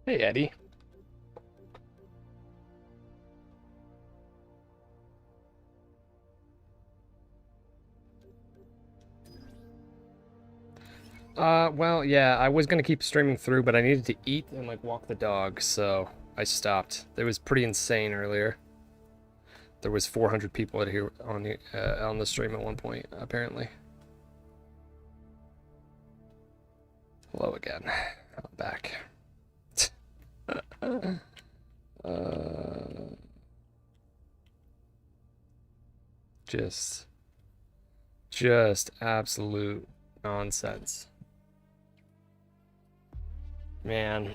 Hey, Eddie. Well, yeah, I was gonna keep streaming through, but I needed to eat and like walk the dog, so I stopped. It was pretty insane earlier. There was 400 people at here on the stream at one point, apparently. Hello again. I'm back. uh, just, just absolute nonsense, man.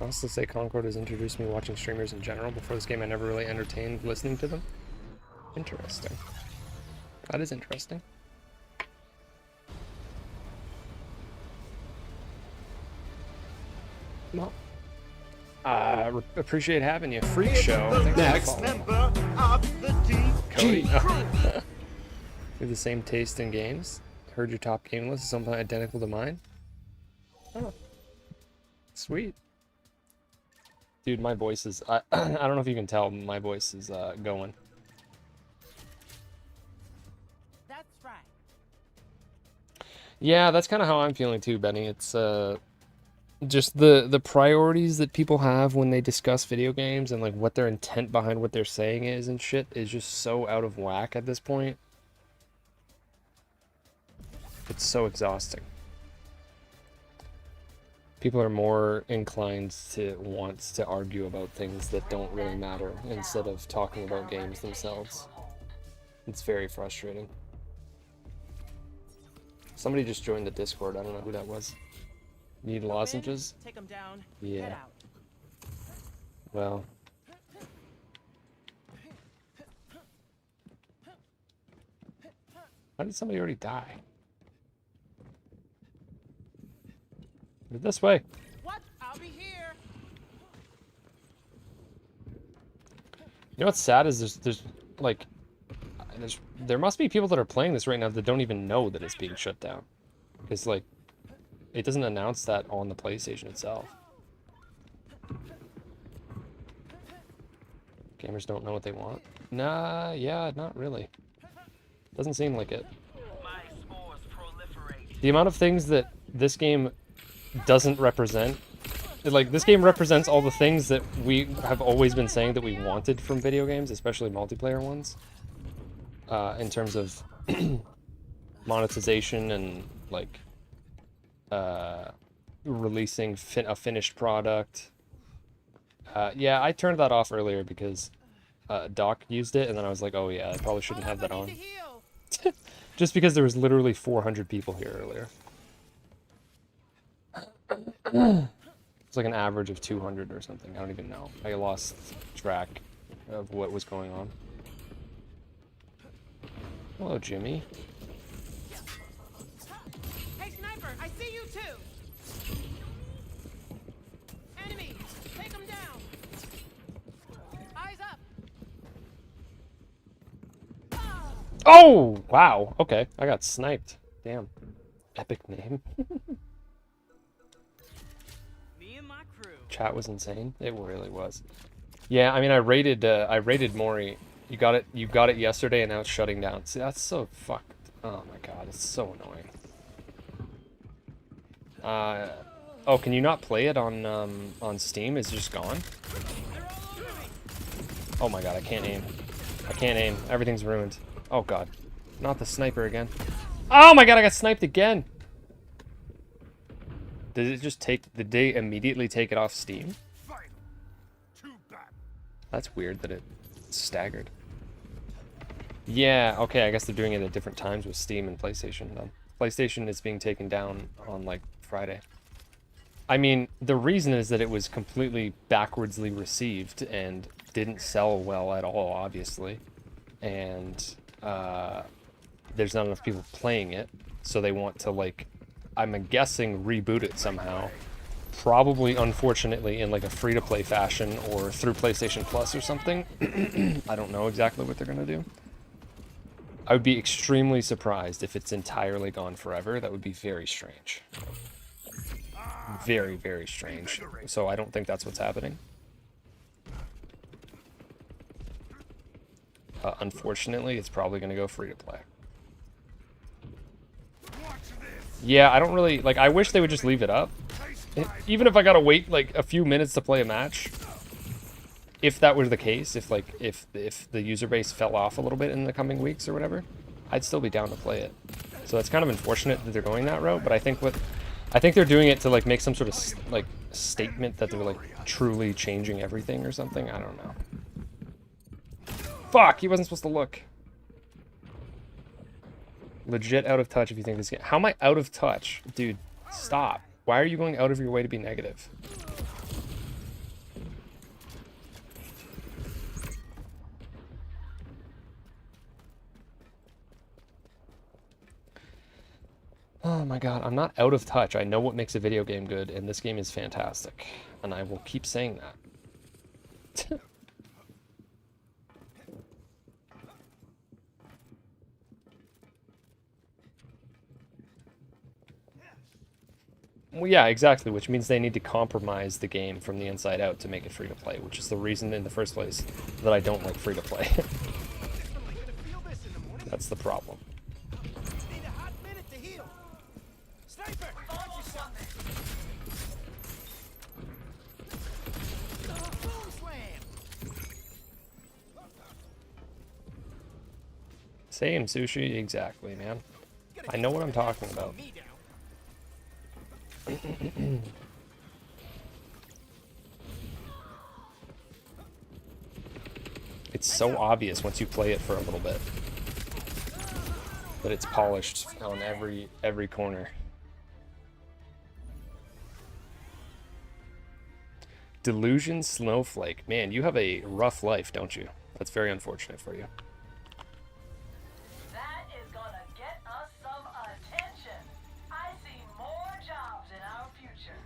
I also say Concord has introduced me watching streamers in general. Before this game, I never really entertained listening to them. Interesting. That is interesting. Well, appreciate having you. Freak show. Next member of the Cody. DG crew. We have the same taste in games. Heard your top game list is something identical to mine. Oh, sweet. Dude, my voice is... I don't know if you can tell, my voice is going. That's right. Yeah, that's kind of how I'm feeling too, Benny. It's just the priorities that people have when they discuss video games and like what their intent behind what they're saying is and shit is just so out of whack at this point. It's so exhausting. People are more inclined to want to argue about things that don't really matter instead of talking about games themselves. It's very frustrating. Somebody just joined the Discord. I don't know who that was. Need lozenges? Take them down. Yeah. Head out. Well. How did somebody already die? This way. What? I'll be here. You know what's sad is there's like there must be people that are playing this right now that don't even know that it's being shut down. Because like it doesn't announce that on the PlayStation itself. Gamers don't know what they want. Nah, yeah, not really. Doesn't seem like it. The amount of things that this game doesn't represent, like this game represents all the things that we have always been saying that we wanted from video games, especially multiplayer ones, in terms of monetization and like releasing a finished product. Yeah, I turned that off earlier because Doc used it, and then I was like, oh yeah, I probably shouldn't have that on. Just because there was literally 400 people here earlier. It's like an average of 200 or something. I don't even know. I lost track of what was going on. Hello, Jimmy. Hey, sniper! I see you too. Enemies! Take them down. Eyes up. Oh, wow. Okay, I got sniped. Damn. Epic name. Me and my crew. Chat was insane. It really was. Yeah, I mean, I rated Mori. You got it yesterday, and now it's shutting down. See, that's so fucked. Oh my god, it's so annoying. Oh, can you not play it on Steam? Is it just gone? Oh my god, I can't aim. I can't aim. Everything's ruined. Oh god, not the sniper again. Oh my god, I got sniped again. Did they immediately take it off Steam? That's weird that it staggered. Yeah, okay, I guess they're doing it at different times with Steam and PlayStation then. PlayStation is being taken down on like Friday. I mean, the reason is that it was completely backwardsly received and didn't sell well at all, obviously. And there's not enough people playing it, so they want to, like, I'm guessing reboot it somehow. Probably, unfortunately, in like a free-to-play fashion or through PlayStation Plus or something. I don't know exactly what they're gonna do. I would be extremely surprised if it's entirely gone forever. That would be very strange. very, very strange. So I don't think that's what's happening. Unfortunately, it's probably going to go free to play. Yeah, I don't really, like, I wish they would just leave it up. Even if I gotta wait, like, a few minutes to play a match. If that was the case, if the user base fell off a little bit in the coming weeks or whatever, I'd still be down to play it. So it's kind of unfortunate that they're going that route, but I think they're doing it to, like, make some sort of, like, statement that they're, like, truly changing everything or something. I don't know. Fuck, he wasn't supposed to look. Legit out of touch if you think this game... How am I out of touch? Dude, stop. Why are you going out of your way to be negative? Oh my god, I'm not out of touch. I know what makes a video game good, and this game is fantastic. And I will keep saying that. Well, yeah, exactly, which means they need to compromise the game from the inside out to make it free to play, which is the reason in the first place that I don't like free to play. That's the problem. Need a hot minute to heal. Sniper, watch yourself. Boom slam. Same, Sushi, exactly, man. I know what I'm talking about. It's so obvious once you play it for a little bit that it's polished on every corner. Delusion Snowflake. Man, you have a rough life, don't you? That's very unfortunate for you. That is gonna get us some attention. I see more jobs in our future.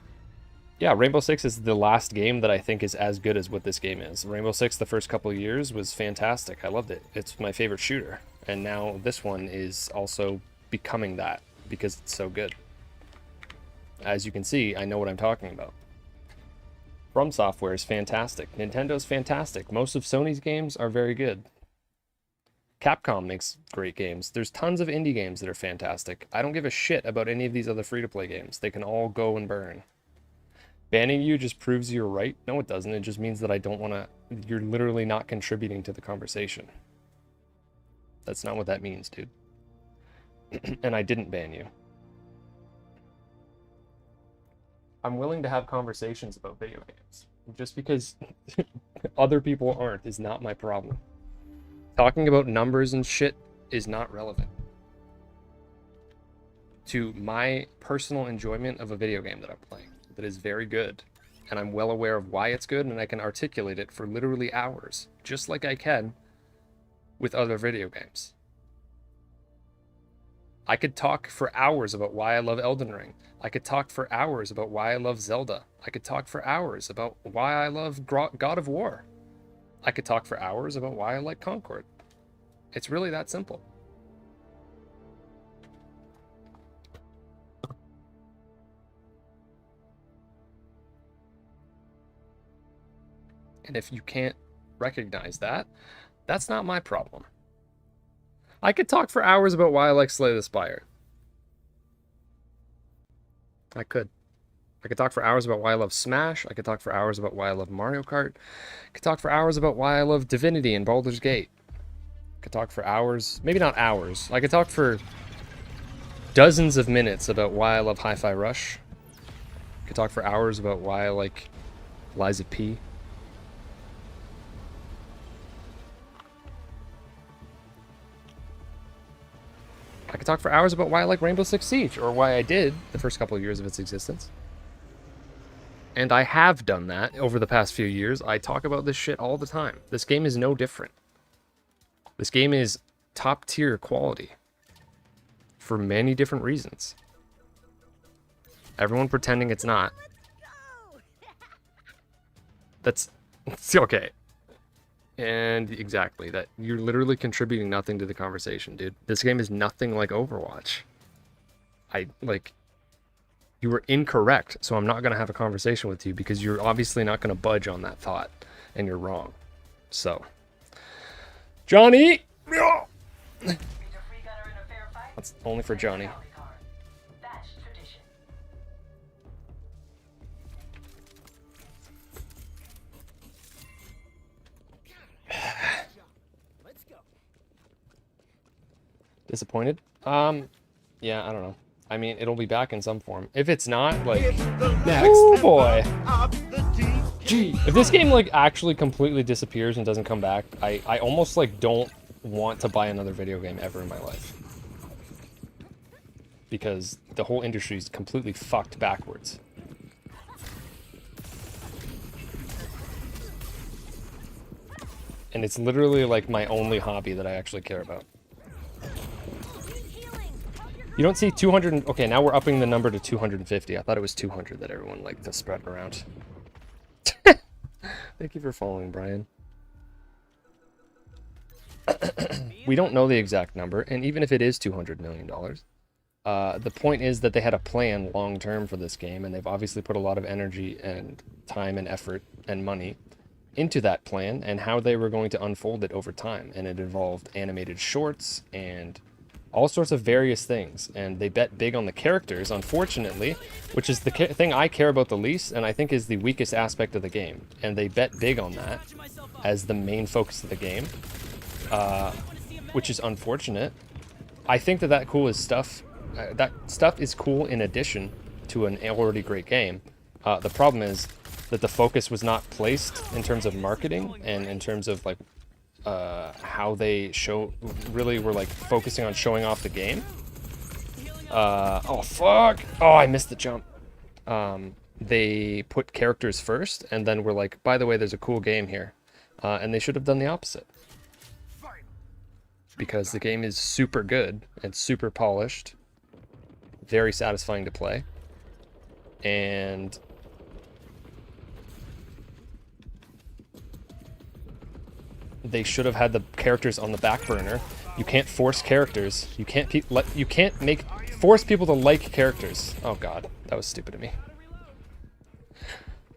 Yeah, Rainbow Six is the last game that I think is as good as what this game is. Rainbow Six, the first couple of years, was fantastic. I loved it. It's my favorite shooter. And now this one is also becoming that because it's so good. As you can see, I know what I'm talking about. From Software is fantastic. Nintendo's fantastic. Most of Sony's games are very good. Capcom makes great games. There's tons of indie games that are fantastic. I don't give a shit about any of these other free-to-play games. They can all go and burn. Banning you just proves you're right? No, it doesn't. It just means that I don't want to... You're literally not contributing to the conversation. That's not what that means, dude. And I didn't ban you. I'm willing to have conversations about video games. Just because other people aren't is not my problem. Talking about numbers and shit is not relevant to my personal enjoyment of a video game that I'm playing. That is very good. And I'm well aware of why it's good, and I can articulate it for literally hours. Just like I can with other video games. I could talk for hours about why I love Elden Ring. I could talk for hours about why I love Zelda. I could talk for hours about why I love God of War. I could talk for hours about why I like Concord. It's really that simple. And if you can't recognize that, that's not my problem. I could talk for hours about why I like Slay the Spire. I could talk for hours about why I love Smash. I could talk for hours about why I love Mario Kart. I could talk for hours about why I love Divinity and Baldur's Gate. I could talk for hours, maybe not hours. I could talk for dozens of minutes about why I love Hi-Fi Rush. I could talk for hours about why I like Liza P. I could talk for hours about why I like Rainbow Six Siege, or why I did the first couple of years of its existence. And I have done that over the past few years. I talk about this shit all the time. This game is no different. This game is top tier quality for many different reasons. Everyone pretending it's not. That's okay. And exactly, that you're literally contributing nothing to the conversation, dude. This game is nothing like Overwatch. You were incorrect, so I'm not going to have a conversation with you because you're obviously not going to budge on that thought, and you're wrong. So, Johnny! Beat a free gunner in a fair fight. That's only for Johnny. Rally card. That's tradition. Let's go. Disappointed? Yeah, I don't know. I mean, it'll be back in some form. If it's not, like, Next. oh boy. Of the G. If this game, like, actually completely disappears and doesn't come back, I almost, like, don't want to buy another video game ever in my life. Because the whole industry is completely fucked backwards. And it's literally, like, my only hobby that I actually care about. You don't see 200... Okay, now we're upping the number to 250. I thought it was 200 that everyone liked to spread around. Thank you for following, Brian. We don't know the exact number, and even if it is $200 million, the point is that they had a plan long-term for this game, and they've obviously put a lot of energy and time and effort and money into that plan and how they were going to unfold it over time. And it involved animated shorts and all sorts of various things, and they bet big on the characters, unfortunately, which is the thing I care about the least, and I think is the weakest aspect of the game. And they bet big on that as the main focus of the game, which is unfortunate. I think that cool is stuff. That stuff is cool in addition to an already great game. The problem is that the focus was not placed in terms of marketing and in terms of like how they really were like focusing on showing off the game. Oh fuck! Oh, I missed the jump. They put characters first, and then were like, by the way, there's a cool game here, and they should have done the opposite. Because the game is super good and super polished, very satisfying to play, and they should have had the characters on the back burner. You can't force characters. You can't force people to like characters. Oh god, that was stupid of me.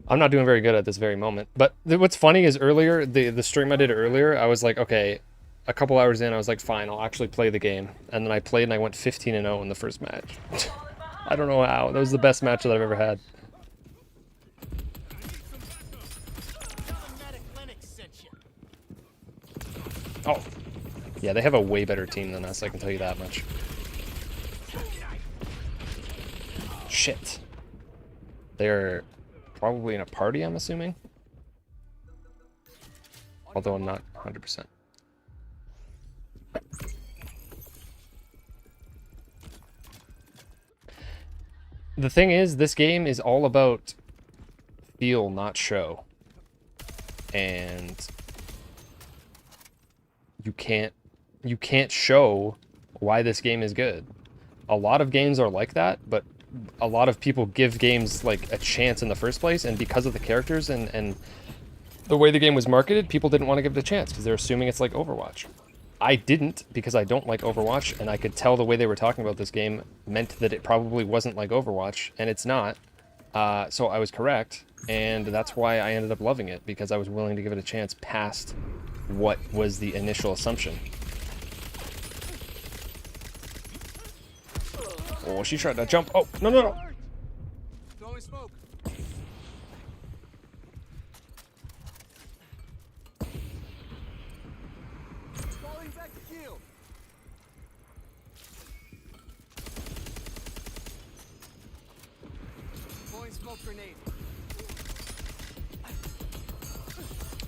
I'm not doing very good at this very moment. But what's funny is earlier, the stream I did earlier, I was like, okay, a couple hours in, I was like, fine, I'll actually play the game. And then I played and I went 15-0 in the first match. I don't know how. That was the best match that I've ever had. Oh, yeah, they have a way better team than us, I can tell you that much. Shit. They're probably in a party, I'm assuming. Although I'm not 100%. The thing is, this game is all about feel, not show. And you can't show why this game is good. A lot of games are like that, but a lot of people give games like a chance in the first place, and because of the characters and the way the game was marketed, people didn't want to give it a chance because they're assuming it's like Overwatch. I didn't, because I don't like Overwatch, and I could tell the way they were talking about this game meant that it probably wasn't like Overwatch, and it's not. So I was correct, and that's why I ended up loving it, because I was willing to give it a chance past what was the initial assumption. Oh, she tried to jump. Oh, no, no, no. Throwing smoke. Falling back to kill. Throwing smoke grenade.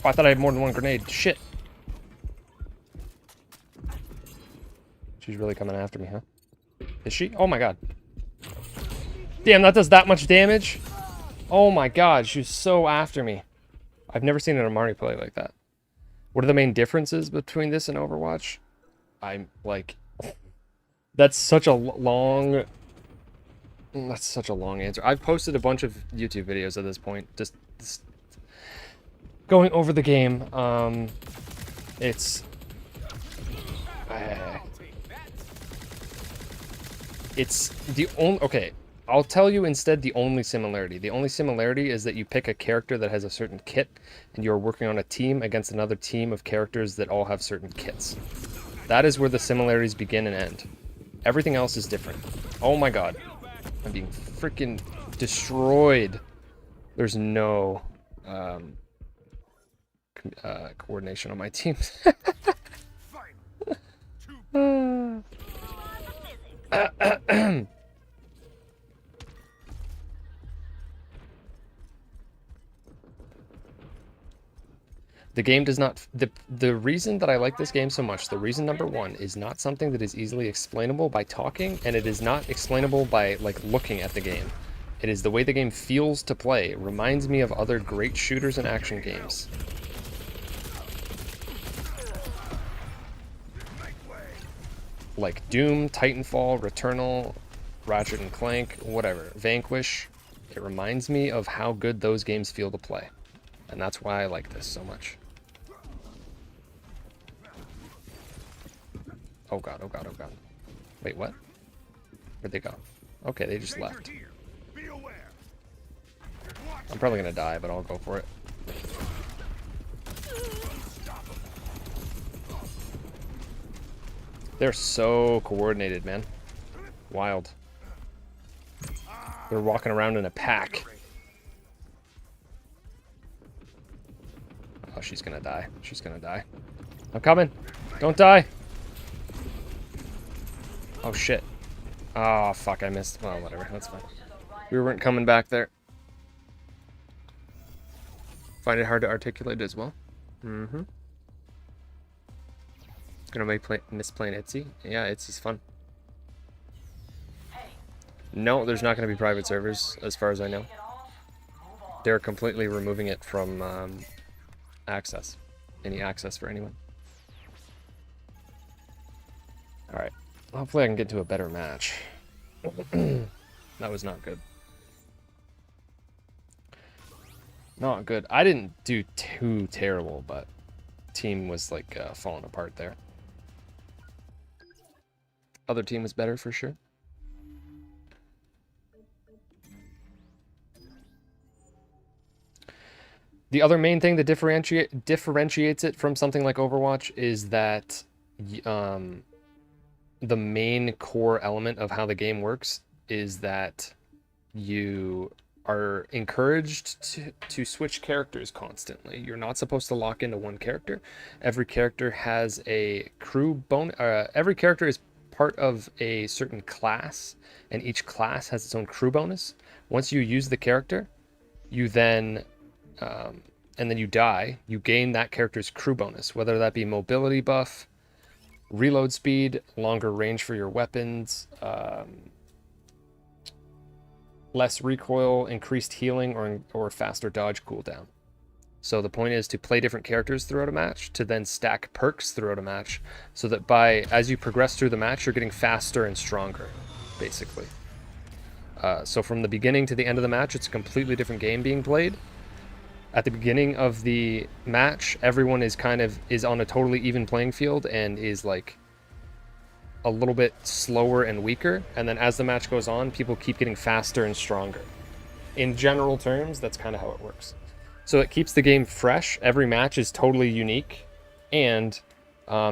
Oh, I thought I had more than one grenade. Shit. She's really coming after me, huh? Is she? Oh my god. Damn, that does that much damage? Oh my god, she's so after me. I've never seen an Amari play like that. What are the main differences between this and Overwatch? I'm like... That's such a long... That's such a long answer. I've posted a bunch of YouTube videos at this point. Just going over the game. It's the only... Okay, I'll tell you instead the only similarity. The only similarity is that you pick a character that has a certain kit, and you're working on a team against another team of characters that all have certain kits. That is where the similarities begin and end. Everything else is different. Oh my god. I'm being freaking destroyed. There's no coordination on my team. The game does not... The reason that I like this game so much, the reason number one, is not something that is easily explainable by talking, and it is not explainable by, like, looking at the game. It is the way the game feels to play. It reminds me of other great shooters and action games. Like Doom, Titanfall, Returnal, Ratchet and Clank, whatever. Vanquish. It reminds me of how good those games feel to play. And that's why I like this so much. Oh god, oh god, oh god. Wait, what? Where'd they go? Okay, they just left. I'm probably gonna die, but I'll go for it. They're so coordinated, man. Wild. They're walking around in a pack. Oh, she's gonna die. She's gonna die. I'm coming. Don't die. Oh, shit. Oh, fuck, I missed. Well, whatever. That's fine. We weren't coming back there. Find it hard to articulate as well. Mm-hmm. Gonna miss playing Etsy? Yeah, Etsy's fun. No, there's not gonna be private servers, as far as I know. They're completely removing it from access. Any access for anyone. Alright. Hopefully I can get to a better match. That was not good. Not good. I didn't do too terrible, but team was like falling apart there. Other team was better for sure. The other main thing that differentiates it from something like Overwatch is that the main core element of how the game works is that you are encouraged to switch characters constantly. You're not supposed to lock into one character. Every character has a crew bonus. Every character is part of a certain class, and each class has its own crew bonus. Once you use the character, you then and then you die, you gain that character's crew bonus, whether that be mobility buff, reload speed, longer range for your weapons, less recoil, increased healing, or faster dodge cooldown. So the point is to play different characters throughout a match, to then stack perks throughout a match, so that as you progress through the match, you're getting faster and stronger, basically. So from the beginning to the end of the match, it's a completely different game being played. At the beginning of the match, everyone is on a totally even playing field and is like a little bit slower and weaker. And then as the match goes on, people keep getting faster and stronger. In general terms, that's kind of how it works. So it keeps the game fresh. Every match is totally unique, and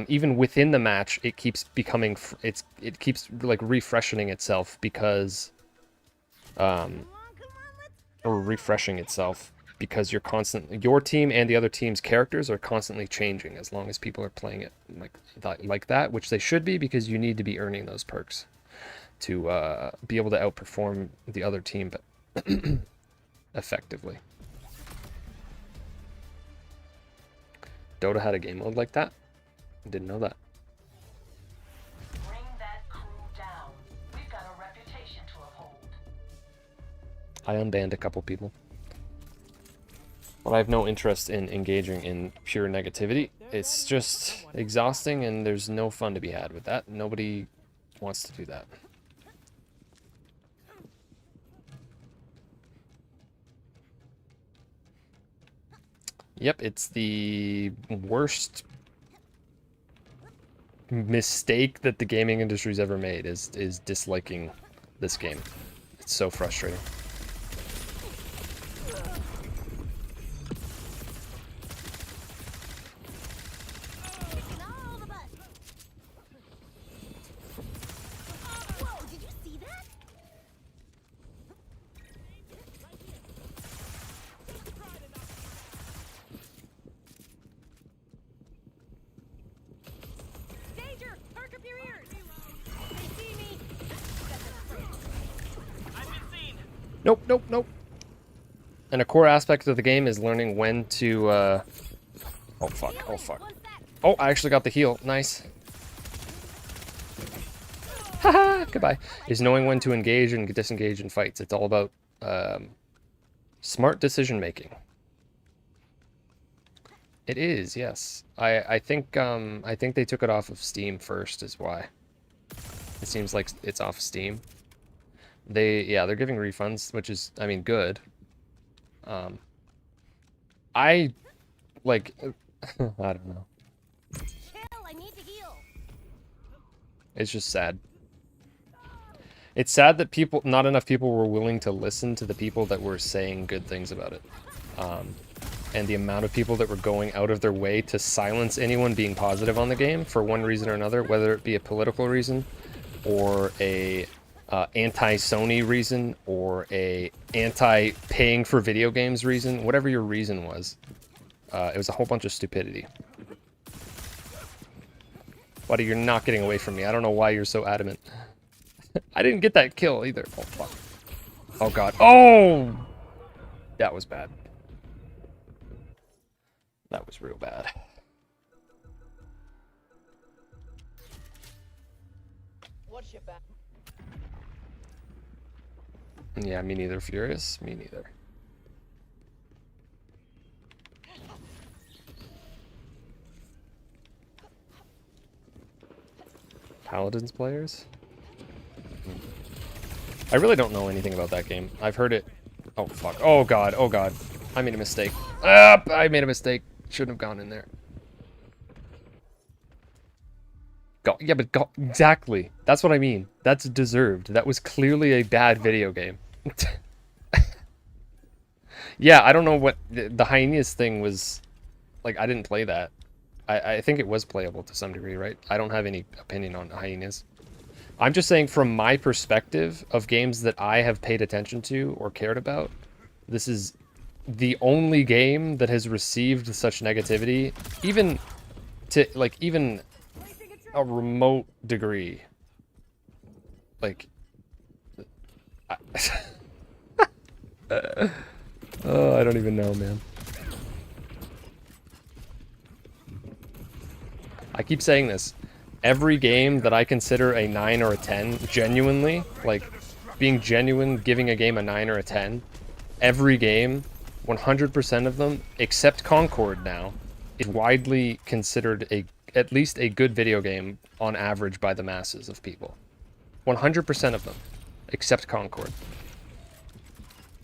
even within the match, it keeps becoming it keeps like refreshing itself because refreshing itself because your team and the other team's characters are constantly changing as long as people are playing it like that, which they should be, because you need to be earning those perks to be able to outperform the other team effectively. Dota had a game mode like that? Didn't know that. Bring that crew down. We've got a reputation to uphold. I unbanned a couple people. But I have no interest in engaging in pure negativity. It's just exhausting, and there's no fun to be had with that. Nobody wants to do that. Yep, it's the worst mistake that the gaming industry's ever made is disliking this game. It's so frustrating. All the bus. Whoa, did you see that? Danger! Perk up your ears! They see me! I've been seen! Nope, nope, nope. And a core aspect of the game is learning when to, oh fuck, oh fuck. Oh, I actually got the heal. Nice. Haha, goodbye. Is knowing when to engage and disengage in fights. It's all about, smart decision making. It is, yes. I think they took it off of Steam first is why. It seems like it's off Steam. They're giving refunds, which is, I mean, good. I like I don't know. Chill, I need to heal. It's just sad. It's sad that not enough people were willing to listen to the people that were saying good things about it. And the amount of people that were going out of their way to silence anyone being positive on the game for one reason or another, whether it be a political reason or a anti-Sony reason or a anti-paying for video games reason, whatever your reason was, it was a whole bunch of stupidity. Buddy, you're not getting away from me. I don't know why you're so adamant. I didn't get that kill either. Oh, fuck. Oh, God. Oh! That was bad. That was real bad. What's your back? Yeah, me neither, Furious. Me neither. Paladins players? I really don't know anything about that game. I've heard it. Oh, fuck. Oh, God. Oh, God. I made a mistake. I made a mistake. Shouldn't have gone in there. Yeah, but exactly. That's what I mean. That's deserved. That was clearly a bad video game. Yeah, I don't know what the hyenas thing was. Like, I didn't play that. I think it was playable to some degree, right? I don't have any opinion on hyenas. I'm just saying from my perspective of games that I have paid attention to or cared about, this is the only game that has received such negativity, even to, like, even a remote degree. Like, oh, I don't even know, man. I keep saying this. Every game that I consider a 9 or a 10, genuinely, like, being genuine, giving a game a 9 or a 10, every game, 100% of them, except Concord now, is widely considered at least a good video game on average by the masses of people. 100% of them, except Concord.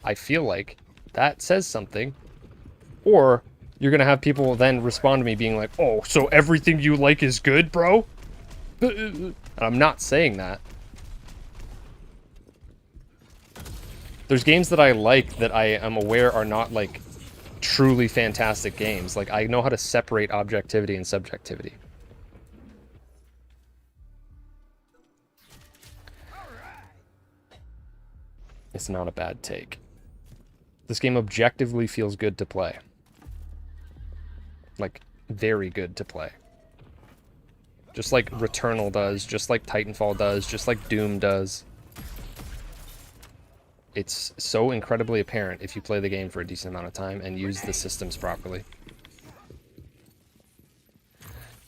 I feel like that says something. Or you're going to have people then respond to me being like, oh, so everything you like is good, bro? And I'm not saying that. There's games that I like that I am aware are not, like, truly fantastic games. Like, I know how to separate objectivity and subjectivity. It's not a bad take. This game objectively feels good to play. Like, very good to play. Just like Returnal does, just like Titanfall does, just like Doom does. It's so incredibly apparent if you play the game for a decent amount of time and use the systems properly.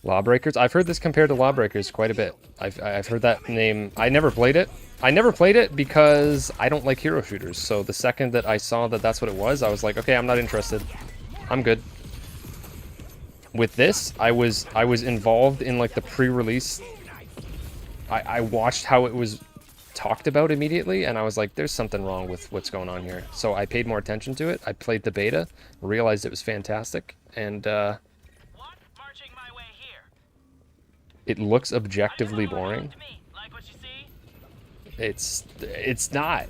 Lawbreakers? I've heard this compared to Lawbreakers quite a bit. I've heard that name. I never played it. I never played it because I don't like hero shooters. So the second that I saw that that's what it was, I was like, okay, I'm not interested. I'm good. With this, I was involved in, like, the pre-release. I watched how it was talked about immediately, and I was like, there's something wrong with what's going on here. So I paid more attention to it. I played the beta, realized it was fantastic, and it looks objectively boring. It's not.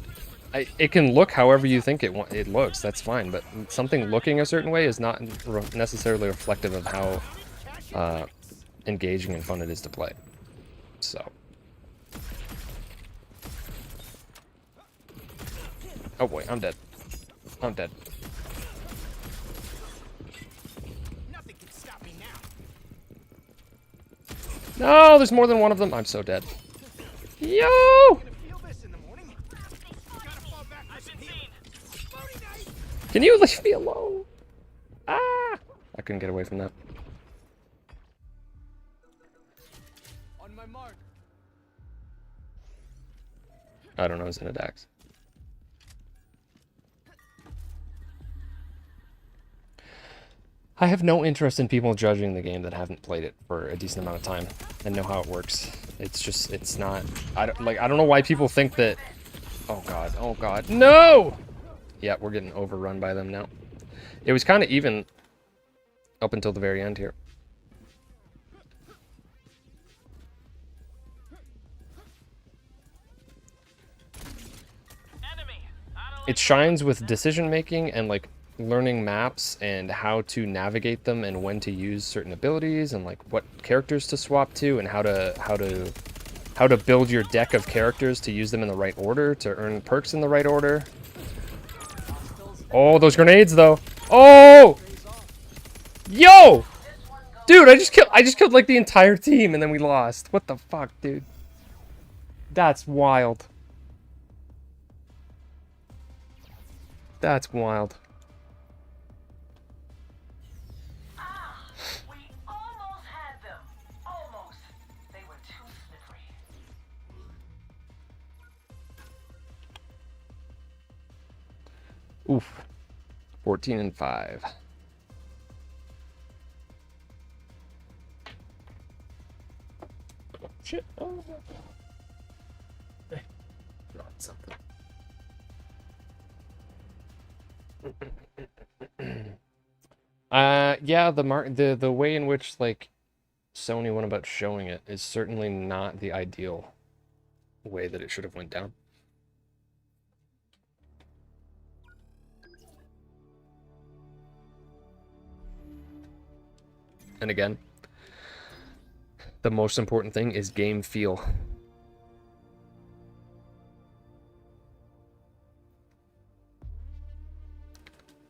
it can look however you think it looks. That's fine, but something looking a certain way is not necessarily reflective of how engaging and fun it is to play. So. Oh boy, I'm dead. I'm dead. Nothing can stop me now. No, there's more than one of them. I'm so dead. Yo! Gonna feel this in the morning. Gotta fall back for some healing. Floaty knife! Can you leave me alone? Ah! I couldn't get away from that. On my mark. I don't know, it's in a Dax. I have no interest in people judging the game that haven't played it for a decent amount of time and know how it works. It's just, it's not, I don't know why people think that, oh god, no! Yeah, we're getting overrun by them now. It was kind of even up until the very end here. It shines with decision making and like learning maps and how to navigate them and when to use certain abilities and like what characters to swap to and how to build your deck of characters to use them in the right order to earn perks in the right order. Oh, those grenades though. Oh! Yo! Dude, I just killed like the entire team and then we lost. What the fuck, dude? That's wild. That's wild. We almost had them. Almost. They were too slippery. Oof. 14-5. Shit. Oh. Hey. Dropped something. Yeah, the way in which like Sony went about showing it is certainly not the ideal way that it should have went down. And again, the most important thing is game feel.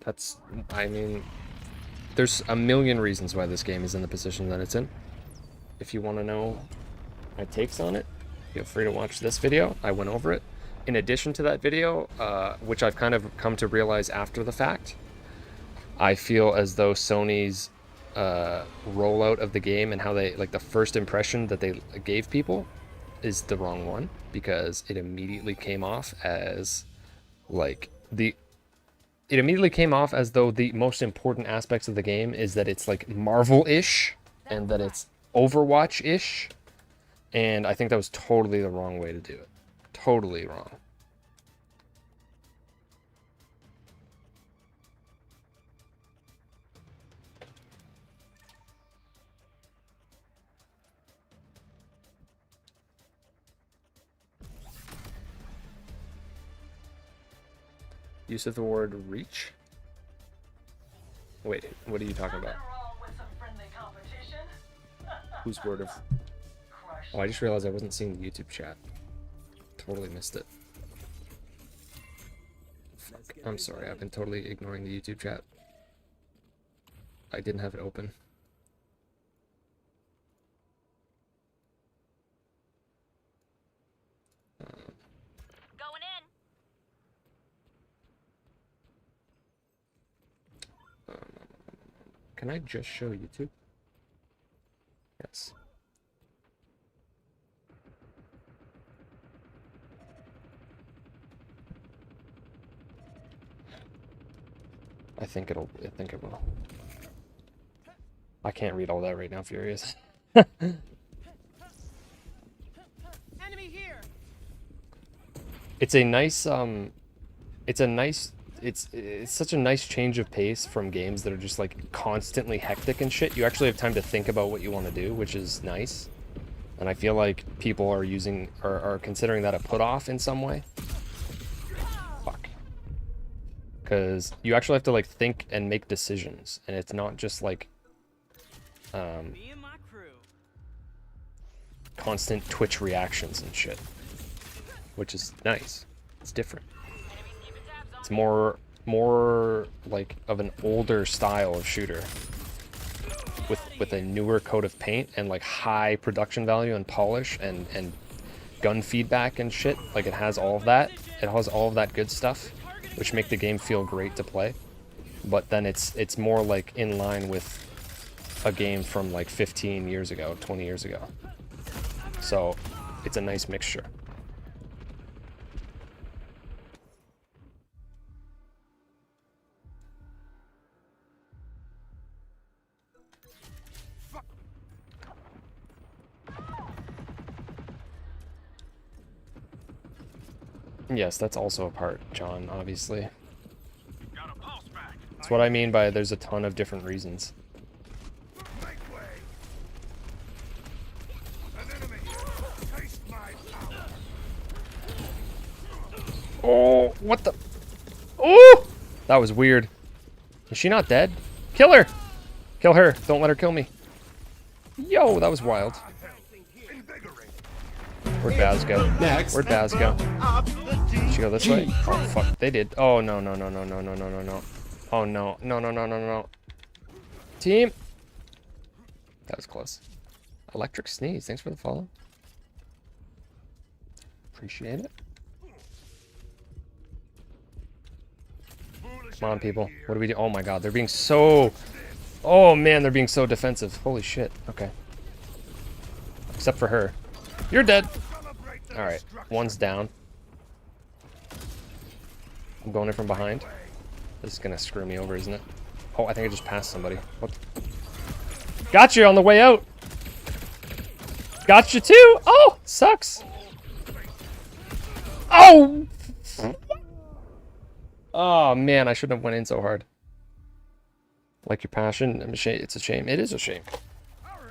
That's, I mean, there's a million reasons why this game is in the position that it's in. If you want to know my takes on it, feel free to watch this video. I went over it. In addition to that video, which I've kind of come to realize after the fact, I feel as though Sony's rollout of the game and how they, like the first impression that they gave people is the wrong one, because it immediately came off as like it immediately came off as though the most important aspects of the game is that it's like Marvel-ish and that it's Overwatch-ish. And I think that was totally the wrong way to do it. Totally wrong. Use of the word reach? Wait, what are you talking about? Nothing wrong with some friendly competition. Whose word of... Crush. Oh, I just realized I wasn't seeing the YouTube chat. Totally missed it. Fuck. I'm sorry, I've been totally ignoring the YouTube chat. I didn't have it open. Going in. Can I just show YouTube? Yes. I think it will. I can't read all that right now, Furious. Enemy here. It's a nice it's such a nice change of pace from games that are just like constantly hectic and shit. You actually have time to think about what you want to do, which is nice. And I feel like people are considering that a put off in some way. because you actually have to like think and make decisions, and it's not just like Me and my crew. constant Twitch reactions and shit, which is nice. It's different. It's more like of an older style of shooter with a newer coat of paint and like high production value and polish and gun feedback and shit. Like it has all of that. It has all of that good stuff, which make the game feel great to play. But then it's more like in line with a game from like 15 years ago, 20 years ago. So it's a nice mixture. Yes, that's also a part, John, obviously. That's what I mean by there's a ton of different reasons. Make way. An enemy. Taste my power. Oh, what the? Oh! That was weird. Is she not dead? Kill her! Kill her. Don't let her kill me. Yo, that was wild. Where'd Baz go? Next. Where'd Baz go? Did she go this way? Oh, fuck. They did. Oh, no, no, no, no, no, no, no, no, no. Oh, no. No, no, no, no, no. Team! That was close. Electric Sneeze. Thanks for the follow. Appreciate it. Come on, people. What do we do? Oh, my God. They're being so... Oh, man. They're being so defensive. Holy shit. Okay. Except for her. You're dead. Alright. One's down. I'm going in from behind. This is gonna screw me over, isn't it? Oh, I think I just passed somebody. What? Got you on the way out. Got you too. Oh, sucks. Oh. Oh man, I shouldn't have went in so hard. Like your passion. I'm ashamed. It's a shame. It is a shame.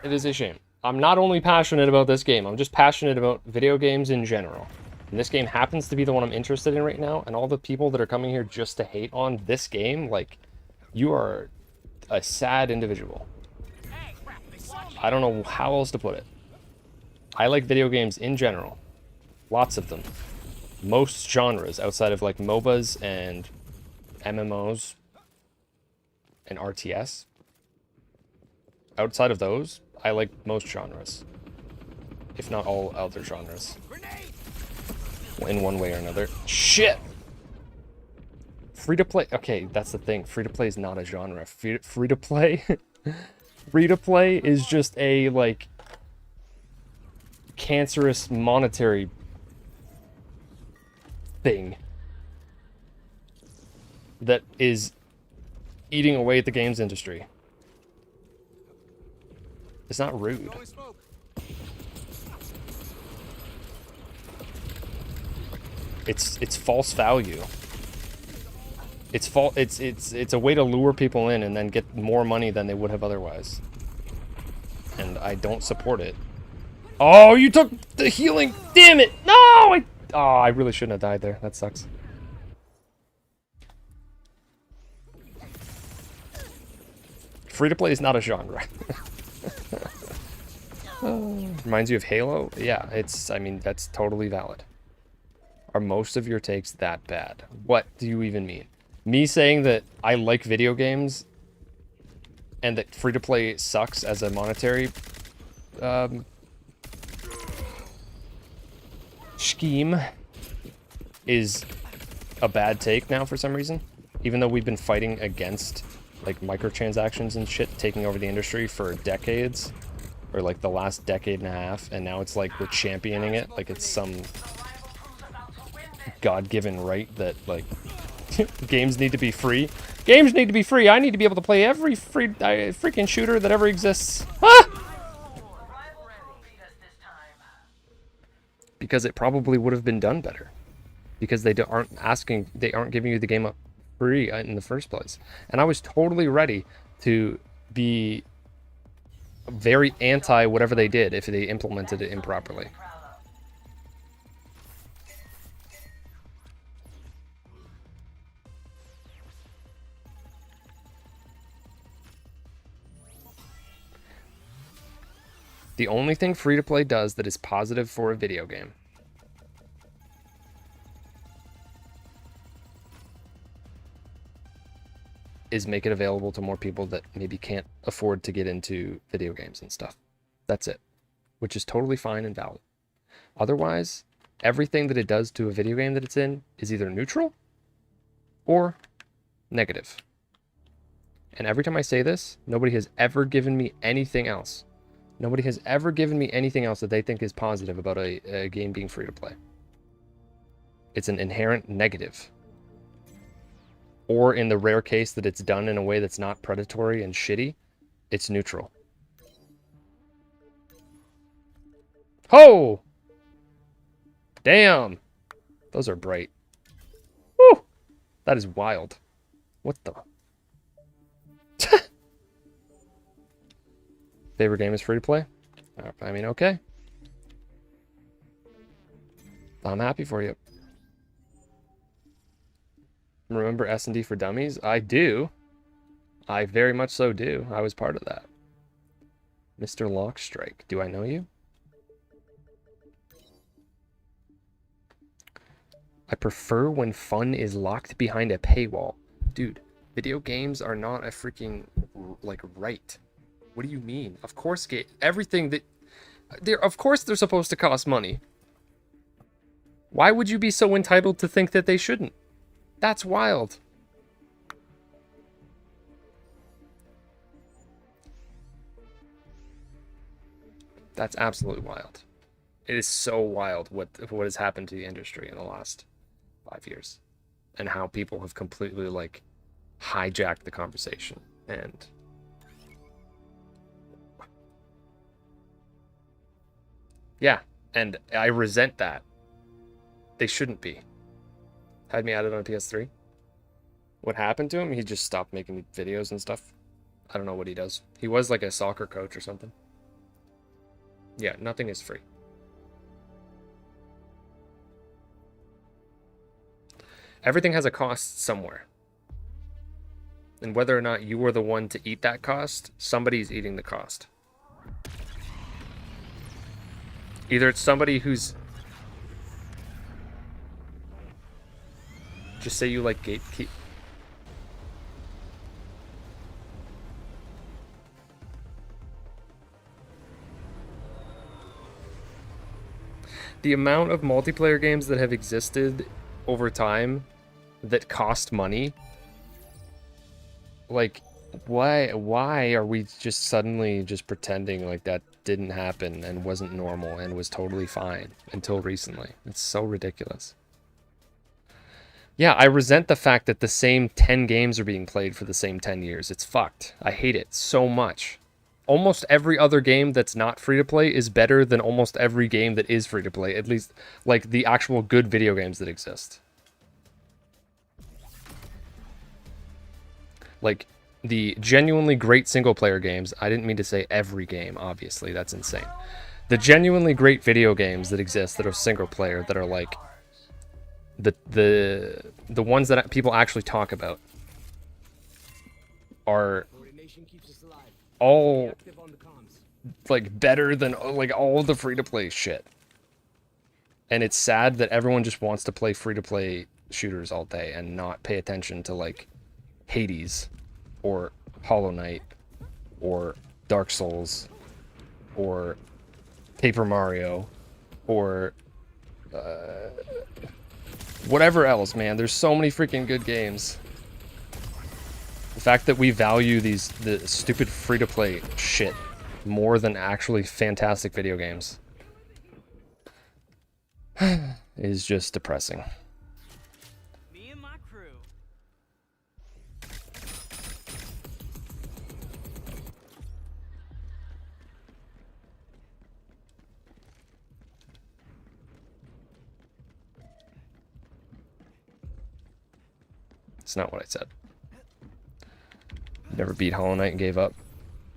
It is a shame. I'm not only passionate about this game. I'm just passionate about video games in general. And this game happens to be the one I'm interested in right now, and all the people that are coming here just to hate on this game, like, you are a sad individual. I don't know how else to put it. I like video games in general. Lots of them. Most genres, outside of, like, MOBAs and MMOs and RTS. Outside of those, I like most genres. If not all other genres. In one way or another. Shit! Free-to-play... Okay, that's the thing. Free-to-play is not a genre. Free-to-play... Free-to-play is just a, like... cancerous monetary... thing. That is... eating away at the games industry. It's not rude. It's false value. It's a way to lure people in and then get more money than they would have otherwise. And I don't support it. Oh, you took the healing. Damn it. No, I really shouldn't have died there. That sucks. Free to play is not a genre. Reminds you of Halo? Yeah, I mean, that's totally valid. Are most of your takes that bad? What do you even mean? Me saying that I like video games and that free-to-play sucks as a monetary scheme is a bad take now for some reason? Even though we've been fighting against like microtransactions and shit taking over the industry for decades, or like the last decade and a half, and now it's like we're championing it like it's some God-given right that like games need to be free. Games need to be free. I need to be able to play every freaking shooter that ever exists. Ah! Because it probably would have been done better. Because they aren't giving you the game up free in the first place. And I was totally ready to be very anti whatever they did if they implemented it improperly. The only thing free-to-play does that is positive for a video game is make it available to more people that maybe can't afford to get into video games and stuff. That's it. Which is totally fine and valid. Otherwise, everything that it does to a video game that it's in is either neutral or negative. And every time I say this, nobody has ever given me anything else. Nobody has ever given me anything else that they think is positive about a game being free to play. It's an inherent negative. Or in the rare case that it's done in a way that's not predatory and shitty, it's neutral. Ho! Damn! Those are bright. Woo! That is wild. What the? Favorite game is free to play? I mean, okay. I'm happy for you. Remember S&D for Dummies? I do. I very much so do. I was part of that. Mr. Lockstrike. Do I know you? I prefer when fun is locked behind a paywall. Dude, video games are not a freaking, like, right. What do you mean? Of course, everything that... Of course they're supposed to cost money. Why would you be so entitled to think that they shouldn't? That's wild. That's absolutely wild. It is so wild what has happened to the industry in the last 5 years. And how people have completely, like, hijacked the conversation. And... yeah, and I resent that. They shouldn't be. Had me added on PS3. What happened to him? He just stopped making videos and stuff. I don't know what he does. He was like a soccer coach or something. Yeah, nothing is free. Everything has a cost somewhere. And whether or not you were the one to eat that cost, somebody's eating the cost. Either it's somebody who's... Just say you like gatekeep. The amount of multiplayer games that have existed over time that cost money, like, why are we just suddenly just pretending like that didn't happen and wasn't normal and was totally fine until recently? It's so ridiculous. Yeah, I resent the fact that the same 10 games are being played for the same 10 years. It's fucked. I hate it so much. Almost every other game that's not free to play is better than almost every game that is free to play, at least like the actual good video games that exist. Like the genuinely great single player games. I didn't mean to say every game, obviously, that's insane. The genuinely great video games that exist that are single player, that are like the ones that people actually talk about are all like better than like all the free-to-play shit. And it's sad that everyone just wants to play free-to-play shooters all day and not pay attention to like Hades or Hollow Knight or Dark Souls or Paper Mario or whatever else, man. There's so many freaking good games. The fact that we value the stupid free-to-play shit more than actually fantastic video games is just depressing. Me and my crew. It's not what I said. Never beat Hollow Knight and gave up.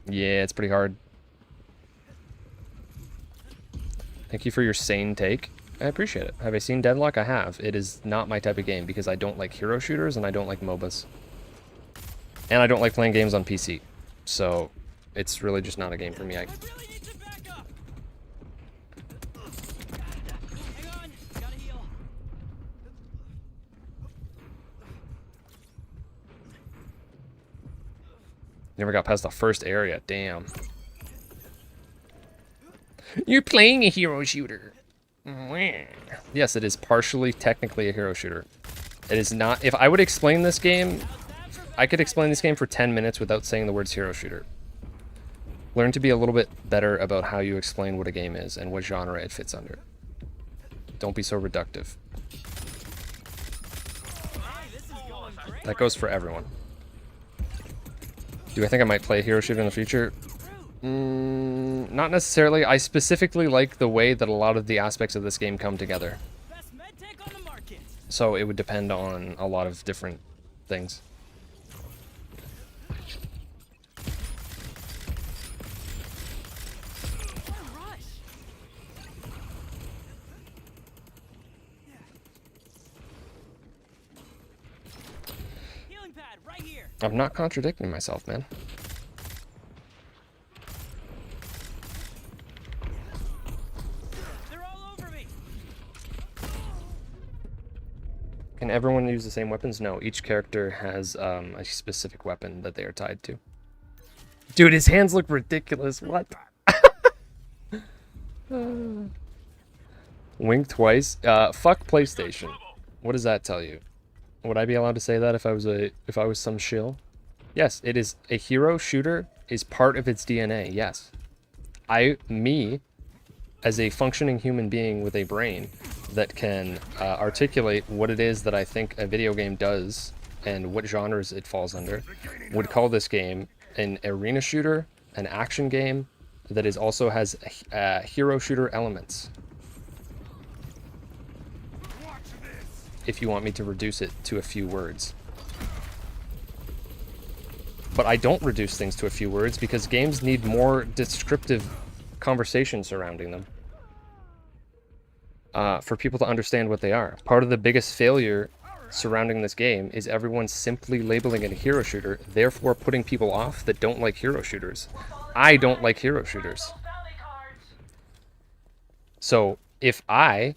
Yeah, it's pretty hard. Thank you for your sane take. I appreciate it. Have I seen Deadlock? I have. It is not my type of game because I don't like hero shooters and I don't like MOBAs. And I don't like playing games on PC. So, it's really just not a game for me. I really need some backup. Never got past the first area. Damn. You're playing a hero shooter. Yes, it is partially technically a hero shooter. It is not. If I would explain this game, I could explain this game for 10 minutes without saying the words hero shooter. Learn to be a little bit better about how you explain what a game is and what genre it fits under. Don't be so reductive. That goes for everyone. Do I think I might play a hero shooter in the future? Not necessarily. I specifically like the way that a lot of the aspects of this game come together. So it would depend on a lot of different things. I'm not contradicting myself, man. They're all over me. Can everyone use the same weapons? No, each character has a specific weapon that they are tied to. Dude, his hands look ridiculous. What? Wink twice. Fuck PlayStation. What does that tell you? Would I be allowed to say that if I was some shill? Yes, it is a hero shooter is part of its DNA. Yes. Me, as a functioning human being with a brain that can articulate what it is that I think a video game does and what genres it falls under, would call this game an arena shooter, an action game that is also has hero shooter elements. If you want me to reduce it to a few words. But I don't reduce things to a few words because games need more descriptive conversation surrounding them. For people to understand what they are. Part of the biggest failure surrounding this game is everyone simply labeling it a hero shooter, therefore putting people off that don't like hero shooters. I don't like hero shooters. So if I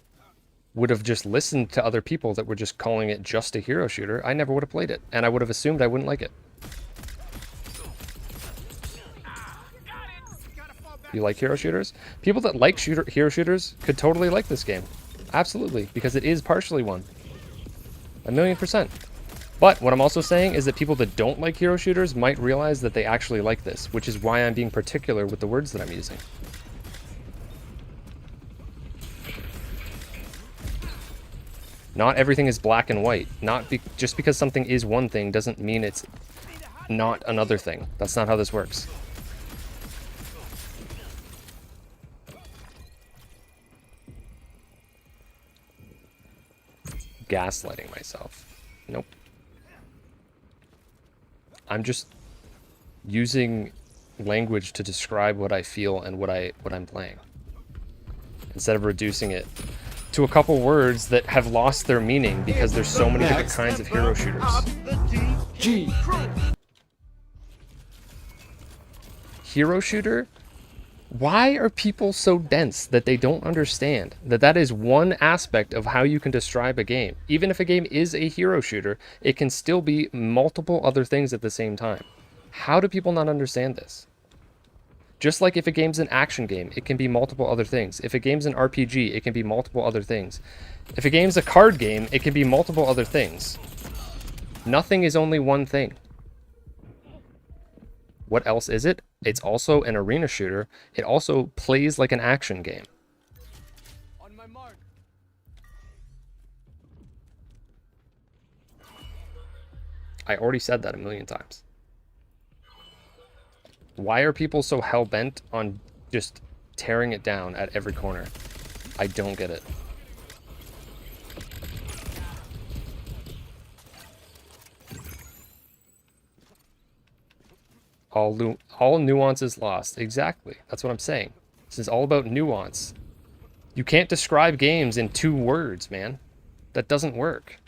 would have just listened to other people that were just calling it just a hero shooter, I never would have played it, and I would have assumed I wouldn't like it. You like hero shooters? People that like hero shooters could totally like this game. Absolutely, because it is partially one. 1,000,000%. But what I'm also saying is that people that don't like hero shooters might realize that they actually like this, which is why I'm being particular with the words that I'm using. Not everything is black and white. Just because something is one thing doesn't mean it's not another thing. That's not how this works. Gaslighting myself. Nope. I'm just using language to describe what I feel and what I'm playing, instead of reducing it to a couple words that have lost their meaning because there's so many different kinds of hero shooters. G. Hero shooter? Why are people so dense that they don't understand that that is one aspect of how you can describe a game? Even if a game is a hero shooter, it can still be multiple other things at the same time. How do people not understand this? Just like if a game's an action game, it can be multiple other things. If a game's an RPG, it can be multiple other things. If a game's a card game, it can be multiple other things. Nothing is only one thing. What else is it? It's also an arena shooter. It also plays like an action game. On my mark. I already said that 1,000,000 times. Why are people so hell-bent on just tearing it down at every corner? I don't get it. All nuance is lost. Exactly. That's what I'm saying. This is all about nuance. You can't describe games in 2 words, man. That doesn't work.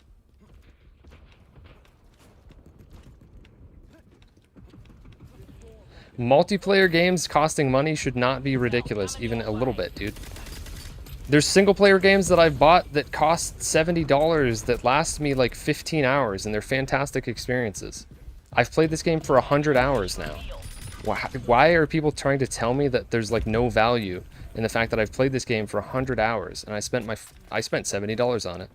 Multiplayer games costing money should not be ridiculous, even a little bit, dude. There's single-player games that I've bought that cost $70 that last me like 15 hours, and they're fantastic experiences. I've played this game for 100 hours now. Why are people trying to tell me that there's like no value in the fact that I've played this game for 100 hours and I spent $70 on it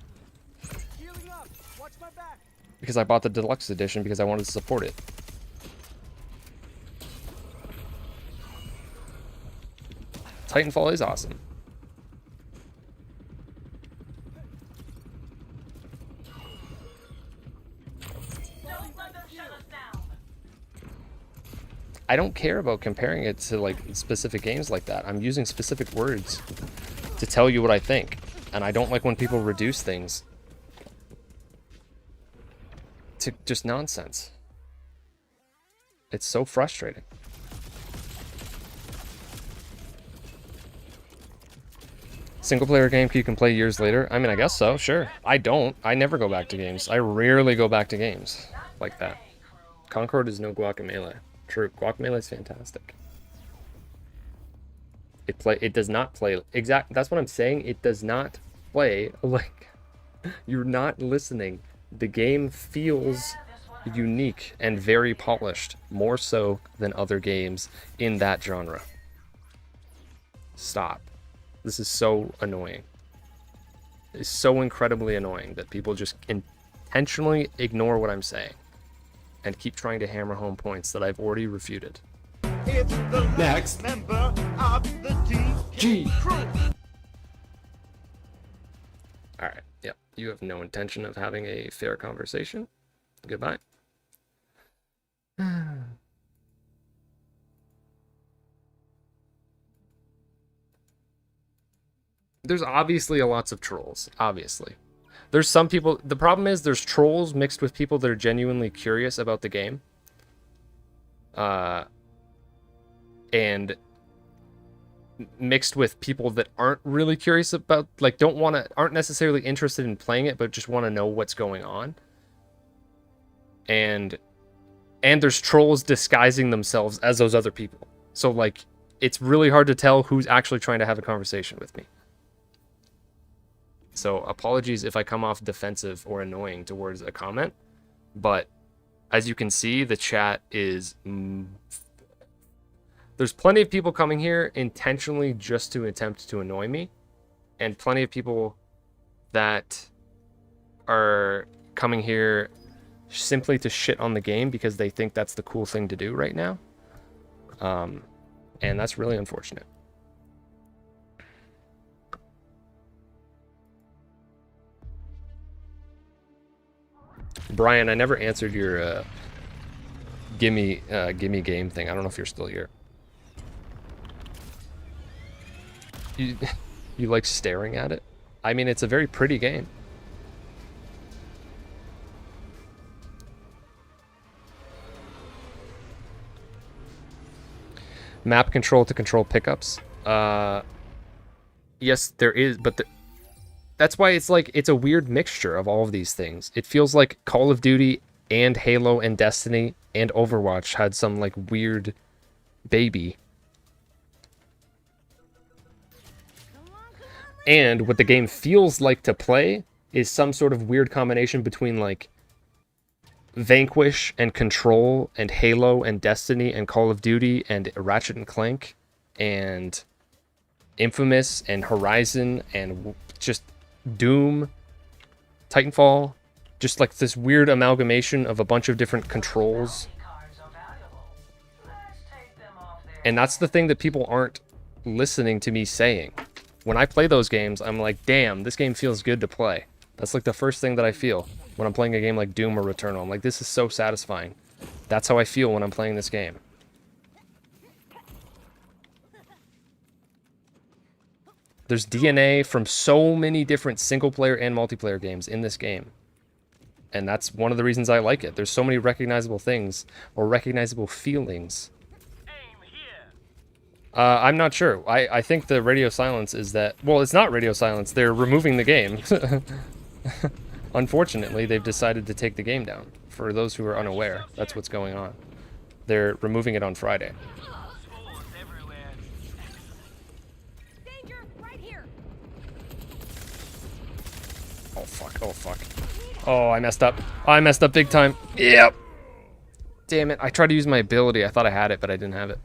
Healing up. Watch my back. because I bought the deluxe edition because I wanted to support it. Titanfall is awesome. Don't let them shut us down. I don't care about comparing it to like specific games like that. I'm using specific words to tell you what I think. And I don't like when people reduce things to just nonsense. It's so frustrating. Single player game you can play years later? I mean, I guess so, sure. I don't. I never go back to games. I rarely go back to games like that. Concord is no Guacamelee. True, Guacamelee is fantastic. It does not play that's what I'm saying. It does not play like you're not listening. The game feels unique and very polished, more so than other games in that genre. Stop. This is so annoying. It's so incredibly annoying that people just intentionally ignore what I'm saying and keep trying to hammer home points that I've already refuted. It's the Next. member of the TG crew. Alright, yep. You have no intention of having a fair conversation. Goodbye. There's obviously lots of trolls, obviously. There's some people, the problem is there's trolls mixed with people that are genuinely curious about the game. And mixed with people that aren't really curious about, like, aren't necessarily interested in playing it, but just want to know what's going on. And there's trolls disguising themselves as those other people. So, like, it's really hard to tell who's actually trying to have a conversation with me. So apologies if I come off defensive or annoying towards a comment, but as you can see, the chat is... There's plenty of people coming here intentionally just to attempt to annoy me, and plenty of people that are coming here simply to shit on the game because they think that's the cool thing to do right now. And that's really unfortunate. Brian, I never answered your gimme game thing. I don't know if you're still here. You like staring at it? I mean, it's a very pretty game. Map control to control pickups. Yes, there is, but that's why it's like, it's a weird mixture of all of these things. It feels like Call of Duty and Halo and Destiny and Overwatch had some like weird baby. And what the game feels like to play is some sort of weird combination between like Vanquish and Control and Halo and Destiny and Call of Duty and Ratchet and Clank and Infamous and Horizon and just Doom, Titanfall, just like this weird amalgamation of a bunch of different controls. And that's the thing that people aren't listening to me saying. When I play those games, I'm like, damn, this game feels good to play. That's like the first thing that I feel when I'm playing a game like Doom or Returnal. I'm like, this is so satisfying. That's how I feel when I'm playing this game. There's DNA from so many different single-player and multiplayer games in this game. And that's one of the reasons I like it. There's so many recognizable things, or recognizable feelings. I'm not sure. I think the radio silence is that... Well, it's not radio silence. They're removing the game. Unfortunately, they've decided to take the game down. For those who are unaware, that's what's going on. They're removing it on Friday. Oh, fuck. Oh, fuck. Oh, I messed up. I messed up big time. Yep. Damn it. I tried to use my ability. I thought I had it, but I didn't have it.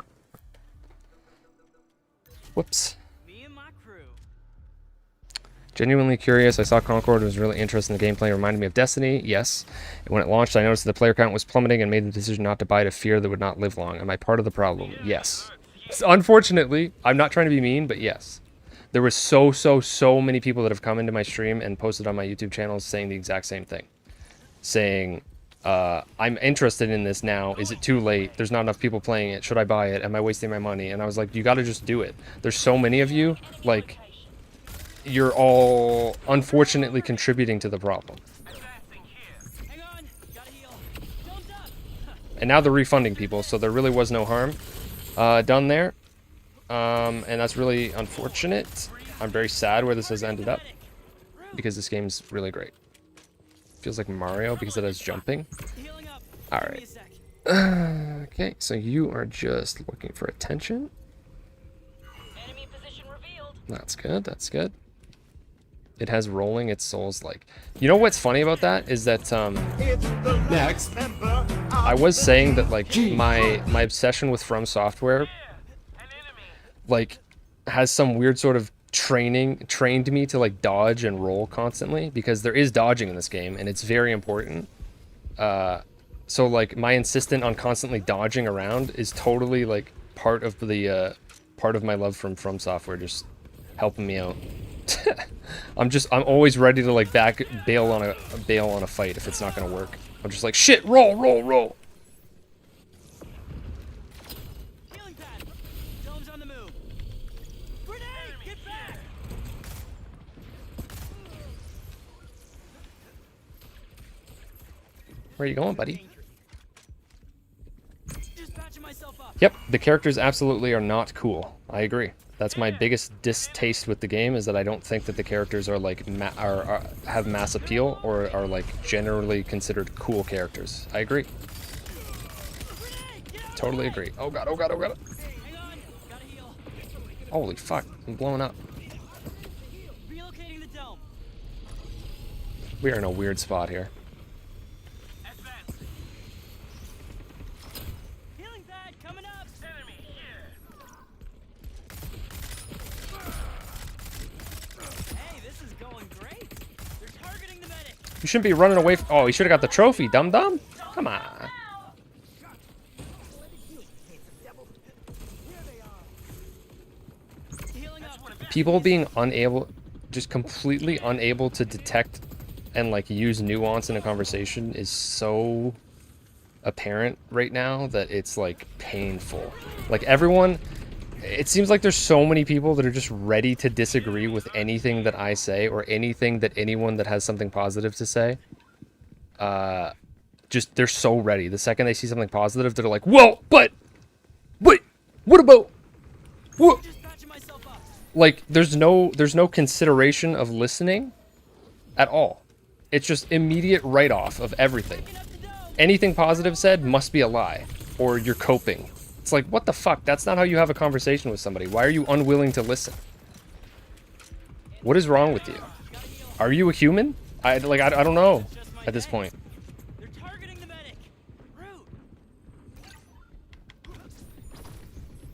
Whoops. Me and my crew. Genuinely curious. I saw Concord was really interested in the gameplay. It reminded me of Destiny. Yes. When it launched, I noticed that the player count was plummeting and made the decision not to buy it of fear that would not live long. Am I part of the problem? Yes. Unfortunately, I'm not trying to be mean, but yes. There was so many people that have come into my stream and posted on my YouTube channels saying the exact same thing. Saying, I'm interested in this now. Is it too late? There's not enough people playing it. Should I buy it? Am I wasting my money? And I was like, you gotta just do it. There's so many of you, like, you're all unfortunately contributing to the problem. Hang on, gotta heal. Don't duck. And now they're refunding people, so there really was no harm done there. And that's really unfortunate. I'm very sad where this has ended up, because this game's really great. Feels like Mario because it has jumping. Healing up. All Give me a right. sec. Okay, so you are just looking for attention. Enemy position revealed. That's good. That's good. It has rolling its souls like. You know what's funny about that is that Next. I was saying that like my obsession with From Software like has some weird sort of trained me to like dodge and roll constantly, because there is dodging in this game and it's very important. So like my insistent on constantly dodging around is totally like part of the part of my love from Software, just helping me out. I'm always ready to like bail on a fight if it's not gonna work. I'm just like, shit, roll. Healing pad. Dome's on the move. Grenade! Get back! Where are you going, buddy? Just patching myself up. Yep, the characters absolutely are not cool. I agree. That's my biggest distaste with the game, is that I don't think that the characters are like have mass appeal or are like generally considered cool characters. I agree. Totally agree. Oh god. Hang on, gotta heal. Holy fuck, I'm blowing up. Relocating the dome. We are in a weird spot here. Healing pad coming up. Enemy here. Hey, this is going great. They're targeting the medic. You shouldn't be running away from. Oh, he should have got the trophy, dum-dum. Come on. Healing up. People being just completely unable to detect and like use nuance in a conversation is so apparent right now that it's like painful. Like everyone, it seems like there's so many people that are just ready to disagree with anything that I say or anything that anyone that has something positive to say. Just they're so ready. The second they see something positive, they're like, "Whoa, but wait, what about what?" Just patching myself up. Like there's no consideration of listening at all. It's just immediate write-off of everything. Anything positive said must be a lie, or you're coping. It's like, what the fuck? That's not how you have a conversation with somebody. Why are you unwilling to listen? What is wrong with you? Are you a human? I don't know at this point. They're targeting the medic.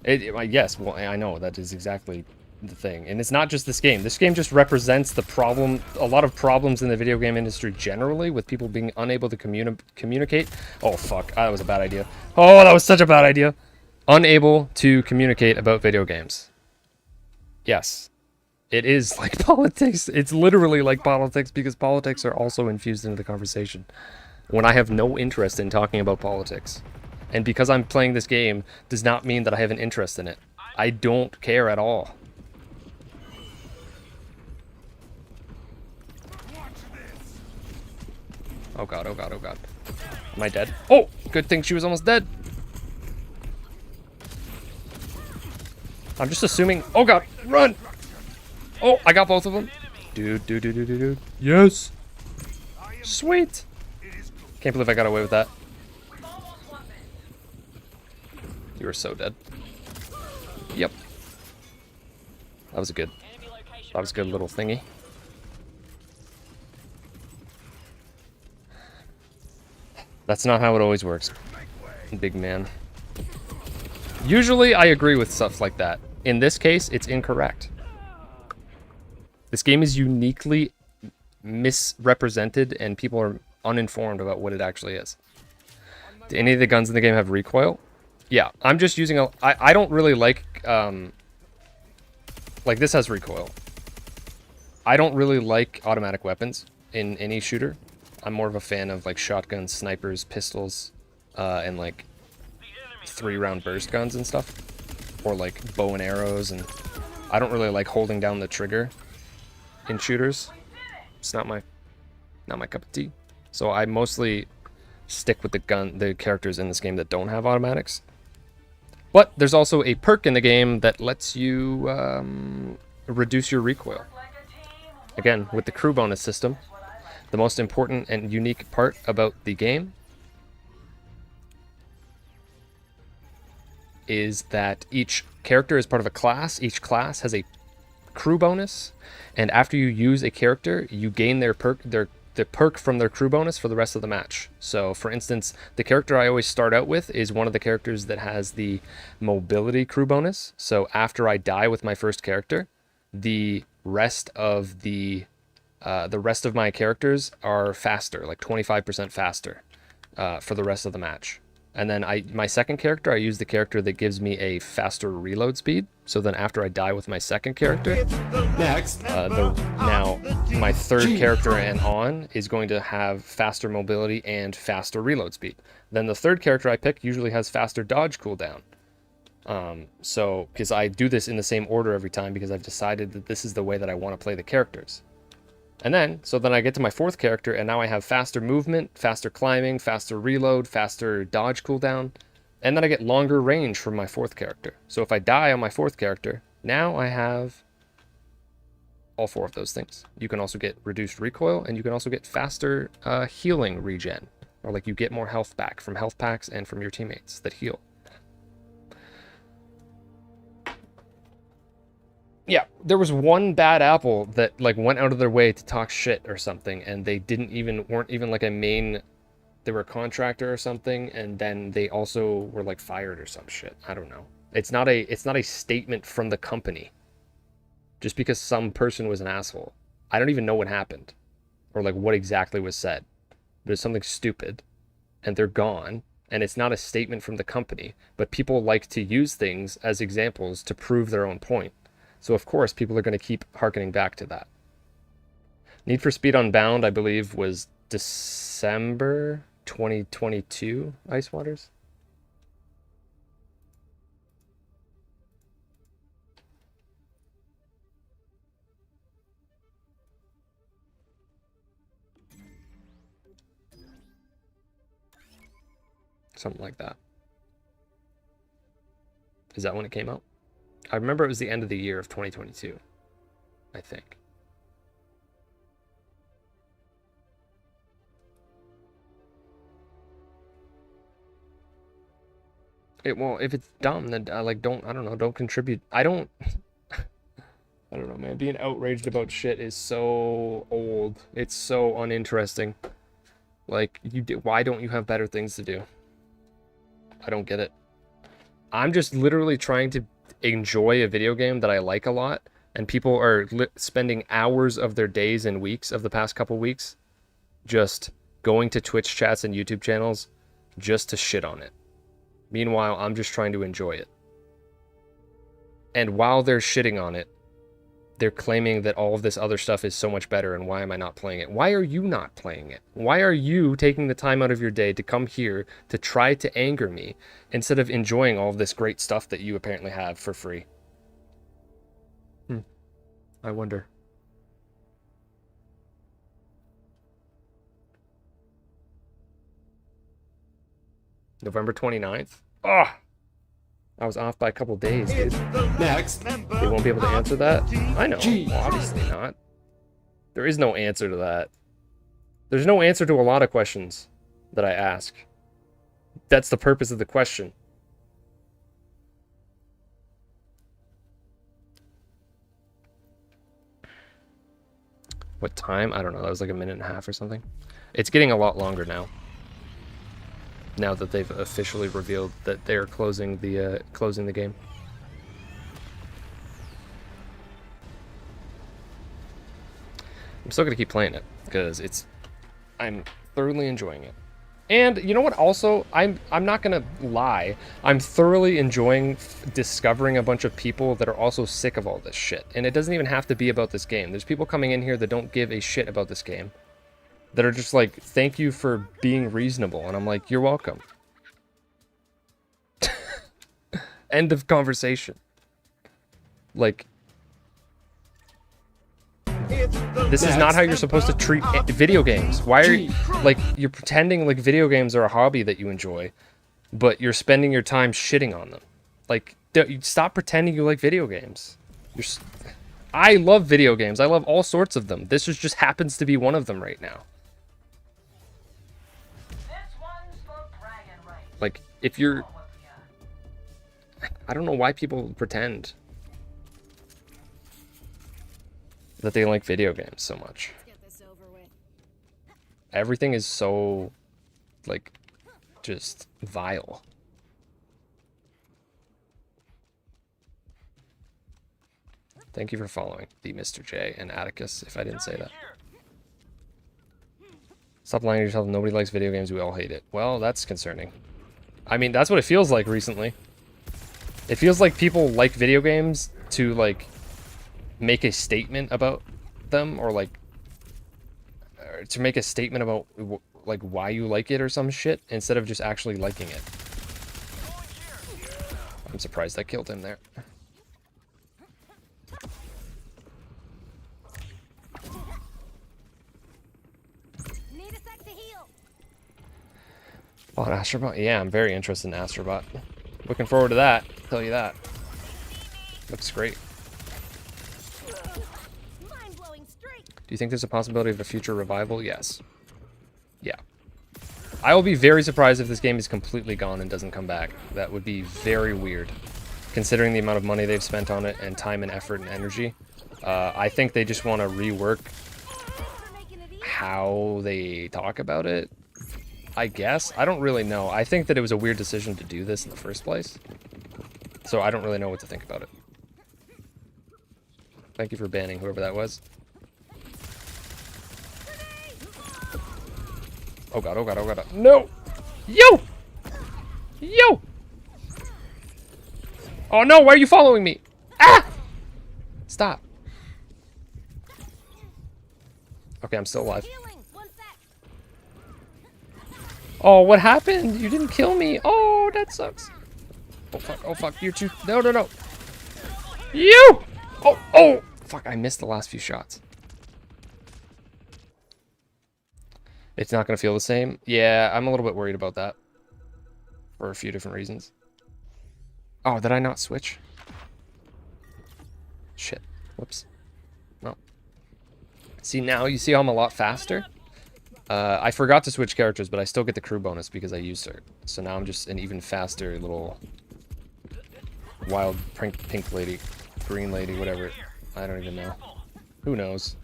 Rude. Yes, well, I know that is exactly the thing, and it's not just this game. This game just represents the problem, a lot of problems in the video game industry generally, with people being unable to communicate. Oh fuck, that was a bad idea. Oh, that was such a bad idea. Unable to communicate about video games. Yes, it is like politics. It's literally like politics, because politics are also infused into the conversation when I have no interest in talking about politics. And because I'm playing this game does not mean that I have an interest in it. I don't care at all. Oh god, oh god, oh god. Am I dead? Oh! Good thing she was almost dead. I'm just assuming. Oh god, run! Oh, I got both of them. Dude. Yes! Sweet! Can't believe I got away with that. You were so dead. Yep. That was a good little thingy. That's not how it always works. Big man. Usually I agree with stuff like that. In this case, it's incorrect. This game is uniquely misrepresented and people are uninformed about what it actually is. Do any of the guns in the game have recoil? Yeah, I'm just using a... I don't really like this has recoil. I don't really like automatic weapons in any shooter. I'm more of a fan of like shotguns, snipers, pistols, and like 3-round burst guns and stuff. Or like bow and arrows, and I don't really like holding down the trigger in shooters. It's not my cup of tea. So I mostly stick with the characters in this game that don't have automatics. But there's also a perk in the game that lets you reduce your recoil. Again, with the crew bonus system, the most important and unique part about the game is that each character is part of a class. Each class has a crew bonus, and after you use a character, you gain their perk, the perk from their crew bonus for the rest of the match. So, for instance, the character I always start out with is one of the characters that has the mobility crew bonus. So, after I die with my first character, the rest of my characters are faster, like 25% faster, for the rest of the match. And then my second character, I use the character that gives me a faster reload speed. So then after I die with my second character, Next. now my third character and on is going to have faster mobility and faster reload speed. Then the third character I pick usually has faster dodge cooldown. So, because I do this in the same order every time because I've decided that this is the way that I want to play the characters. And then, so then I get to my fourth character, and now I have faster movement, faster climbing, faster reload, faster dodge cooldown, and then I get longer range from my fourth character. So if I die on my fourth character, now I have all 4 of those things. You can also get reduced recoil, and you can also get faster healing regen, or like you get more health back from health packs and from your teammates that heal. Yeah, there was one bad apple that like went out of their way to talk shit or something, and they weren't even like a main, they were a contractor or something, and then they also were like fired or some shit. I don't know. It's not a statement from the company. Just because some person was an asshole. I don't even know what happened or like what exactly was said. There's something stupid and they're gone, and it's not a statement from the company, but people like to use things as examples to prove their own point. So of course, people are going to keep hearkening back to that. Need for Speed Unbound, I believe, was December 2022, Ice Waters. Something like that. Is that when it came out? I remember it was the end of the year of 2022, I think. Well, if it's dumb, then don't contribute. I don't know, man. Being outraged about shit is so old. It's so uninteresting. Like, why don't you have better things to do? I don't get it. I'm just literally trying to enjoy a video game that I like a lot, and people are spending hours of their days and weeks of the past couple weeks just going to Twitch chats and YouTube channels just to shit on it. Meanwhile, I'm just trying to enjoy it. And while they're shitting on it, they're claiming that all of this other stuff is so much better, and why am I not playing it? Why are you not playing it? Why are you taking the time out of your day to come here to try to anger me instead of enjoying all of this great stuff that you apparently have for free? I wonder. November 29th? Oh! I was off by a couple days, dude. Next. They won't be able to answer that? I know. Well, obviously not. There is no answer to that. There's no answer to a lot of questions that I ask. That's the purpose of the question. What time? I don't know. That was like a minute and a half or something. It's getting a lot longer now. now that they've officially revealed that they are closing the game. I'm still gonna keep playing it because I'm thoroughly enjoying it. And you know what? Also, I'm not gonna lie. I'm thoroughly enjoying discovering a bunch of people that are also sick of all this shit. And it doesn't even have to be about this game. There's people coming in here that don't give a shit about this game, that are just like, "Thank you for being reasonable," and I'm like, "You're welcome." End of conversation. Like, this is not how you're supposed to treat video games. Why are you, like, you're pretending like video games are a hobby that you enjoy, but you're spending your time shitting on them. Like, stop pretending you like video games. I love video games. I love all sorts of them. This just happens to be one of them right now. Like, if you're... I don't know why people pretend that they like video games so much. Everything is so, like, just vile. Thank you for following the Mr. J and Atticus, if I didn't say that. Stop lying to yourself. Nobody likes video games. We all hate it. Well, that's concerning. I mean, that's what it feels like recently. It feels like people like video games to, like, make a statement about them, or like to make a statement about like why you like it or some shit, instead of just actually liking it. I'm surprised I killed him there. Need a sec to heal. Oh, an Astrobot? Yeah, I'm very interested in Astrobot. Looking forward to that, I'll tell you that. Looks great. Do you think there's a possibility of a future revival? Yes. Yeah. I will be very surprised if this game is completely gone and doesn't come back. That would be very weird, considering the amount of money they've spent on it and time and effort and energy. I think they just want to rework how they talk about it, I guess. I don't really know. I think that it was a weird decision to do this in the first place, so I don't really know what to think about it. Thank you for banning whoever that was. Oh god, oh god, oh god. No! Yo! Yo! Oh no, why are you following me? Ah! Stop. Okay, I'm still alive. Oh, what happened? You didn't kill me. Oh, that sucks. Oh fuck, oh fuck, you're too... No, no, no. You! Oh, oh! Fuck, I missed the last few shots. It's not going to feel the same? Yeah, I'm a little bit worried about that. For a few different reasons. Oh, did I not switch? Shit. Whoops. No. See, now you see how I'm a lot faster? I forgot to switch characters, but I still get the crew bonus because I used her. So now I'm just an even faster little wild pink lady, green lady, whatever. I don't even know. Who knows?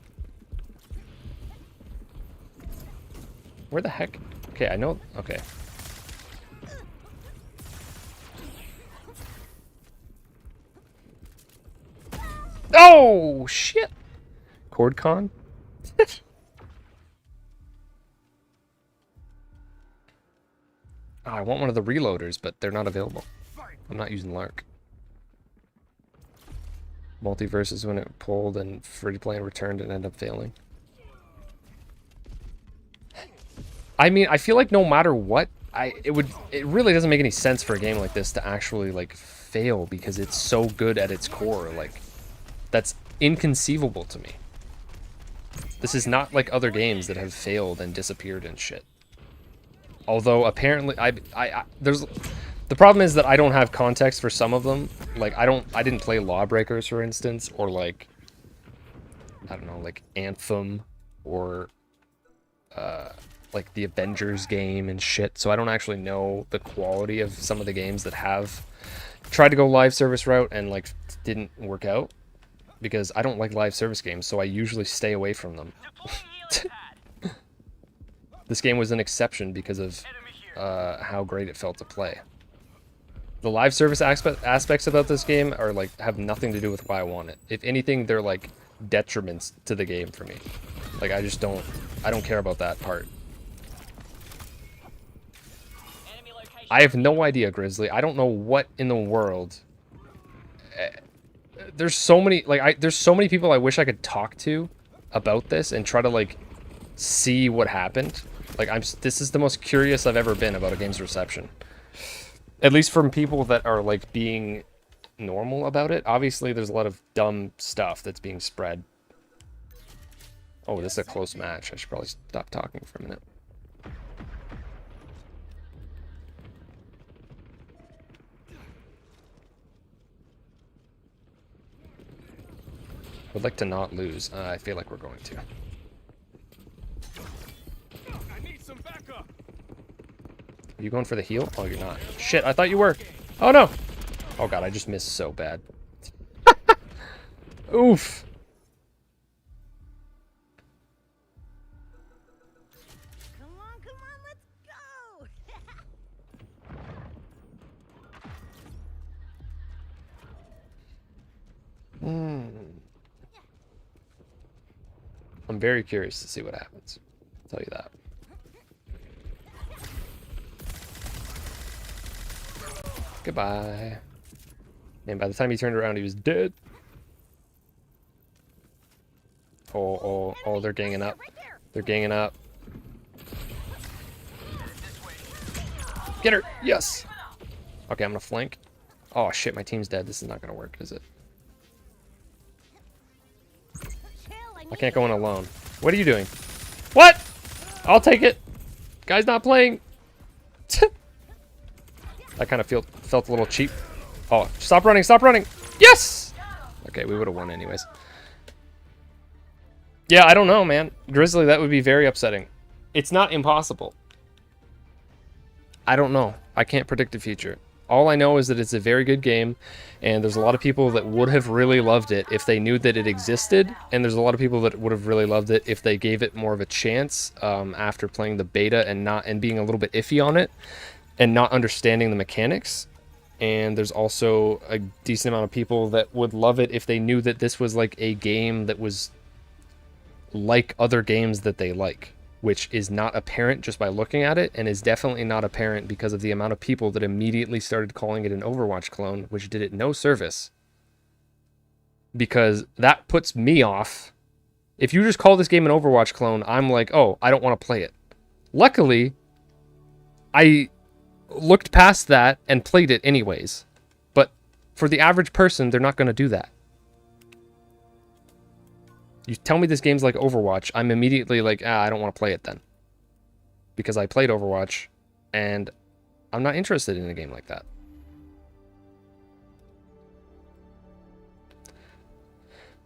Where the heck? Okay, I know. Okay. Oh, shit. CordCon? Oh, I want one of the reloaders, but they're not available. I'm not using Lark. Multiverse is when it pulled and free-to-play and returned and ended up failing. I mean, I feel like no matter what, it really doesn't make any sense for a game like this to actually, like, fail, because it's so good at its core. Like, that's inconceivable to me. This is not like other games that have failed and disappeared and shit. Although apparently there's the problem is that I don't have context for some of them. Like I didn't play Lawbreakers, for instance, or like I don't know, like Anthem, or like the Avengers game and shit. So I don't actually know the quality of some of the games that have tried to go live service route and like didn't work out, because I don't like live service games, so I usually stay away from them. This game was an exception because of how great it felt to play. The live service aspects about this game are like have nothing to do with why I want it. If anything, they're like detriments to the game for me. Like I don't care about that part. I have no idea, Grizzly. I don't know what in the world. There's so many there's so many people I wish I could talk to about this and try to like see what happened. Like this is the most curious I've ever been about a game's reception. At least from people that are like being normal about it. Obviously there's a lot of dumb stuff that's being spread. Oh, this is a close match. I should probably stop talking for a minute. I would like to not lose. I feel like we're going to. I need some backup. Are you going for the heal? Oh, you're not. Shit, I thought you were. Oh, no. Oh, God, I just missed so bad. Oof. Come on, let's go. I'm very curious to see what happens. I'll tell you that. Goodbye. And by the time he turned around, he was dead. Oh, they're ganging up. They're ganging up. Get her! Yes! Okay, I'm gonna flank. Oh shit, my team's dead. This is not gonna work, is it? I can't go in alone. What are you doing? What? I'll take it. Guy's not playing. I kind of felt a little cheap. Oh, stop running, stop running. Yes! Okay, we would have won anyways. Yeah, I don't know, man. Grizzly, that would be very upsetting. It's not impossible. I don't know. I can't predict the future. All I know is that it's a very good game, and there's a lot of people that would have really loved it if they knew that it existed, and there's a lot of people that would have really loved it if they gave it more of a chance after playing the beta and being a little bit iffy on it, and not understanding the mechanics. And there's also a decent amount of people that would love it if they knew that this was like a game that was like other games that they like, which is not apparent just by looking at it, and is definitely not apparent because of the amount of people that immediately started calling it an Overwatch clone, which did it no service. Because that puts me off. If you just call this game an Overwatch clone, I'm like, oh, I don't want to play it. Luckily, I looked past that and played it anyways. But for the average person, they're not going to do that. You tell me this game's like Overwatch, I'm immediately like, I don't want to play it then. Because I played Overwatch, and I'm not interested in a game like that.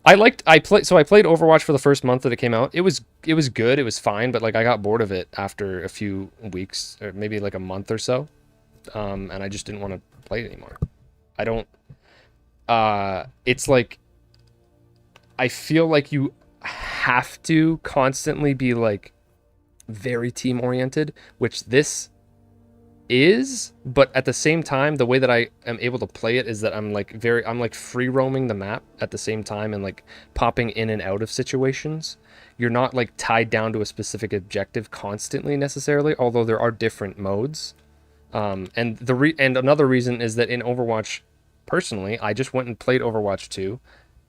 I played Overwatch for the first month that it came out. It was good, it was fine, but like I got bored of it after a few weeks, or maybe like a month or so. And I just didn't want to play it anymore. I don't... it's like... I feel like you have to constantly be like very team oriented, which this is, but at the same time, the way that I am able to play it is that I'm like free roaming the map at the same time and like popping in and out of situations. You're not like tied down to a specific objective constantly necessarily, although there are different modes. And another reason is that in Overwatch, personally, I just went and played Overwatch 2.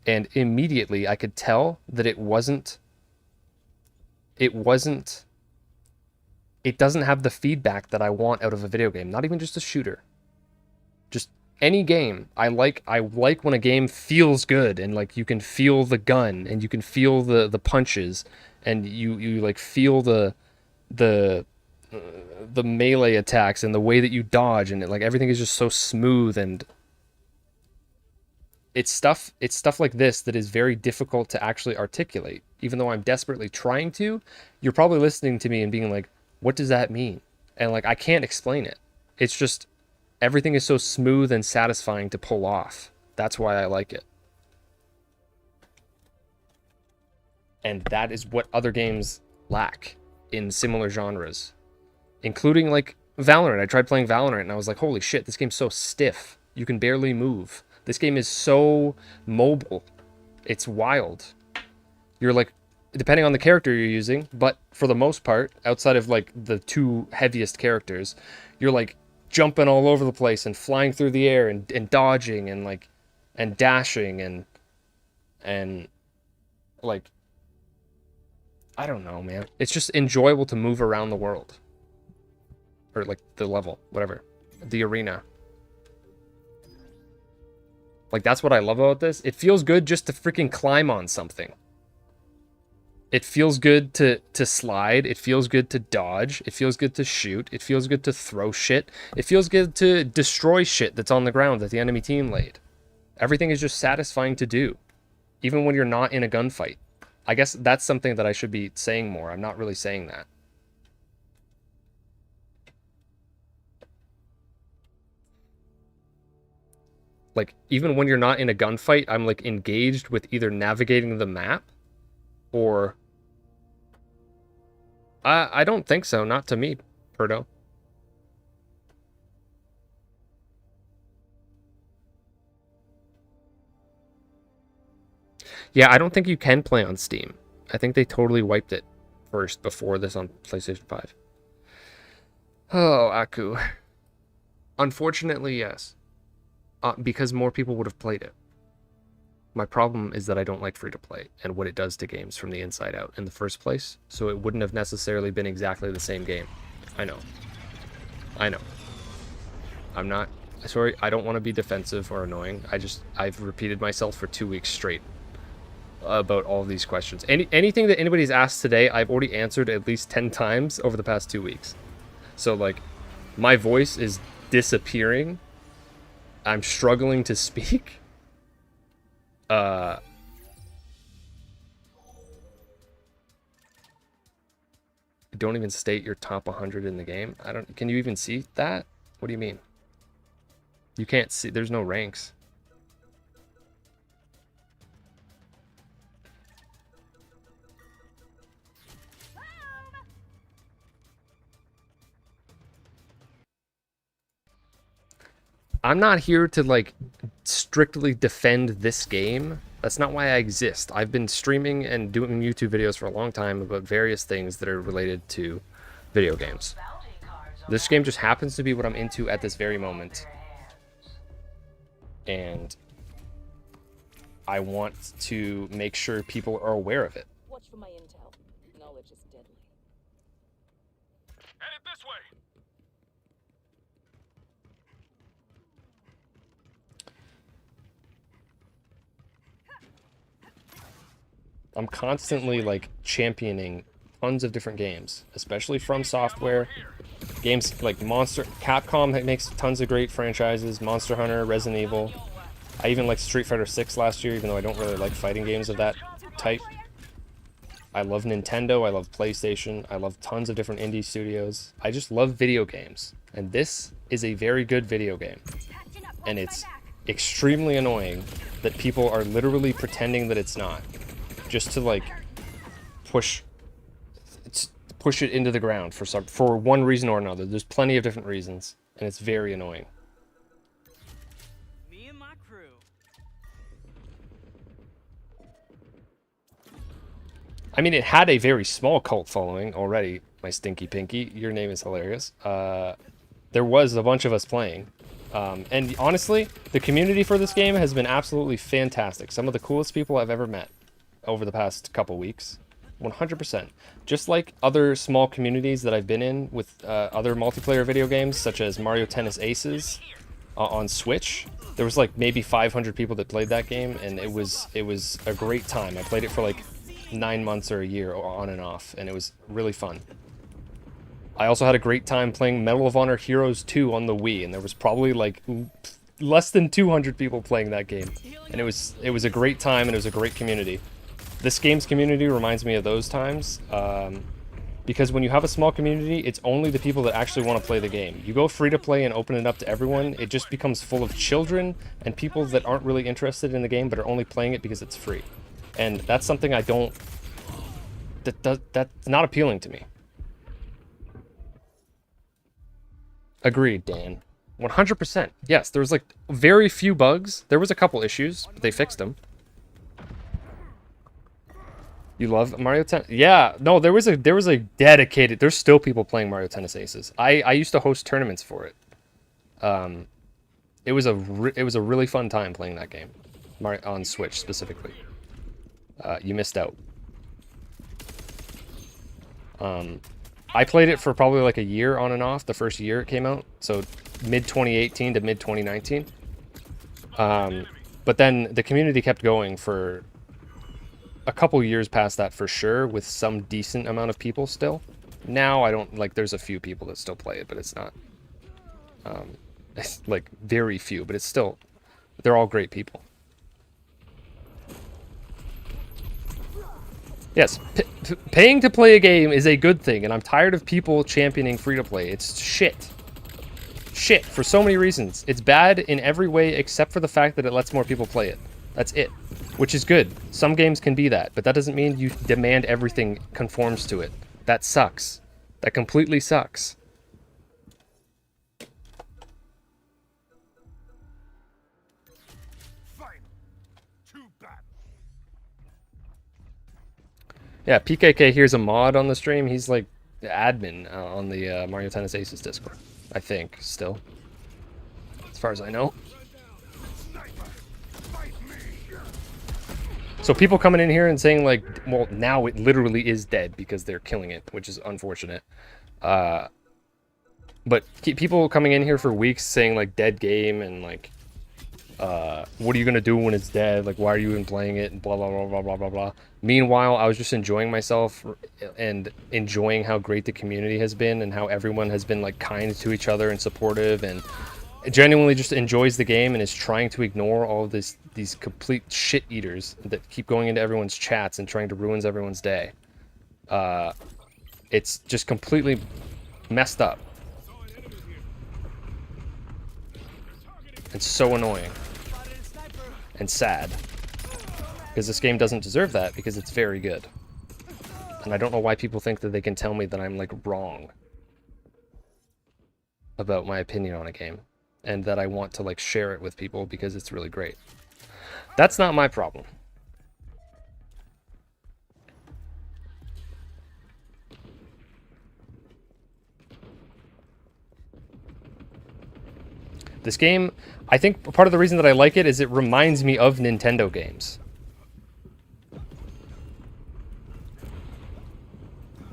And immediately I could tell that it doesn't have the feedback that I want out of a video game, not even just a shooter. Just any game. I like when a game feels good and like you can feel the gun and you can feel the punches and you like feel the melee attacks and the way that you dodge, and like everything is just so smooth. And it's stuff like this that is very difficult to actually articulate. Even though I'm desperately trying to, you're probably listening to me and being like, what does that mean? And like, I can't explain it. It's just, everything is so smooth and satisfying to pull off. That's why I like it. And that is what other games lack in similar genres. Including like Valorant. I tried playing Valorant and I was like, holy shit, this game's so stiff. You can barely move. This game is so mobile. It's wild. You're like, depending on the character you're using, but for the most part, outside of like the two heaviest characters, you're like jumping all over the place and flying through the air and dodging and like and dashing and like I don't know, man. It's just enjoyable to move around the world. Or like the level, whatever. The arena. Like that's what I love about this. It feels good just to freaking climb on something. It feels good to slide. It feels good to dodge. It feels good to shoot. It feels good to throw shit. It feels good to destroy shit that's on the ground that the enemy team laid. Everything is just satisfying to do. Even when you're not in a gunfight. I guess that's something that I should be saying more. I'm not really saying that. Like, even when you're not in a gunfight, I'm like engaged with either navigating the map or... I don't think so. Not to me, Perdo. Yeah, I don't think you can play on Steam. I think they totally wiped it first before this on PlayStation 5. Oh, Aku. Unfortunately, yes. Because more people would have played it. My problem is that I don't like free-to-play and what it does to games from the inside out in the first place, so it wouldn't have necessarily been exactly the same game. I know. I know. I'm not... Sorry, I don't want to be defensive or annoying. I've repeated myself for 2 weeks straight about all of these questions. Anything that anybody's asked today, I've already answered at least 10 times over the past 2 weeks. So, like, my voice is disappearing. I'm struggling to speak. Don't even state your top 100 in the game. Can you even see that? What do you mean? You can't see, there's no ranks. I'm not here to like strictly defend this game. That's not why I exist. I've been streaming and doing YouTube videos for a long time about various things that are related to video games. This game just happens to be what I'm into at this very moment. And I want to make sure people are aware of it. Watch for my intel. Knowledge is deadly. Headed this way. I'm constantly like championing tons of different games, especially from software. Games like Capcom that makes tons of great franchises, Monster Hunter, Resident Evil. I even liked Street Fighter 6 last year, even though I don't really like fighting games of that type. I love Nintendo, I love PlayStation, I love tons of different indie studios. I just love video games. And this is a very good video game. And it's extremely annoying that people are literally pretending that it's not. Just to like push it into the ground for one reason or another. There's plenty of different reasons, and it's very annoying. Me and my crew. I mean, it had a very small cult following already. My Stinky Pinky, your name is hilarious. There was a bunch of us playing. And honestly, the community for this game has been absolutely fantastic. Some of the coolest people I've ever met over the past couple weeks. 100%. Just like other small communities that I've been in with other multiplayer video games, such as Mario Tennis Aces on Switch. There was like maybe 500 people that played that game, and it was a great time. I played it for like 9 months or a year on and off, and it was really fun. I also had a great time playing Medal of Honor Heroes 2 on the Wii, and there was probably like less than 200 people playing that game. And it was a great time, and it was a great community. This game's community reminds me of those times, because when you have a small community, it's only the people that actually want to play the game. You go free to play and open it up to everyone, it just becomes full of children and people that aren't really interested in the game but are only playing it because it's free. And that's something I don't... That's not appealing to me. Agreed, Dan. 100%. Yes, there was like very few bugs. There was a couple issues, but they fixed them. You love Mario Tennis? Yeah, no, there was a dedicated. There's still people playing Mario Tennis Aces. I used to host tournaments for it. It was a really fun time playing that game, on Switch specifically. You missed out. I played it for probably like a year on and off. The first year it came out, so mid 2018 to mid 2019. But then the community kept going for a couple years past that for sure, with some decent amount of people still. Now I don't like. There's a few people that still play it, but it's not it's like very few. But it's still, they're all great people. Yes, paying to play a game is a good thing, and I'm tired of people championing free-to-play. It's shit. Shit, for so many reasons. It's bad in every way except for the fact that it lets more people play it. That's it. Which is good. Some games can be that, but that doesn't mean you demand everything conforms to it. That sucks. That completely sucks. Yeah, PKK here's a mod on the stream. He's like the admin on the Mario Tennis Aces Discord, I think, still. As far as I know. So people coming in here and saying like, well, now it literally is dead because they're killing it, which is unfortunate. But people coming in here for weeks saying like dead game and like, what are you gonna do when it's dead? Like, why are you even playing it? And blah blah blah blah blah blah blah. Meanwhile, I was just enjoying myself and enjoying how great the community has been and how everyone has been like kind to each other and supportive and genuinely just enjoys the game and is trying to ignore all of these complete shit eaters that keep going into everyone's chats and trying to ruin everyone's day. It's just completely messed up. It's so annoying and sad because this game doesn't deserve that because it's very good. And I don't know why people think that they can tell me that I'm like wrong about my opinion on a game and that I want to like share it with people because it's really great. That's not my problem. This game, I think part of the reason that I like it is it reminds me of Nintendo games.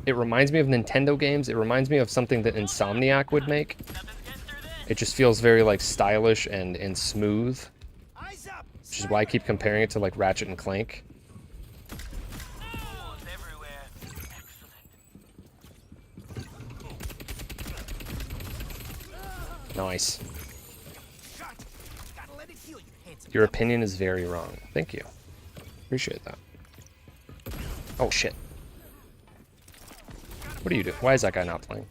It reminds me of Nintendo games. It reminds me of something that Insomniac would make. It just feels very like stylish and smooth, which is why I keep comparing it to like Ratchet and Clank. Nice. Your opinion is very wrong. Thank you. Appreciate that. Oh shit. What do you do? Why is that guy not playing?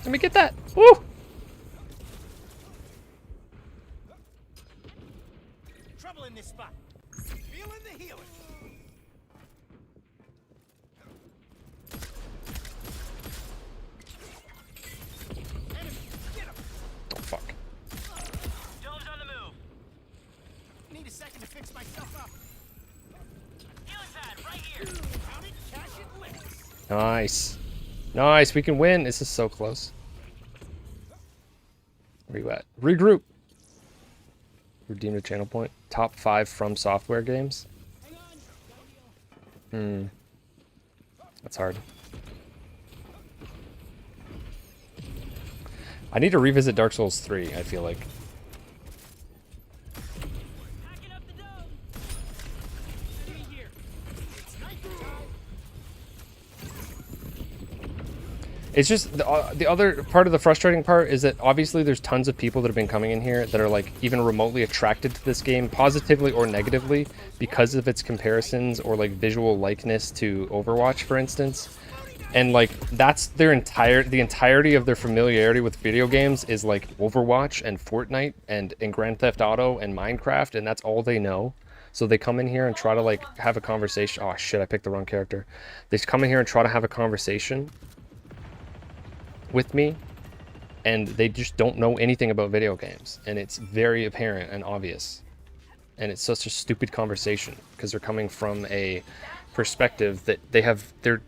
Let me get that. Woo! Trouble in this spot. Feeling the healing. Oh fuck. Dome's on the move. Need a second to fix myself up. Healing pad right here. Count it, cash it, licks. Nice. Nice, we can win. This is so close. Where you at? Regroup. Redeem a channel point. Top 5 From Software games. That's hard. I need to revisit Dark Souls 3, I feel like. Hacking up the dome. Enemy here. It's sniper time. It's just the other part of the frustrating part is that obviously there's tons of people that have been coming in here that are like even remotely attracted to this game positively or negatively because of its comparisons or like visual likeness to Overwatch, for instance. And like that's the entirety of their familiarity with video games is like Overwatch and Fortnite and Grand Theft Auto and Minecraft, and that's all they know. So they come in here and try to like have a conversation. Oh shit, I picked the wrong character. They come in here and try to have a conversation with me, and they just don't know anything about video games, and it's very apparent and obvious. And it's such a stupid conversation because they're coming from a perspective that they're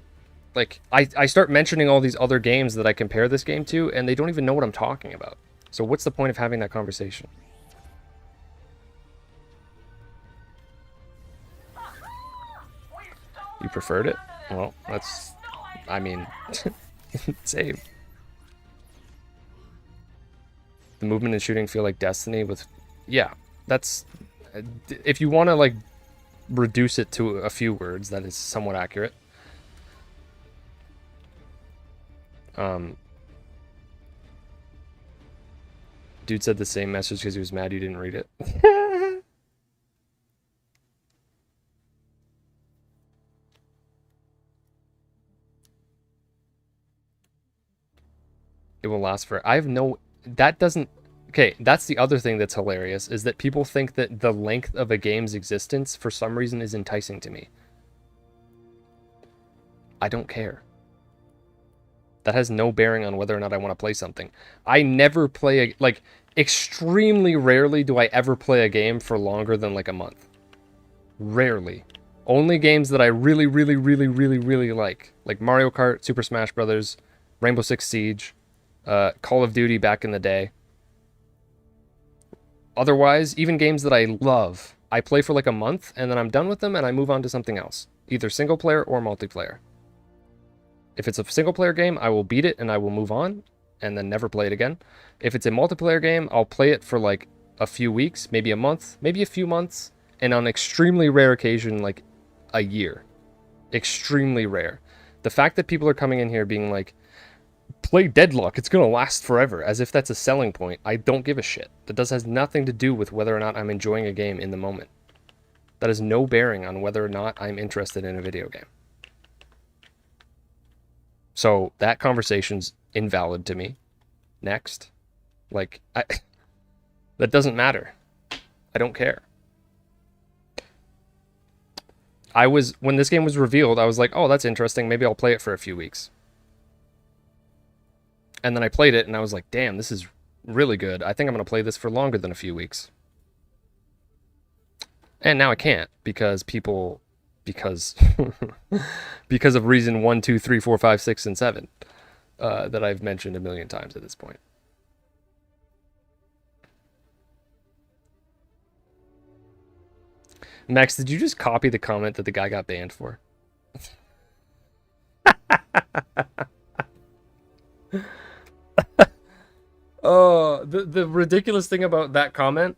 like, I start mentioning all these other games that I compare this game to, and they don't even know what I'm talking about. So what's the point of having that conversation? You preferred it? Well, that's, I mean, same. The movement and shooting feel like Destiny with, yeah, that's, if you want to like reduce it to a few words, that is somewhat accurate. Dude said the same message because he was mad you didn't read it. It will last for, I have no, that doesn't, okay, that's the other thing that's hilarious, is that people think that the length of a game's existence for some reason is enticing to me. I don't care. That has no bearing on whether or not I want to play something. I never play, like, extremely rarely do I ever play a game for longer than like a month. Rarely. Only games that I really, really, really, really, really like Mario Kart, Super Smash Brothers, Rainbow Six Siege, Call of Duty back in the day. Otherwise, even games that I love, I play for like a month and then I'm done with them and I move on to something else. Either single player or multiplayer. If it's a single player game, I will beat it and I will move on and then never play it again. If it's a multiplayer game, I'll play it for like a few weeks, maybe a month, maybe a few months, and on extremely rare occasion, like a year. Extremely rare. The fact that people are coming in here being like, play Deadlock, it's gonna last forever, as if that's a selling point, I don't give a shit. That has nothing to do with whether or not I'm enjoying a game in the moment. That has no bearing on whether or not I'm interested in a video game. So that conversation's invalid to me. Next. Like, that doesn't matter. I don't care. When this game was revealed, I was like, oh, that's interesting. Maybe I'll play it for a few weeks. And then I played it and I was like, damn, this is really good. I think I'm going to play this for longer than a few weeks. And now I can't because because of reason 1, 2, 3, 4, 5, 6, and 7 that I've mentioned a million times at this point. Max, did you just copy the comment that the guy got banned for? Oh, the ridiculous thing about that comment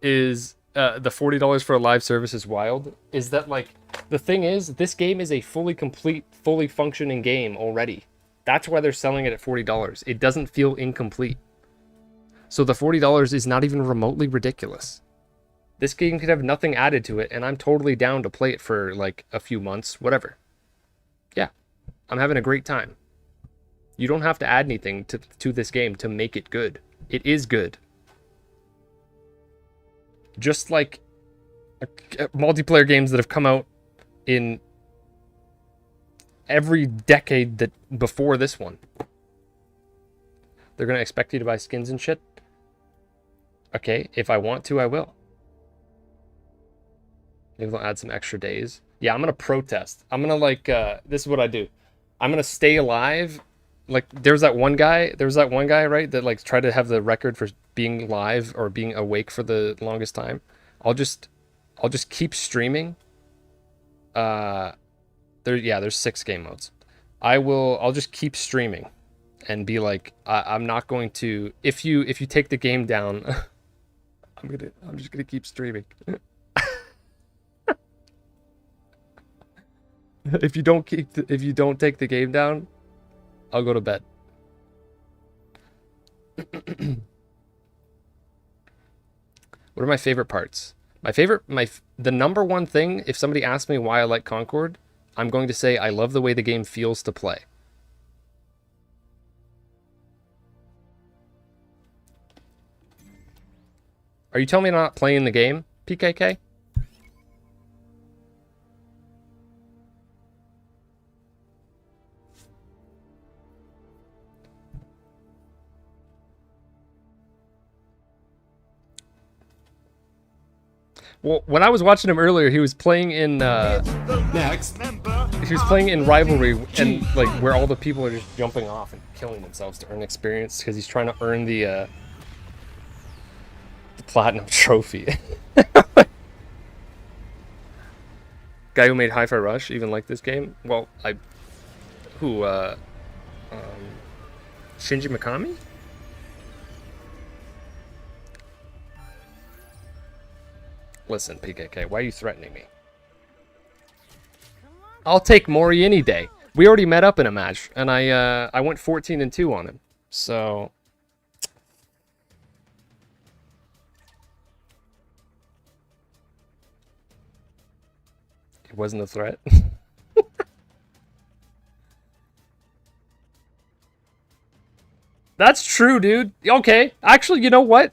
is the $40 for a live service is wild. Is that like, the thing is, this game is a fully complete, fully functioning game already. That's why they're selling it at $40. It doesn't feel incomplete. So the $40 is not even remotely ridiculous. This game could have nothing added to it, and I'm totally down to play it for like a few months, whatever. Yeah, I'm having a great time. You don't have to add anything to this game to make it good. It is good. Just like multiplayer games that have come out in every decade that before this one. They're going to expect you to buy skins and shit. Okay, if I want to, I will. Maybe they'll add some extra days. Yeah, I'm going to protest. I'm going to like, this is what I do. I'm going to stay alive. Like, there's that one guy, right, that like tried to have the record for being live or being awake for the longest time. I'll just keep streaming. There's 6 game modes. I'll just keep streaming and be like, I'm not going to, if you take the game down, I'm just gonna keep streaming. If you don't take the game down, I'll go to bed. What are my favorite parts? The number one thing, if somebody asks me why I like Concord, I'm going to say I love the way the game feels to play. Are you telling me I'm not playing the game, PKK? Well, when I was watching him earlier, he was playing in Next member. he was playing in Rivalry, and like where all the people are just jumping off and killing themselves to earn experience because he's trying to earn the platinum trophy. Guy who made Hi-Fi Rush even liked this game. Well, Shinji Mikami? Listen, PKK, why are you threatening me? I'll take Mori any day. We already met up in a match, and I went 14-2 on him. So it wasn't a threat. That's true, dude. Okay, actually, you know what?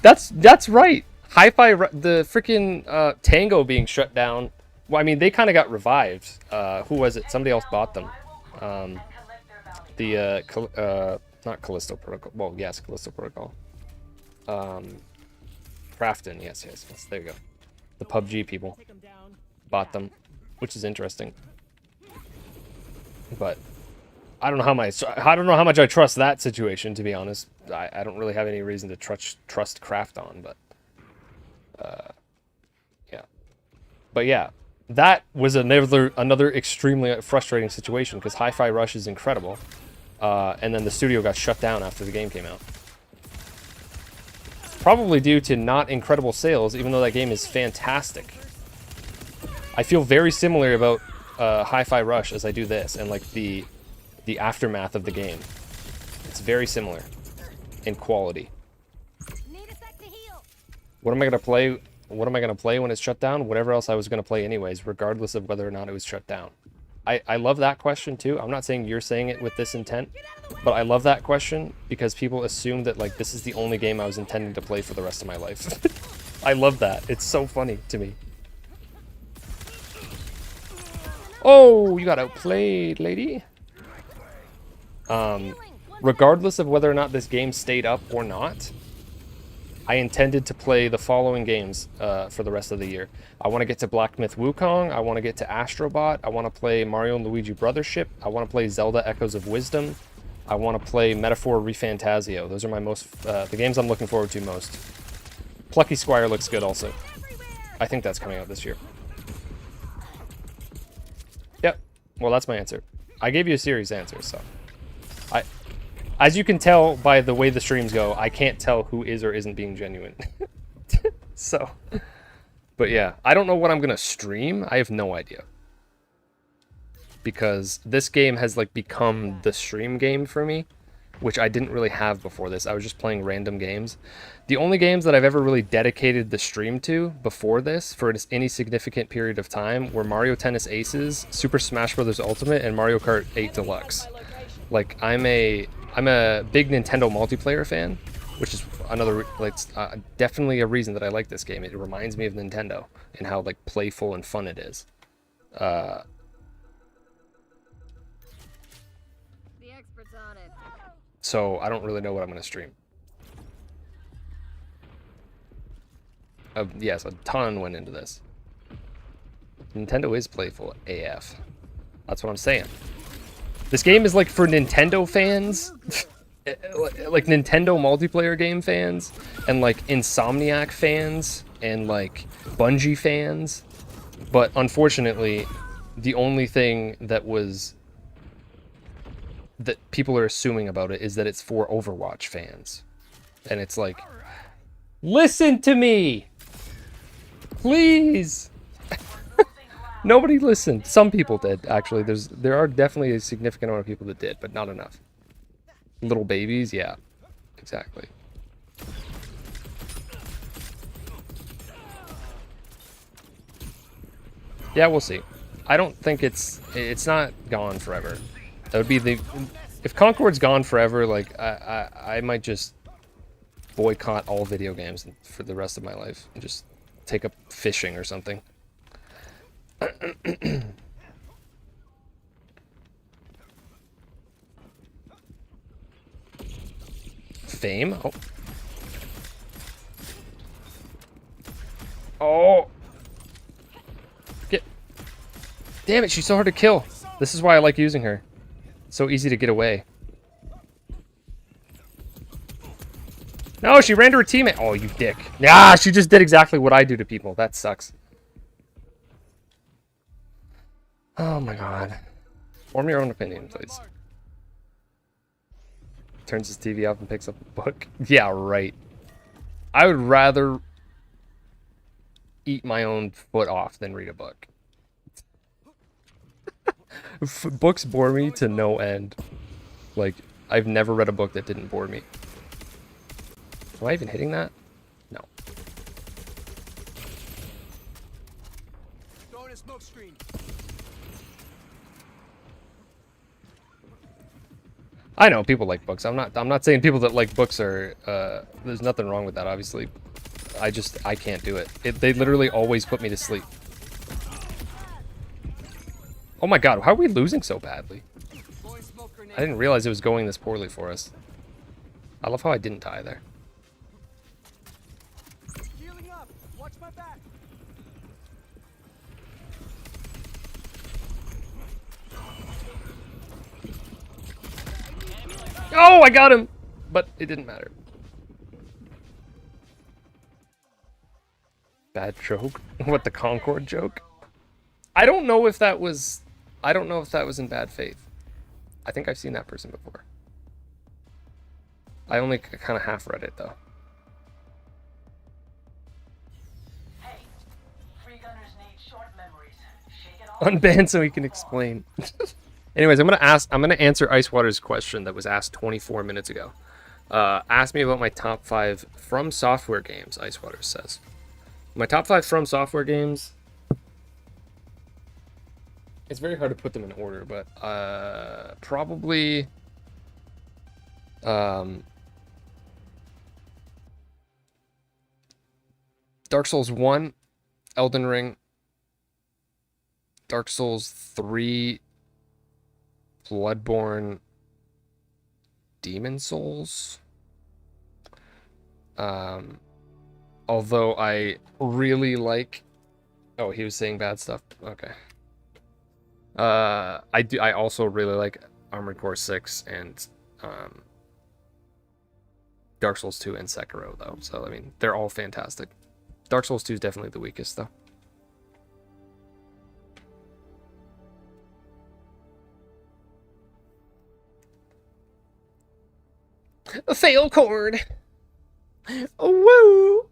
That's right. Hi-Fi, the freaking Tango being shut down. Well, I mean, they kind of got revived. Who was it? Somebody else bought them. Not Callisto Protocol. Well, yes, Callisto Protocol. Crafton, yes. There you go. The PUBG people bought them, which is interesting. But I don't know how much I trust that situation, to be honest. I don't really have any reason to trust Crafton, but yeah. But yeah, that was another extremely frustrating situation because Hi-Fi Rush is incredible, and then the studio got shut down after the game came out. Probably due to not incredible sales, even though that game is fantastic. I feel very similar about Hi-Fi Rush as I do this, and like the aftermath of the game. It's very similar in quality. Need a sec to heal. What am I gonna play? What am I gonna play when it's shut down? Whatever else I was gonna play anyways, regardless of whether or not it was shut down. I love that question too. I'm not saying you're saying it with this intent, but I love that question because people assume that like this is the only game I was intending to play for the rest of my life. I love that. It's so funny to me. Oh, you got outplayed, lady. Regardless of whether or not this game stayed up or not, I intended to play the following games for the rest of the year. I want to get to Black Myth Wukong. I want to get to Astrobot. I want to play Mario and Luigi Brothership. I want to play Zelda Echoes of Wisdom. I want to play Metaphor Refantasio. Those are my the games I'm looking forward to most. Plucky Squire looks good also. I think that's coming out this year. Yep. Well, that's my answer. I gave you a serious answer, so. As you can tell by the way the streams go, I can't tell who is or isn't being genuine. So, but yeah, I don't know what I'm gonna stream. I have no idea. Because this game has like become the stream game for me, which I didn't really have before this. I was just playing random games. The only games that I've ever really dedicated the stream to before this, for any significant period of time, were Mario Tennis Aces, Super Smash Bros. Ultimate, and Mario Kart 8 Deluxe. Like, I'm a big Nintendo multiplayer fan, which is another, like, definitely a reason that I like this game. It reminds me of Nintendo and how, like, playful and fun it is. The expert's on it. So I don't really know what I'm going to stream. Yes, a ton went into this. Nintendo is playful AF. That's what I'm saying. This game is like for Nintendo fans, like Nintendo multiplayer game fans, and like Insomniac fans, and like Bungie fans. But unfortunately, the only thing that people are assuming about it is that it's for Overwatch fans. And it's like, listen to me! Please! Nobody listened. Some people did, actually. There are definitely a significant amount of people that did, but not enough. Little babies, yeah. Exactly. Yeah, we'll see. I don't think it's not gone forever. That would be if Concord's gone forever, like I might just boycott all video games for the rest of my life and just take up fishing or something. Fame? Oh. Oh! Get... Damn it, she's so hard to kill. This is why I like using her. It's so easy to get away. No, she ran to her teammate. Oh, you dick. Ah, she just did exactly what I do to people. That sucks. Oh my god. Form your own opinion, please. Turns his TV off and picks up a book. Yeah, right. I would rather eat my own foot off than read a book. Books bore me to no end. Like, I've never read a book that didn't bore me. Am I even hitting that? No. Throwing a smoke screen. I know people like books. I'm not saying people that like books are there's nothing wrong with that, obviously. I can't do it. They literally always put me to sleep. Oh my god, how are we losing so badly? I didn't realize it was going this poorly for us. I love how I didn't die there. Healing up. Watch my back. Oh, I got him! But it didn't matter. Bad joke? What, the Concord joke? I don't know if that was in bad faith. I think I've seen that person before. I only kind of half read it though. Hey, free gunners need short memories. Shake it off. Unbanned so he can explain. Anyways, I'm gonna answer Icewater's question that was asked 24 minutes ago. Ask me about my top 5 From Software games, Icewater says. My top 5 From Software games. It's very hard to put them in order, but probably Dark Souls 1, Elden Ring, Dark Souls 3, Bloodborne, Demon Souls. Although I really like... Oh, he was saying bad stuff. Okay. I also really like Armored Core 6 and Dark Souls 2 and Sekiro though. So I mean, they're all fantastic. Dark Souls 2 is definitely the weakest though. A fail chord. Oh, woo!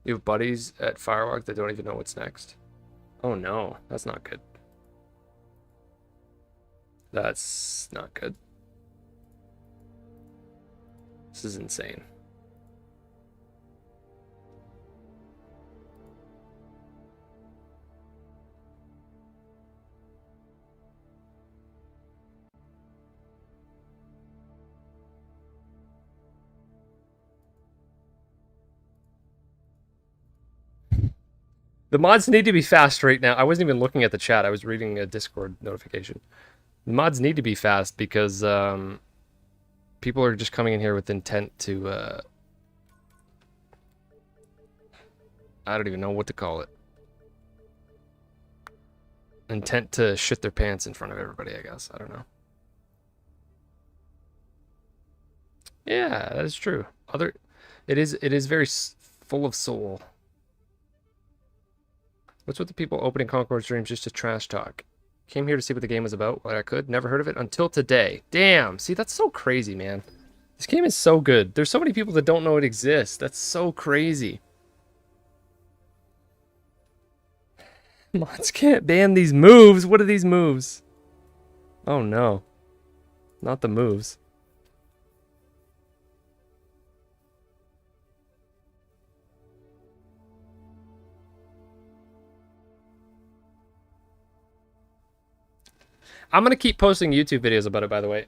You have buddies at Firewalk that don't even know what's next. Oh no, that's not good. That's not good. This is insane. The mods need to be fast right now. I wasn't even looking at the chat. I was reading a Discord notification. The mods need to be fast because people are just coming in here with intent to... I don't even know what to call it. Intent to shit their pants in front of everybody, I guess. I don't know. Yeah, that is true. It is very full of soul. What's with the people opening Concord streams just to trash talk? Came here to see what the game was about, what I could. Never heard of it until today. Damn, see, that's so crazy, man. This game is so good. There's so many people that don't know it exists. That's so crazy. Mods can't ban these moves. What are these moves? Oh no. Not the moves. I'm going to keep posting YouTube videos about it, by the way.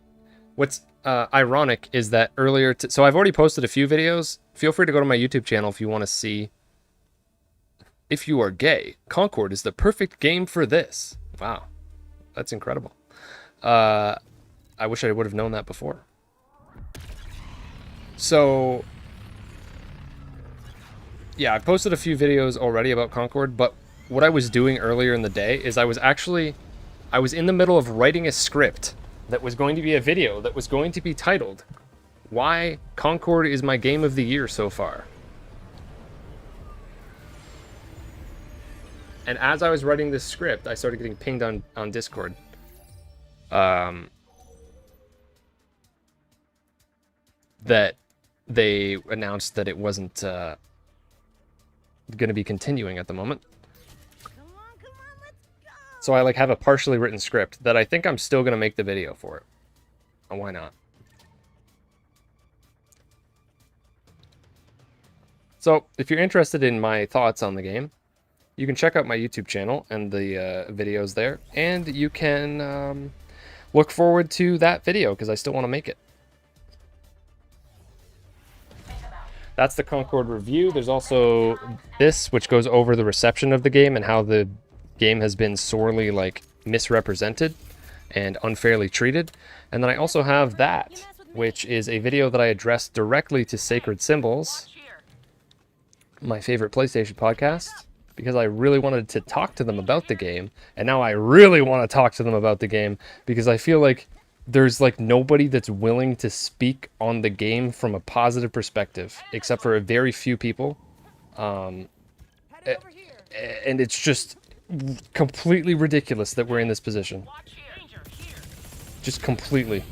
What's ironic is that earlier... So I've already posted a few videos. Feel free to go to my YouTube channel if you want to see... If you are gay, Concord is the perfect game for this. Wow. That's incredible. I wish I would have known that before. So, yeah, I posted a few videos already about Concord, but what I was doing earlier in the day is I was in the middle of writing a script that was going to be a video that was going to be titled, "Why Concord is my game of the year so far." And as I was writing this script, I started getting pinged on Discord. That they announced that it wasn't going to be continuing at the moment. Come on, let's go. So I like have a partially written script that I think I'm still going to make the video for it. And why not? So if you're interested in my thoughts on the game, you can check out my YouTube channel and the videos there. And you can look forward to that video because I still want to make it. That's the Concord review. There's also this, which goes over the reception of the game and how the game has been sorely like misrepresented and unfairly treated. And then I also have that, which is a video that I addressed directly to Sacred Symbols, my favorite PlayStation podcast, because I really wanted to talk to them about the game. And now I really want to talk to them about the game because I feel like there's like nobody that's willing to speak on the game from a positive perspective, except for a very few people. And it's just completely ridiculous that we're in this position. Just completely.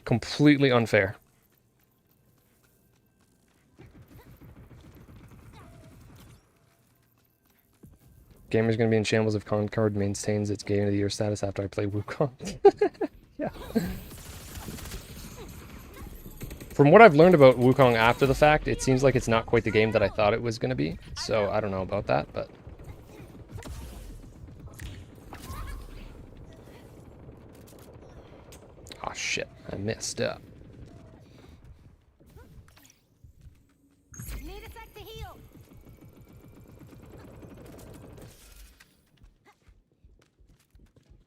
Completely unfair. Gamer's gonna be in shambles if Concord maintains its Game of the Year status after I play Wukong. Yeah. From what I've learned about Wukong after the fact, it seems like it's not quite the game that I thought it was gonna be. So I don't know about that, but... Oh shit, I messed up. Need a sec to heal.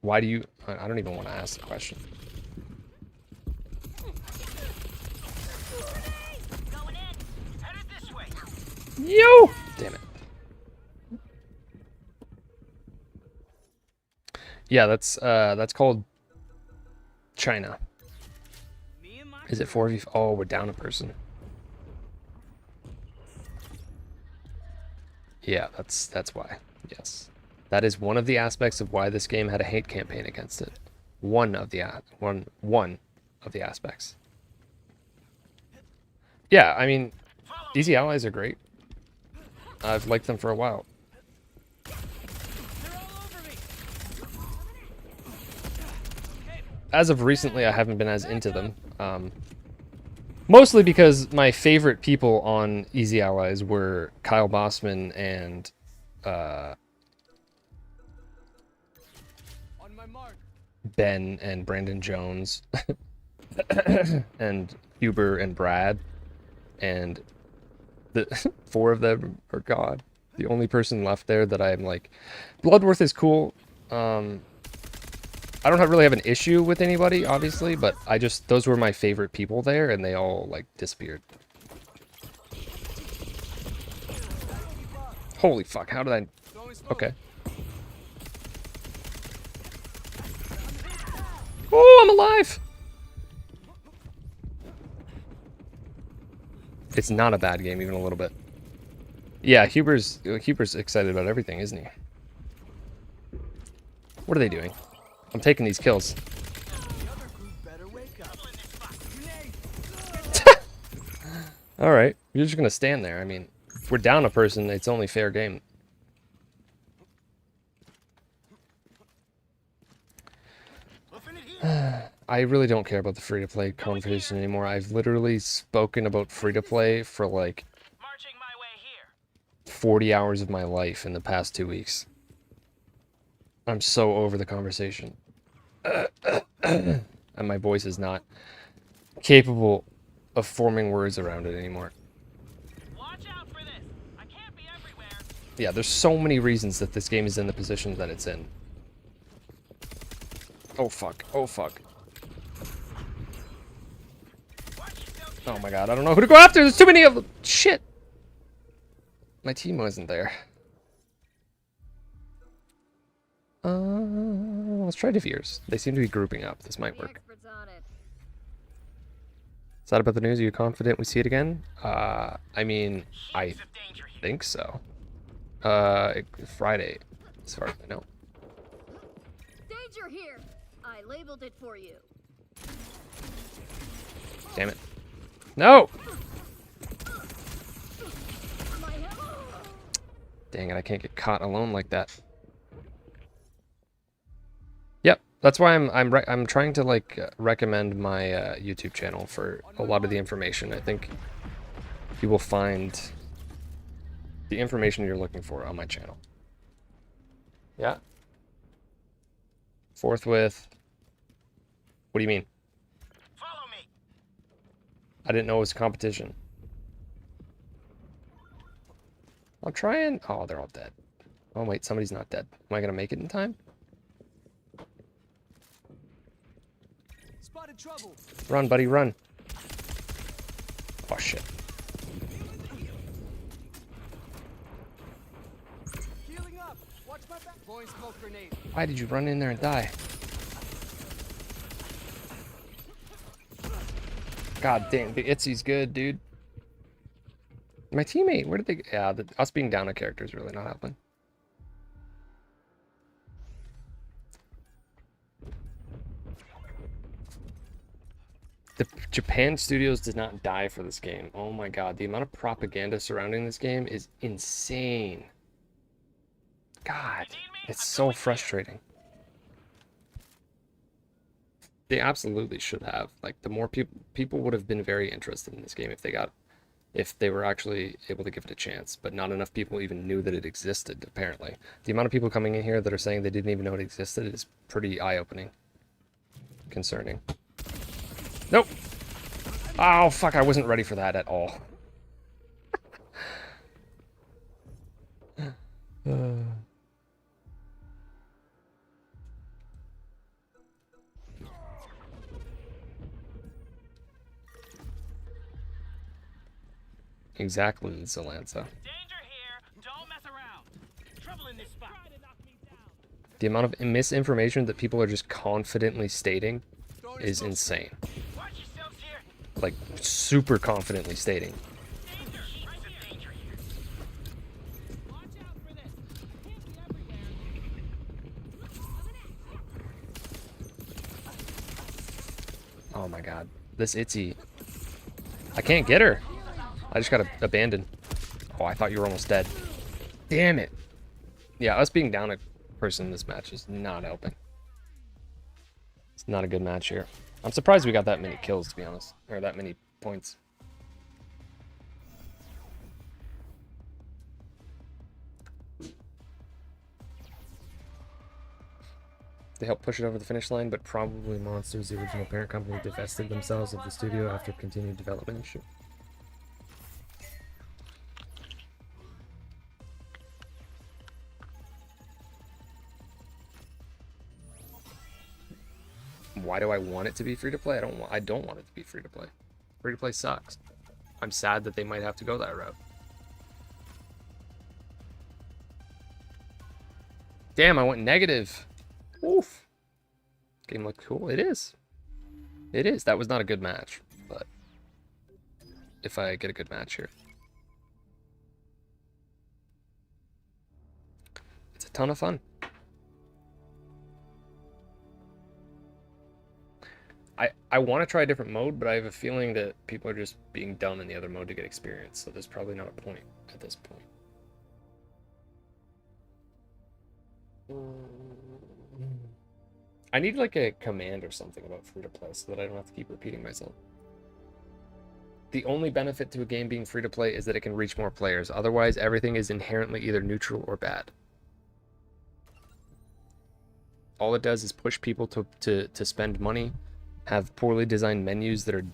Why do you... I don't even want to ask the question. Going in. Headed this way. Yo! Damn it. Yeah, that's called China. Me and my Is it 4v? Oh, we're down a person. Yeah, that's why. Yes. That is one of the aspects of why this game had a hate campaign against it. One of the aspects. Yeah, I mean, Easy Allies are great. I've liked them for a while. They're all over me. As of recently, I haven't been as into them. Mostly because my favorite people on Easy Allies were Kyle Bossman and On my mark. Ben and Brandon Jones and Huber and Brad, and the four of them are gone. The only person left there that I'm like, Bloodworth is cool. I don't really have an issue with anybody, obviously, but those were my favorite people there, and they all like disappeared. Holy fuck! How did I? Okay. Oh, I'm alive! It's not a bad game, even a little bit. Yeah, Huber's excited about everything, isn't he? What are they doing? I'm taking these kills. Alright, you're just gonna stand there. I mean, if we're down a person, it's only fair game. I really don't care about the free-to-play conversation anymore. I've literally spoken about free-to-play for like Marching my way here. 40 hours of my life in the past 2 weeks. I'm so over the conversation. And my voice is not capable of forming words around it anymore. Watch out for this. I can't be everywhere. Yeah, there's so many reasons that this game is in the position that it's in. Oh fuck. Oh fuck. Oh my god, I don't know who to go after. There's too many of them. Shit. My team wasn't there. Let's try Deviers. They seem to be grouping up. This might The work. experts on it. Is that about the news? Are you confident we see it again? I mean, I Heaps of danger here. think so. Friday, as far as I know. Danger here. I labeled it for you. Damn it. No! My help. Dang it, I can't get caught alone like that. Yep, that's why I'm trying to like recommend my YouTube channel for a lot of the information. I think you will find the information you're looking for on my channel. Yeah. Forthwith. What do you mean? Follow me. I didn't know it was competition. I'll try and... Oh, they're all dead. Oh, wait, somebody's not dead. Am I going to make it in time? Spotted trouble. Run, buddy, run. Oh, shit. Healing up. Watch my back. Blowing smoke grenade. Why did you run in there and die? God damn, the Itzy's good, dude. My teammate, where did they... Yeah, us being down a character is really not helping. The Japan studios did not die for this game. Oh my god, the amount of propaganda surrounding this game is insane. God, it's so frustrating. They absolutely should have. Like, the more people would have been very interested in this game if they were actually able to give it a chance, but not enough people even knew that it existed, apparently. The amount of people coming in here that are saying they didn't even know it existed is pretty eye-opening. Concerning. Nope! Oh, fuck, I wasn't ready for that at all. Exactly, Zelanza. Danger here. Don't mess around. Trouble in this spot. The amount of misinformation that people are just confidently stating is insane. Watch yourselves here. Like, super confidently stating. Danger. Heaps of danger here. Watch out for this. Can't be everywhere. Oh my god. This Itzy. I can't get her. I just got abandoned. Oh, I thought you were almost dead. Damn it. Yeah, us being down a person in this match is not helping. It's not a good match here. I'm surprised we got that many kills, to be honest. Or that many points. They helped push it over the finish line, but probably Monsters, the original parent company, divested themselves of the studio after continued development issue. Why do I want it to be free to play? I don't want it to be free to play. Free to play sucks. I'm sad that they might have to go that route. Damn, I went negative. Oof. Game looked cool. It is. It is. That was not a good match, but if I get a good match here. It's a ton of fun. I want to try a different mode, but I have a feeling that people are just being dumb in the other mode to get experience, so there's probably not a point at this point. I need like a command or something about free to play so that I don't have to keep repeating myself. The only benefit to a game being free to play is that it can reach more players. Otherwise, everything is inherently either neutral or bad. All it does is push people to spend money, have poorly designed menus that are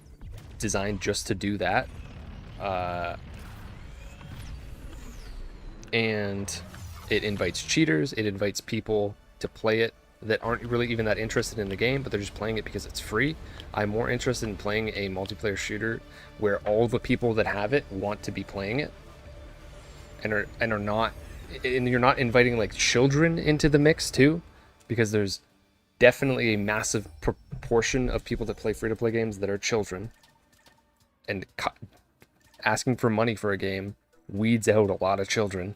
designed just to do that. And it invites cheaters, it invites people to play it that aren't really even that interested in the game, but they're just playing it because it's free. I'm more interested in playing a multiplayer shooter where all the people that have it want to be playing it and are not, and you're not inviting like children into the mix too, because there's definitely a massive proportion of people that play free-to-play games that are children, and asking for money for a game weeds out a lot of children.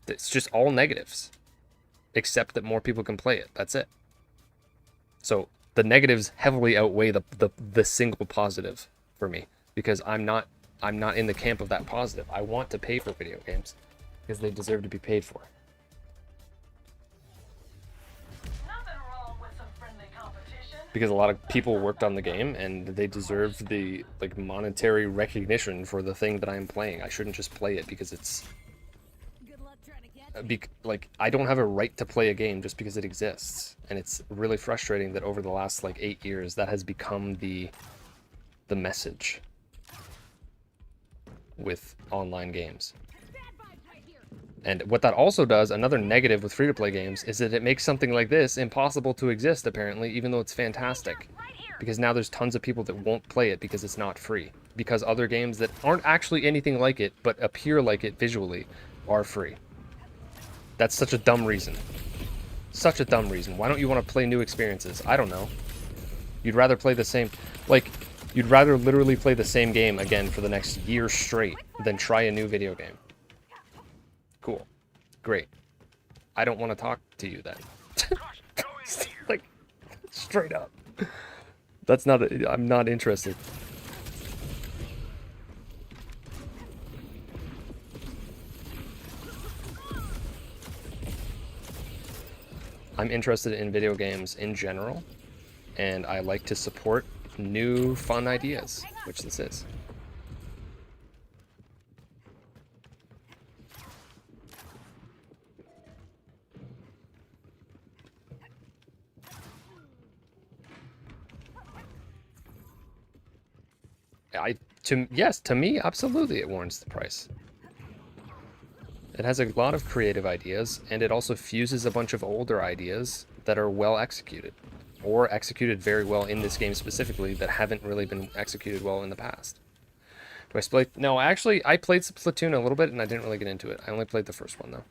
It's just all negatives, except that more people can play it. That's it. So the negatives heavily outweigh the single positive for me, because I'm not in the camp of that positive. I want to pay for video games because they deserve to be paid for. Nothing wrong with some friendly competition. Because a lot of people worked on the game and they deserve the like monetary recognition for the thing that I'm playing. I shouldn't just play it because it's Good luck trying to catch like I don't have a right to play a game just because it exists. And it's really frustrating that over the last like 8 years that has become the message with online games. bad vibes right here. And what that also does, another negative with free-to-play games, is that it makes something like this impossible to exist, apparently, even though it's fantastic. Because now there's tons of people that won't play it because it's not free. Because other games that aren't actually anything like it, but appear like it visually, are free. That's such a dumb reason. Such a dumb reason. Why don't you want to play new experiences? I don't know. You'd rather play the same... Like, you'd rather literally play the same game again for the next year straight than try a new video game. Cool. Great. I don't want to talk to you then. Like, straight up. That's not... I'm not interested. I'm interested in video games in general, and I like to support new fun ideas, which this is. Yes, to me, absolutely it warrants the price. It has a lot of creative ideas, and it also fuses a bunch of older ideas that are well executed, or executed very well in this game specifically that haven't really been executed well in the past. Do I play? No, actually, I played Splatoon a little bit, and I didn't really get into it. I only played the first one, though.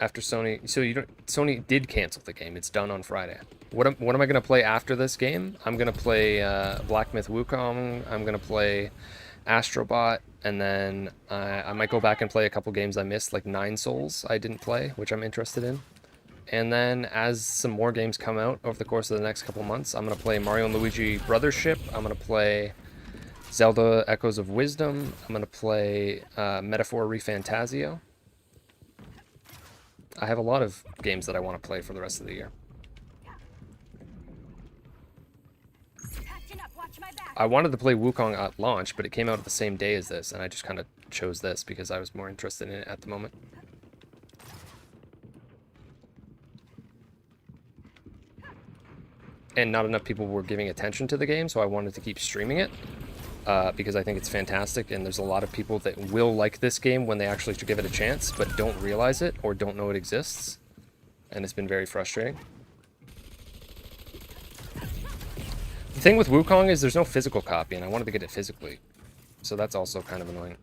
After Sony... So you don't... Sony did cancel the game. It's done on Friday. What am I going to play after this game? I'm going to play Black Myth Wukong. I'm going to play Astrobot. And then I might go back and play a couple games I missed, like Nine Souls I didn't play, which I'm interested in. And then as some more games come out over the course of the next couple months, I'm going to play Mario & Luigi Brothership. I'm going to play Zelda Echoes of Wisdom. I'm going to play Metaphor ReFantazio. I have a lot of games that I want to play for the rest of the year. Patching up, watch my back. I wanted to play Wukong at launch, but it came out the same day as this, and I just kind of chose this because I was more interested in it at the moment. And not enough people were giving attention to the game, so I wanted to keep streaming it. Because I think it's fantastic, and there's a lot of people that will like this game when they actually should give it a chance, but don't realize it or don't know it exists. And it's been very frustrating. The thing with Wukong is there's no physical copy, and I wanted to get it physically. So that's also kind of annoying.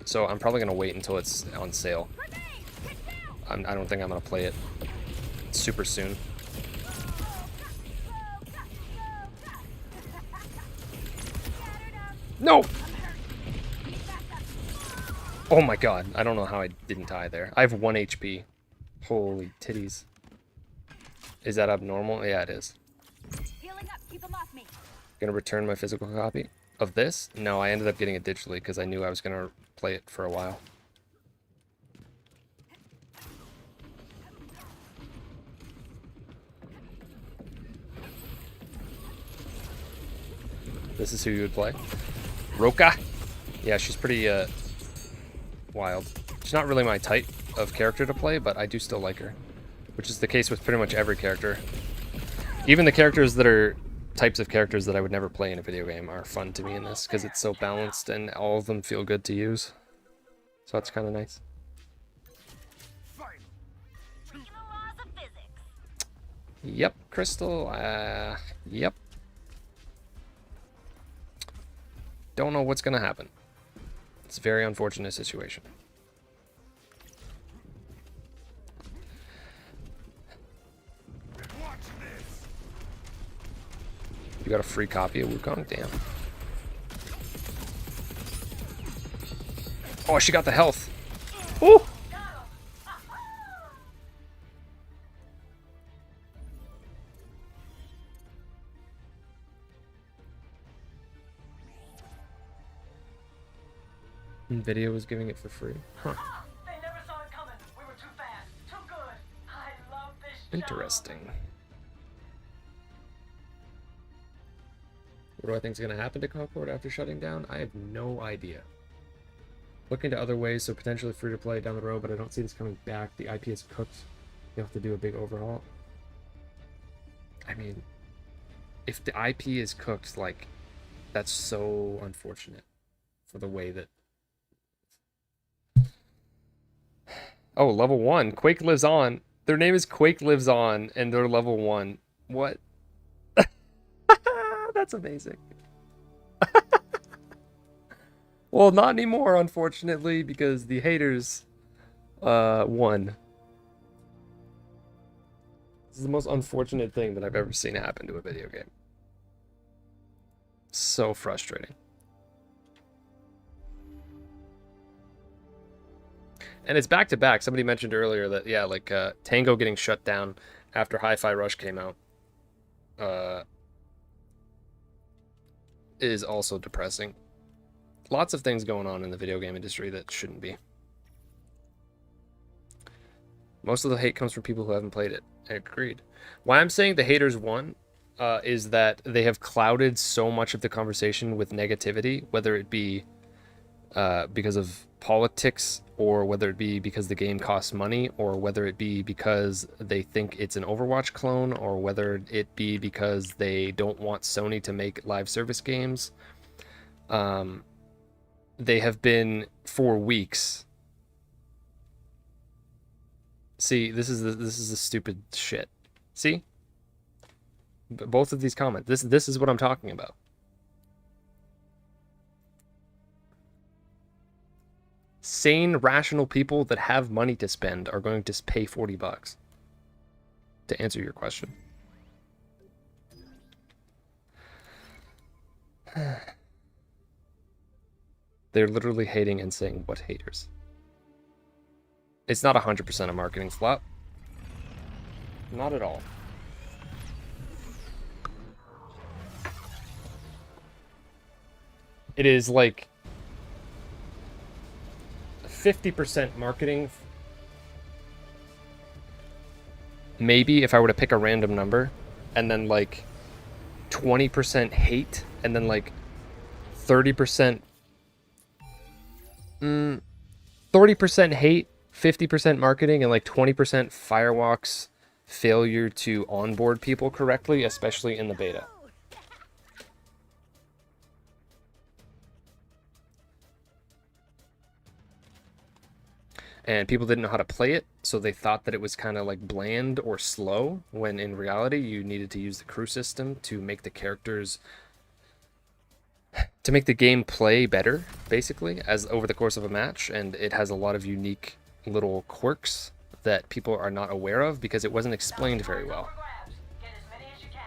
So I'm probably going to wait until it's on sale. I don't think I'm going to play it super soon. No! Oh my god, I don't know how I didn't die there. I have 1 HP. Holy titties. Is that abnormal? Yeah, it is. Healing up, keep 'em off me. Gonna return my physical copy of this? No, I ended up getting it digitally because I knew I was gonna play it for a while. This is who you would play? Roka? Yeah, she's pretty wild. She's not really my type of character to play, but I do still like her. Which is the case with pretty much every character Even the characters that are types of characters that I would never play in a video game are fun to me in this because it's so balanced and all of them feel good to use. So that's kind of nice. Breaking the laws of physics. Yep, Crystal. Yep. Don't know what's gonna happen. It's a very unfortunate situation. You got a free copy of Wukong? Damn. Oh, she got the health. Ooh! Nvidia was giving it for free. Huh. They never saw it coming. We were too fast, too good. I love this job. Interesting. What do I think is going to happen to Concord after shutting down? I have no idea. Look into other ways, so potentially free to play down the road, but I don't see this coming back. The IP is cooked. You have to do a big overhaul. I mean, if the IP is cooked, like, that's so unfortunate for the way that. Oh, level 1. Quake Lives On. Their name is Quake Lives On, and they're level 1. What? That's amazing. Well, not anymore, unfortunately, because the haters won. This is the most unfortunate thing that I've ever seen happen to a video game. So frustrating. And it's back to back. Somebody mentioned earlier that, yeah, like Tango getting shut down after Hi-Fi Rush came out is also depressing. Lots of things going on in the video game industry that shouldn't be. Most of the hate comes from people who haven't played it. I agreed. Why I'm saying the haters won is that they have clouded so much of the conversation with negativity, whether it be because of politics, or whether it be because the game costs money, or whether it be because they think it's an Overwatch clone, or whether it be because they don't want Sony to make live service games. They have been for weeks. See, this is the stupid shit. See? Both of these comments. This is what I'm talking about. Sane, rational people that have money to spend are going to pay $40 to answer your question. They're literally hating and saying, what haters? It's not 100% a marketing flop. Not at all. It is like 50% marketing. Maybe if I were to pick a random number, and then like 20% hate, and then like 30% 30% hate, 50% marketing, and like 20% Firewalk's failure to onboard people correctly, especially in the beta. And people didn't know how to play it, so they thought that it was kind of like bland or slow, when in reality you needed to use the crew system to make the characters, to make the game play better, basically, as over the course of a match. And it has a lot of unique little quirks that people are not aware of because it wasn't explained very well. Get as many as you can.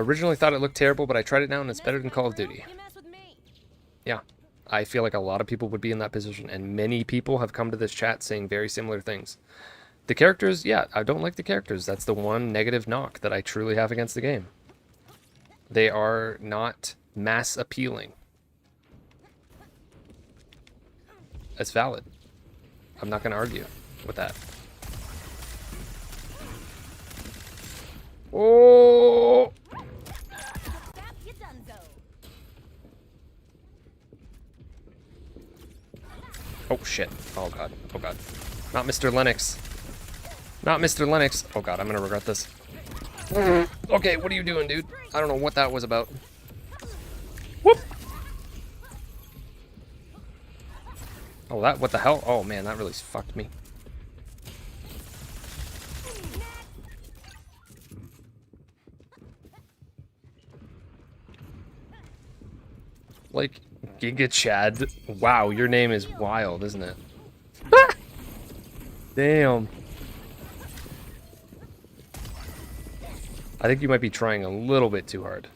Originally thought it looked terrible, but I tried it now and it's better than Call of Duty. You mess with me. Yeah, I feel like a lot of people would be in that position, and many people have come to this chat saying very similar things. The characters, yeah, I don't like the characters. That's the one negative knock that I truly have against the game. They are not mass appealing. That's valid. I'm not going to argue with that. Oh! Zap, you donezo. Oh, shit. Oh god. Oh god. Not Mr. Lennox. Not Mr. Lennox. Oh god, I'm gonna regret this. Okay, what are you doing, dude? I don't know what that was about. Whoop! Oh, what the hell? Oh man, that really fucked me. Like, Giga Chad. Wow, your name is wild, isn't it? Damn. I think you might be trying a little bit too hard.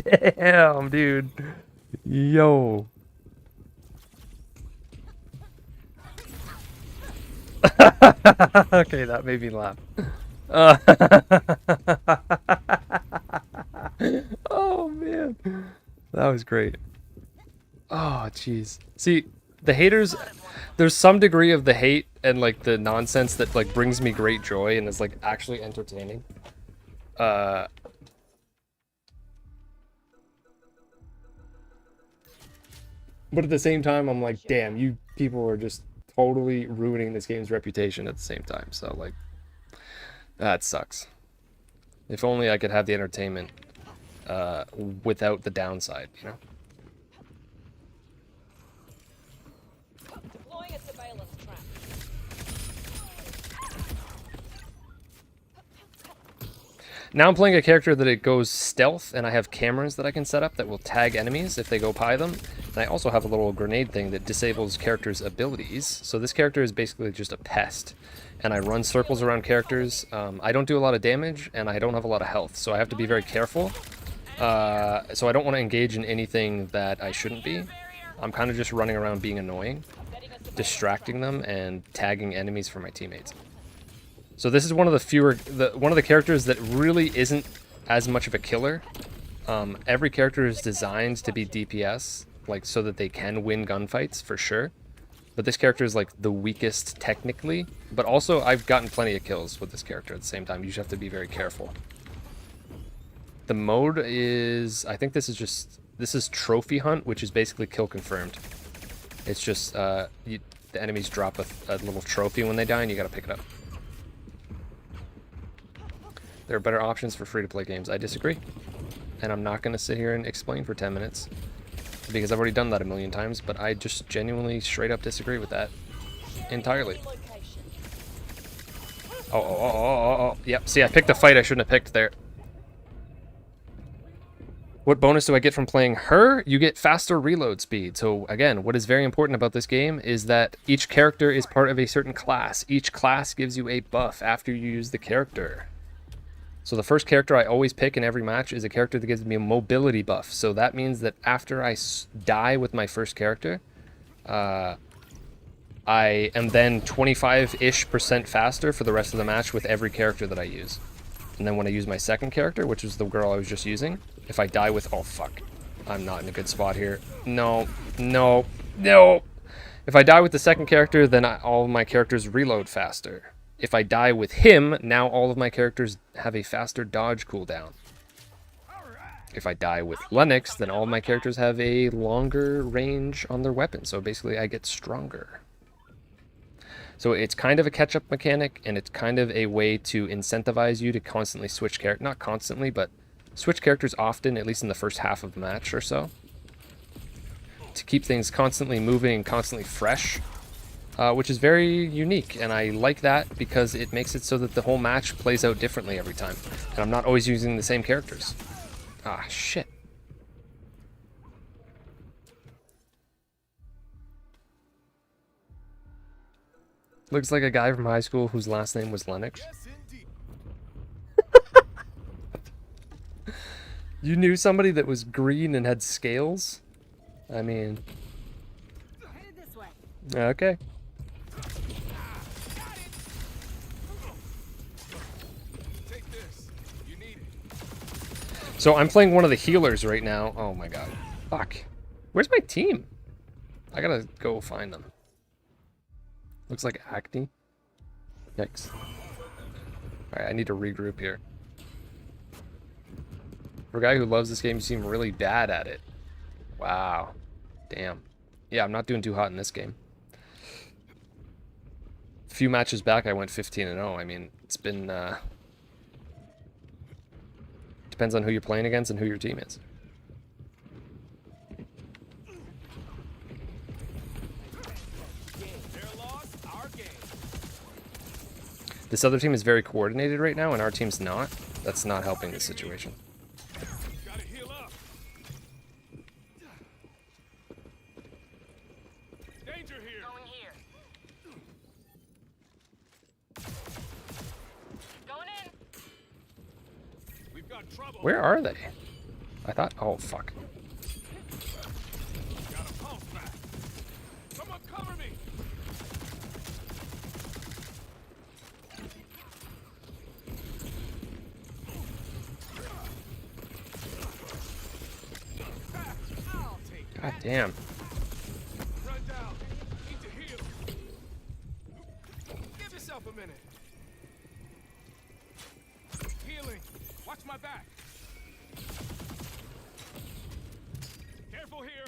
Damn, dude. Yo. Okay, that made me laugh. Oh man, that was great. Oh jeez. See, the haters, there's some degree of the hate and like the nonsense that like brings me great joy and is like actually entertaining. But at the same time, I'm like, damn, you people are just totally ruining this game's reputation at the same time. So like, that sucks. If only I could have the entertainment without the downside, you know? Deploying a surveillance trap. Now I'm playing a character that it goes stealth, and I have cameras that I can set up that will tag enemies if they go by them. And I also have a little grenade thing that disables characters' abilities. So this character is basically just a pest. And I run circles around characters. I don't do a lot of damage, and I don't have a lot of health, so I have to be very careful. So I don't want to engage in anything that I shouldn't be. I'm kind of just running around being annoying, distracting them, and tagging enemies for my teammates. So this is one of the one of the characters that really isn't as much of a killer. Every character is designed to be DPS, like so that they can win gunfights for sure. But this character is like the weakest technically, but also I've gotten plenty of kills with this character at the same time. You just have to be very careful. The mode is, I think this is trophy hunt, which is basically kill confirmed. It's just the enemies drop a little trophy when they die and you gotta pick it up. There are better options for free-to-play games. I disagree. And I'm not gonna sit here and explain for 10 minutes. Because I've already done that a million times, but I just genuinely straight up disagree with that entirely. Oh. Yep, see, I picked a fight I shouldn't have picked there. What bonus do I get from playing her? You get faster reload speed. So again, what is very important about this game is that each character is part of a certain class. Each class gives you a buff after you use the character. So the first character I always pick in every match is a character that gives me a mobility buff. So that means that after I die with my first character, I am then 25-ish% faster for the rest of the match with every character that I use. And then when I use my second character, which was the girl I was just using, if I die with... Oh, fuck. I'm not in a good spot here. No. If I die with the second character, then all of my characters reload faster. If I die with him, now all of my characters have a faster dodge cooldown. If I die with Lennox, then all of my characters have a longer range on their weapon. So basically, I get stronger. So it's kind of a catch-up mechanic, and it's kind of a way to incentivize you to constantly switch characters. Not constantly, but switch characters often, at least in the first half of the match or so. To keep things constantly moving and constantly fresh. Which is very unique, and I like that because it makes it so that the whole match plays out differently every time. And I'm not always using the same characters. Ah, shit. Looks like a guy from high school whose last name was Lennox. You knew somebody that was green and had scales? I mean... Headed this way. Okay. So I'm playing one of the healers right now. Oh my god. Fuck. Where's my team? I gotta go find them. Looks like acne. Yikes. Alright, I need to regroup here. For a guy who loves this game, you seem really bad at it. Wow. Damn. Yeah, I'm not doing too hot in this game. A few matches back, I went 15-0. I mean, it's been depends on who you're playing against and who your team is. This other team is very coordinated right now, and our team's not. That's not helping the situation. Gotta heal up. Danger here. Going here. Going in. We've got trouble. Where are they? I thought... Oh, fuck. Got a pulse back. Someone cover me. I'll take God damn. run down. Need to heal. Give yourself a minute. Healing. Watch my back. Careful here.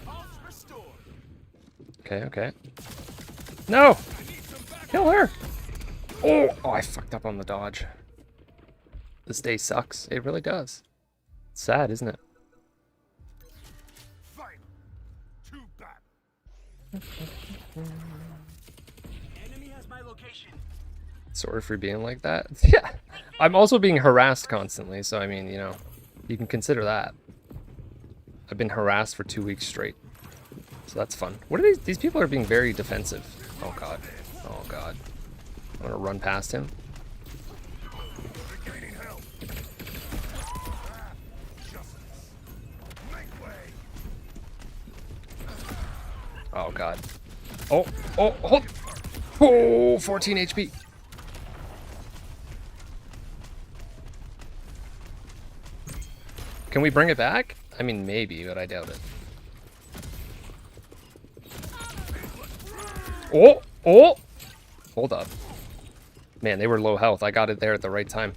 Pulse restored. Okay, okay. No! I need some back. Kill her! Oh, I fucked up on the dodge. This day sucks. It really does. It's sad, isn't it? Fight. Too bad. Enemy has my location. Sorry for being like that. Yeah. I'm also being harassed constantly, so I mean, you know, you can consider that. I've been harassed for 2 weeks straight. So that's fun. What are these? These people are being very defensive. Oh god. Oh god. I'm gonna run past him. Regaining health. Justice. Make way. Oh god. Oh, oh, hold. Oh, 14 HP. Can we bring it back? I mean, maybe, but I doubt it. Oh, oh. Hold up. Man, they were low health. I got it there at the right time.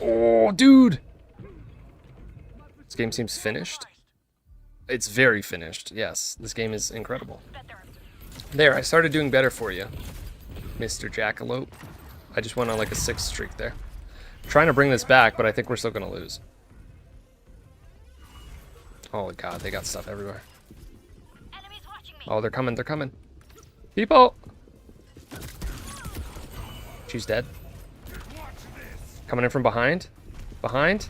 Oh, dude. This game seems finished. It's very finished. Yes, this game is incredible. There, I started doing better for you, Mr. Jackalope. I just went on like a 6 streak there. Trying to bring this back, but I think we're still gonna lose. Oh god, they got stuff everywhere. Enemies watching me. Oh, they're coming, they're coming. People! She's dead. Coming in from behind. Behind.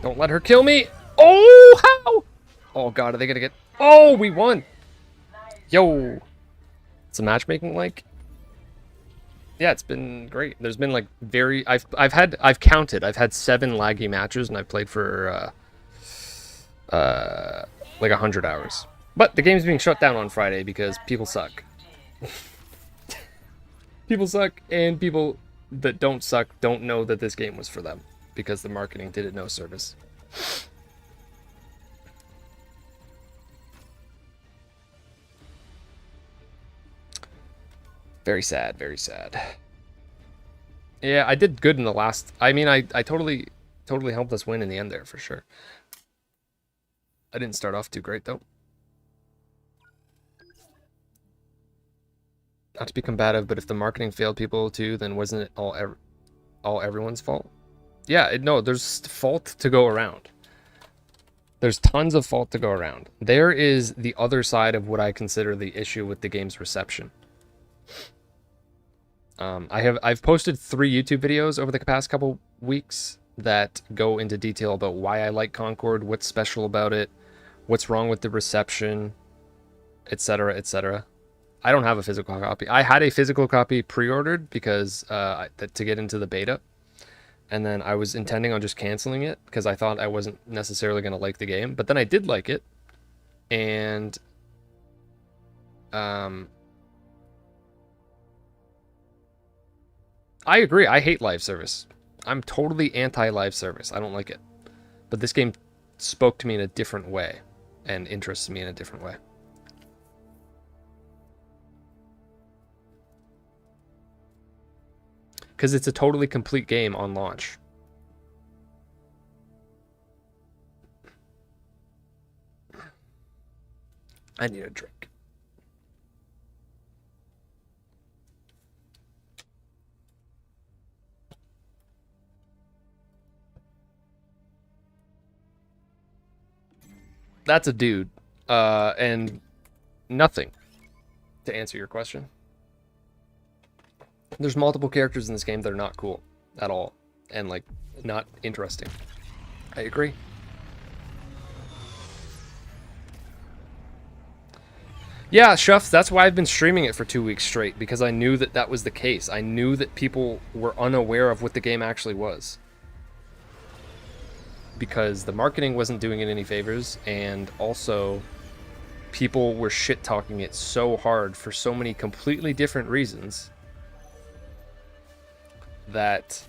Don't let her kill me. Oh, how? Oh god, are they gonna get... Oh, we won. Yo. It's a matchmaking like. Yeah, it's been great. There's been like I've counted. I've had 7 laggy matches and I've played for like 100 hours. But the game's being shut down on Friday because people suck. People suck, and people that don't suck don't know that this game was for them because the marketing did it no service. Very sad, very sad. Yeah, I did good in the last... I mean, I totally helped us win in the end there, for sure. I didn't start off too great, though. Not to be combative, but if the marketing failed people too, then wasn't it all everyone's fault? Yeah, no, there's fault to go around. There's tons of fault to go around. There is the other side of what I consider the issue with the game's reception. I've posted 3 YouTube videos over the past couple weeks that go into detail about why I like Concord, what's special about it, what's wrong with the reception, etc., etc. I don't have a physical copy. I had a physical copy pre-ordered because to get into the beta, and then I was intending on just canceling it because I thought I wasn't necessarily going to like the game, but then I did like it, and I agree. I hate live service. I'm totally anti-live service. I don't like it. But this game spoke to me in a different way. and interests me in a different way. Because it's a totally complete game on launch. I need a drink. That's a dude. And nothing, to answer your question. There's multiple characters in this game that are not cool at all. And, like, not interesting. I agree. Yeah, Shuffs, that's why I've been streaming it for 2 weeks straight, because I knew that that was the case. I knew that people were unaware of what the game actually was. Because the marketing wasn't doing it any favors, and also people were shit-talking it so hard for so many completely different reasons that,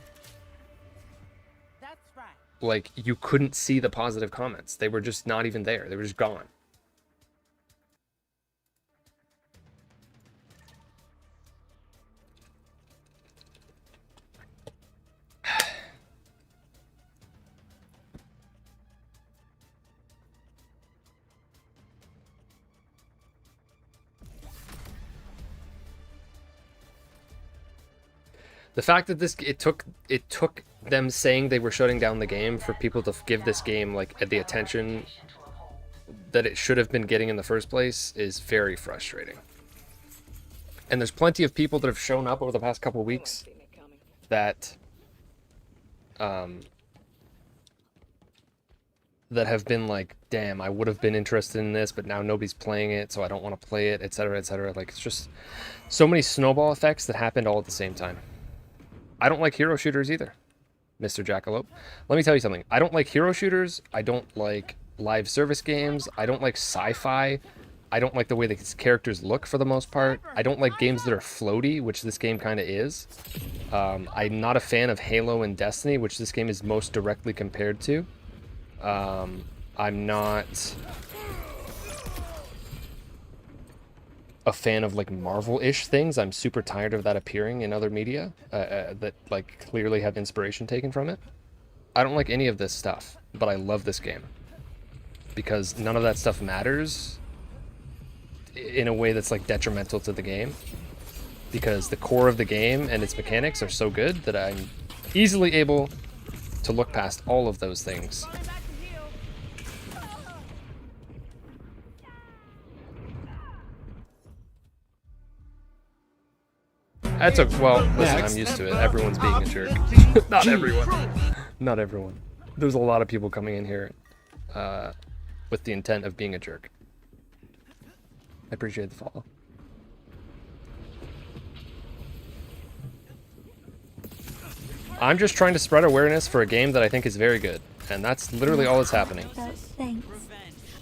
That's right. like, you couldn't see the positive comments. They were just not even there. They were just gone. The fact that it took them saying they were shutting down the game for people to give this game like the attention that it should have been getting in the first place is very frustrating. And there's plenty of people that have shown up over the past couple of weeks that that have been like, damn, I would have been interested in this, but now nobody's playing it, so I don't want to play it, etc., etc. Like, it's just so many snowball effects that happened all at the same time. I don't like hero shooters either, Mr. Jackalope. Let me tell you something. I don't like hero shooters. I don't like live service games. I don't like sci-fi. I don't like the way the characters look for the most part. I don't like games that are floaty, which this game kind of is. I'm not a fan of Halo and Destiny, which this game is most directly compared to. I'm not a fan of like Marvel-ish things. I'm super tired of that appearing in other media that like clearly have inspiration taken from it. I don't like any of this stuff, but I love this game because none of that stuff matters in a way that's like detrimental to the game, because the core of the game and its mechanics are so good that I'm easily able to look past all of those things. That's well, listen, I'm used to it. Everyone's being a jerk. Not everyone. Not everyone. There's a lot of people coming in here with the intent of being a jerk. I appreciate the follow. I'm just trying to spread awareness for a game that I think is very good, and that's literally all that's happening. Thanks.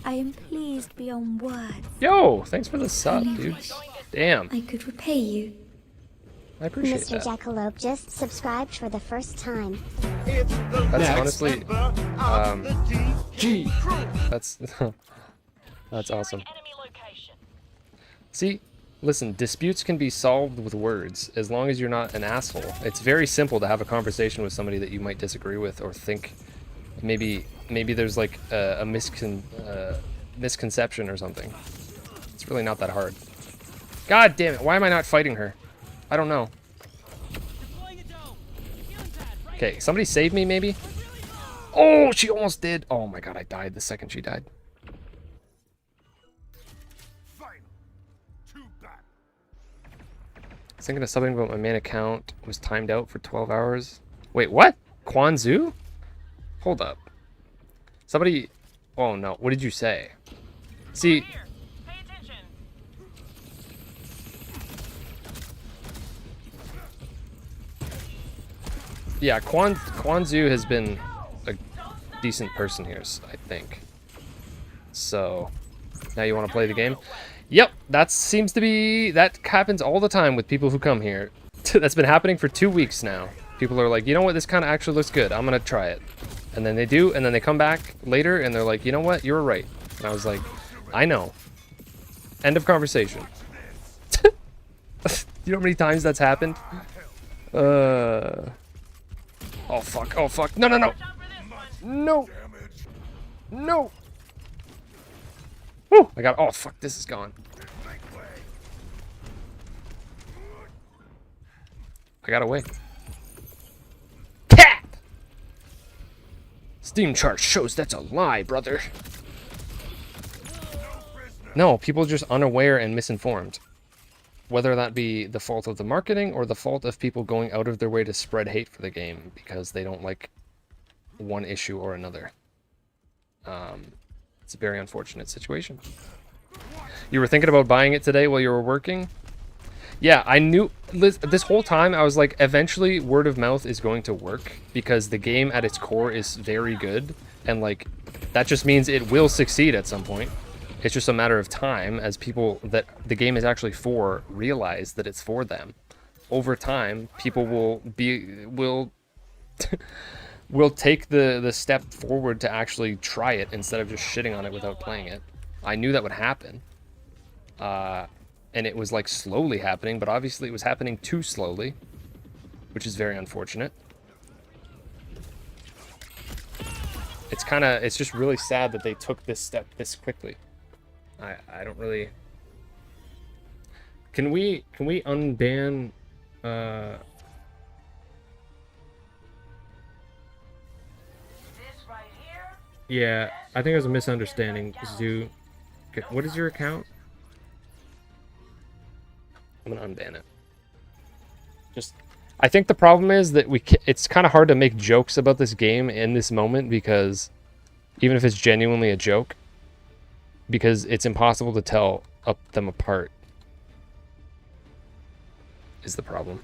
I am pleased beyond words. Yo, thanks for the sub, dude. Damn, I could repay you. I appreciate Mr. that. Jackalope just subscribed for the first time. That's honestly, that's that's awesome. See, listen, disputes can be solved with words as long as you're not an asshole. It's very simple to have a conversation with somebody that you might disagree with or think maybe there's like a misconception or something. It's really not that hard. God damn it, why am I not fighting her? I don't know. Okay, somebody save me maybe? Oh, she almost did. Oh my god, I died the second she died. I was thinking of something about my main account was timed out for 12 hours. Wait, what? Kwanzaa? Hold up. Somebody... Oh no, what did you say? See... Yeah, Kwanzaa has been a decent person here, I think. So, now you want to play the game? Yep, that happens all the time with people who come here. That's been happening for 2 weeks now. People are like, you know what, this kind of actually looks good. I'm going to try it. And then they do, and then they come back later, and they're like, you know what, you're right. And I was like, I know. End of conversation. You know how many times that's happened? Oh fuck, oh fuck. No, no, no. No. No. Woo, I got, oh fuck, this is gone. I got away. Cat! Steam chart shows that's a lie, brother. No, people are just unaware and misinformed. Whether that be the fault of the marketing or the fault of people going out of their way to spread hate for the game because they don't like one issue or another. It's a very unfortunate situation. You were thinking about buying it today while you were working? Yeah, I knew this whole time. I was like, eventually word of mouth is going to work because the game at its core is very good. And like, that just means it will succeed at some point. It's just a matter of time as people that the game is actually for realize that it's for them. Over time, people will will take the step forward to actually try it instead of just shitting on it without playing it. I knew that would happen. And it was like slowly happening, but obviously it was happening too slowly, which is very unfortunate. It's just really sad that they took this step this quickly. I don't really. Can we unban This right here. Yeah, I think it was a misunderstanding. Zoo, what is your account? I'm gonna unban it. I think the problem is that it's kind of hard to make jokes about this game in this moment because even if it's genuinely a joke, because it's impossible to tell them apart is the problem.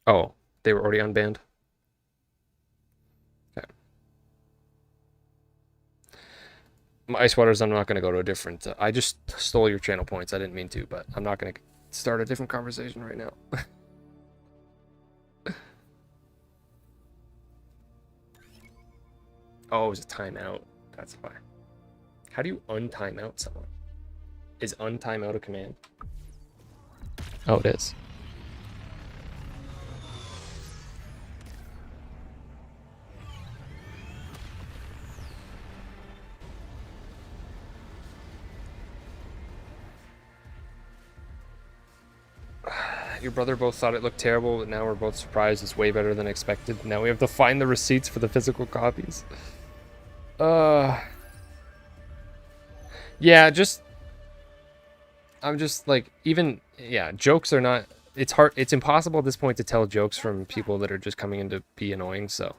Oh, they were already unbanned? Okay. My Ice Waters, I'm not going to go to a different... I just stole your channel points. I didn't mean to, but I'm not going to start a different conversation right now. Oh, it was a timeout. That's why. How do you untime out someone? Is untime out a command? Oh, it is. Your brother both thought it looked terrible, but now we're both surprised it's way better than expected. Now we have to find the receipts for the physical copies. Yeah, I'm just like, jokes are not, it's impossible at this point to tell jokes from people that are just coming in to be annoying, so.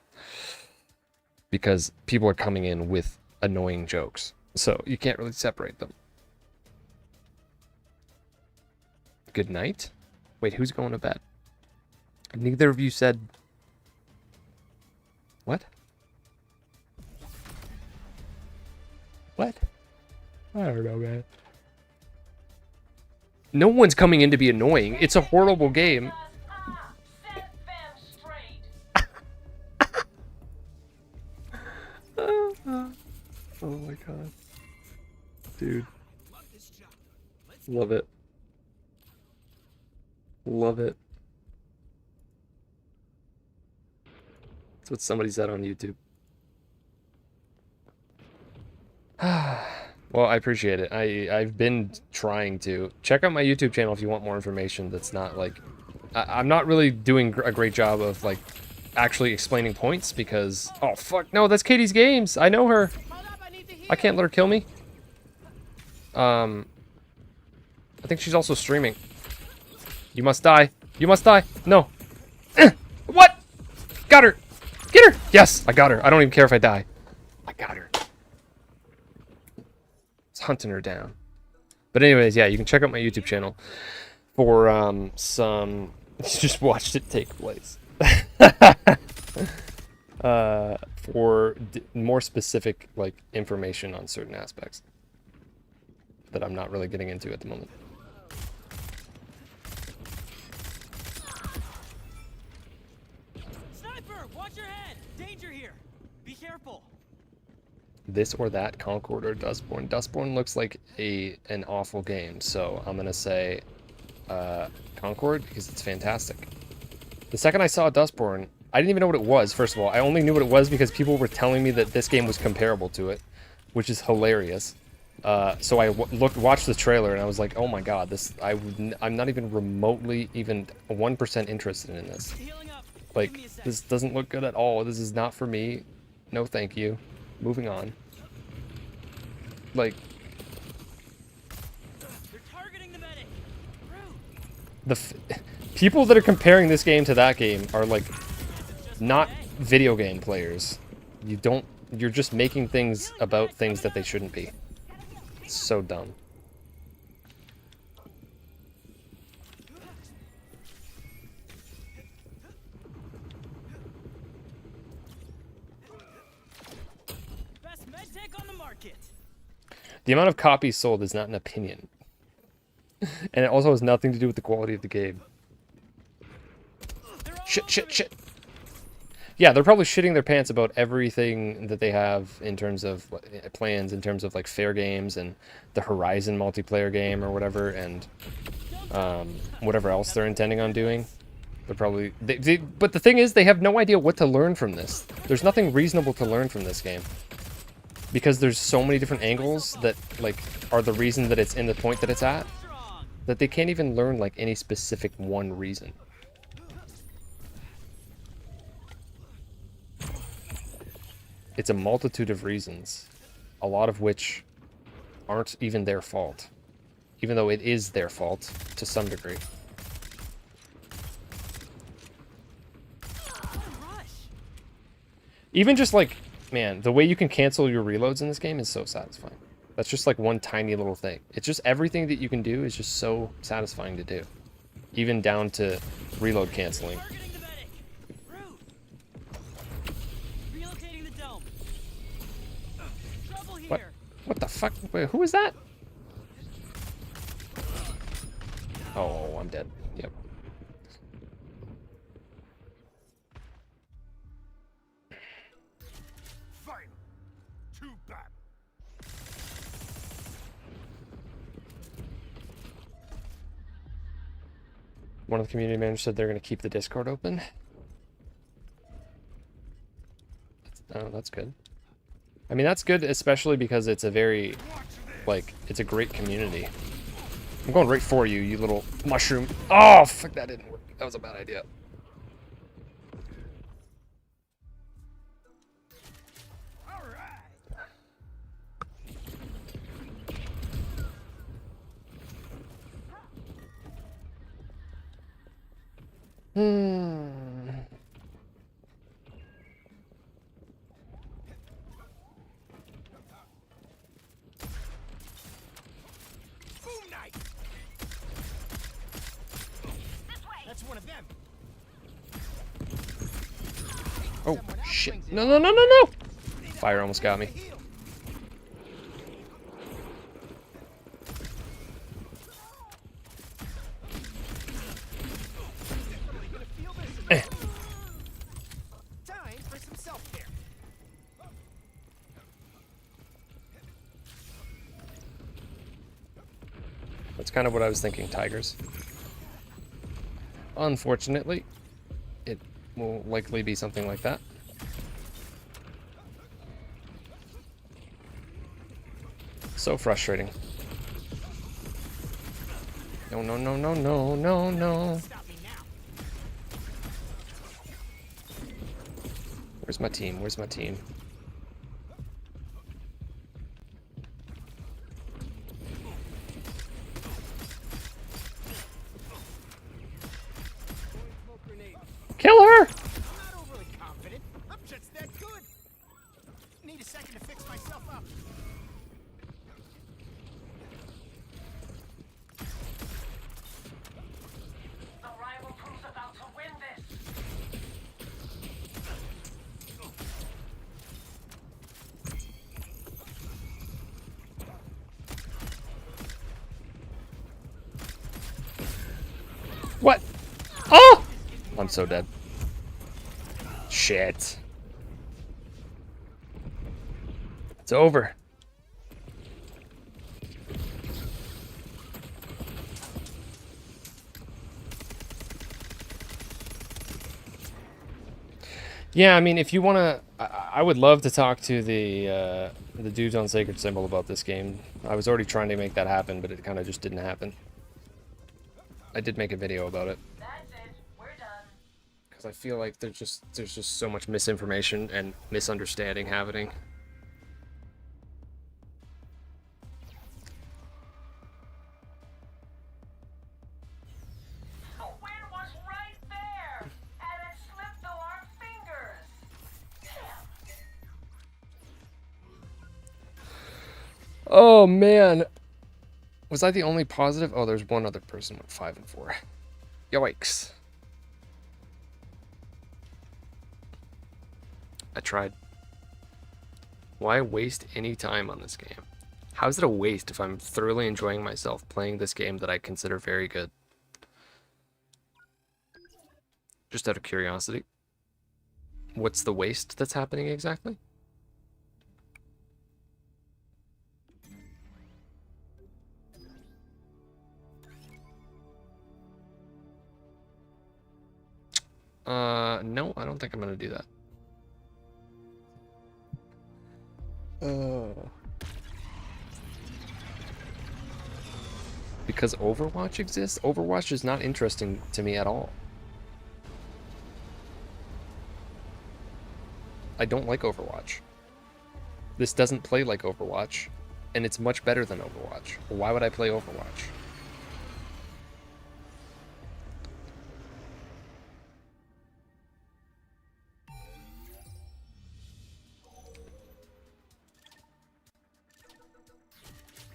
Because people are coming in with annoying jokes, so you can't really separate them. Good night? Wait, who's going to bed? Neither of you said... What? What? I don't know, man. No one's coming in to be annoying. It's a horrible game. Set them straight. Oh my god. Dude. Love it. Love it. That's what somebody said on YouTube. Well, I appreciate it. I've been trying to. Check out my YouTube channel if you want more information that's not like... I'm not really doing a great job of like actually explaining points because... Oh, fuck. No, that's Katie's Games. I know her. I can't let her kill me. I think she's also streaming. You must die. You must die. No. What? Got her. Get her. Yes, I got her. I don't even care if I die. I got her. It's hunting her down. But anyways, yeah, you can check out my YouTube channel for some... Just watched it take place. For more specific like information on certain aspects that I'm not really getting into at the moment. Sniper, watch your head. Danger here. Be careful. this or that, Concord or Dustborn. Dustborn looks like an awful game, so I'm gonna say Concord because it's fantastic. The second I saw Dustborn, I didn't even know what it was, first of all. I only knew what it was because people were telling me that this game was comparable to it, which is hilarious. So I watched the trailer and I was like, oh my god, I'm not even remotely even 1% interested in this. Like, this doesn't look good at all. This is not for me. No thank you. Moving on. Like, They're targeting the medic. people that are comparing this game to that game are like not video game players. You're just making things about things that they shouldn't be. It's so dumb. Best medtech on the market. The amount of copies sold is not an opinion. And it also has nothing to do with the quality of the game. Shit. Yeah, they're probably shitting their pants about everything that they have in terms of plans, in terms of like fair games and the Horizon multiplayer game or whatever, and whatever else they're intending on doing. They're probably... but the thing is, they have no idea what to learn from this. There's nothing reasonable to learn from this game. Because there's so many different angles that, like, are the reason that it's in the point that it's at, that they can't even learn, like, any specific one reason. It's a multitude of reasons, a lot of which aren't even their fault, even though it is their fault to some degree. Even just like, man, the way you can cancel your reloads in this game is so satisfying. That's just like one tiny little thing. It's just everything that you can do is just so satisfying to do. Even down to reload canceling. What the fuck? Wait, who is that? Oh, I'm dead. Yep. Final. Too bad. One of the community managers said they're going to keep the Discord open. Oh, that's good. I mean, that's good, especially because it's a very, like, it's a great community. I'm going right for you, you little mushroom. Oh, fuck, that didn't work. That was a bad idea. All right. Boom knife. That's one of them. Oh, shit. No. Fire almost got me. Time for some self-care. That's kind of what I was thinking, Tigers. Unfortunately, it will likely be something like that. So frustrating. No. Stop me now. Where's my team? Where's my team? Kill her! I'm not overly confident. I'm just that good. Need a second to fix myself up. The rival crew's about to win this. What? Oh! I'm so dead. Shit. That's It's over. Yeah, I mean, if you want to, I would love to talk to the dudes on Sacred Symbol about this game. I was already trying to make that happen, but it kind of just didn't happen. I did make a video about it. That's it. We're done. Because I feel like there's just so much misinformation and misunderstanding happening. The win was right there, and it slipped through our fingers. Damn. Oh man, was I the only positive? Oh, there's one other person with 5 and 4. Yikes! I tried. Why waste any time on this game? How is it a waste if I'm thoroughly enjoying myself playing this game that I consider very good? Just out of curiosity. What's the waste that's happening exactly? No, I don't think I'm gonna do that. Because Overwatch exists? Overwatch is not interesting to me at all. I don't like Overwatch. This doesn't play like Overwatch, and it's much better than Overwatch. Why would I play Overwatch?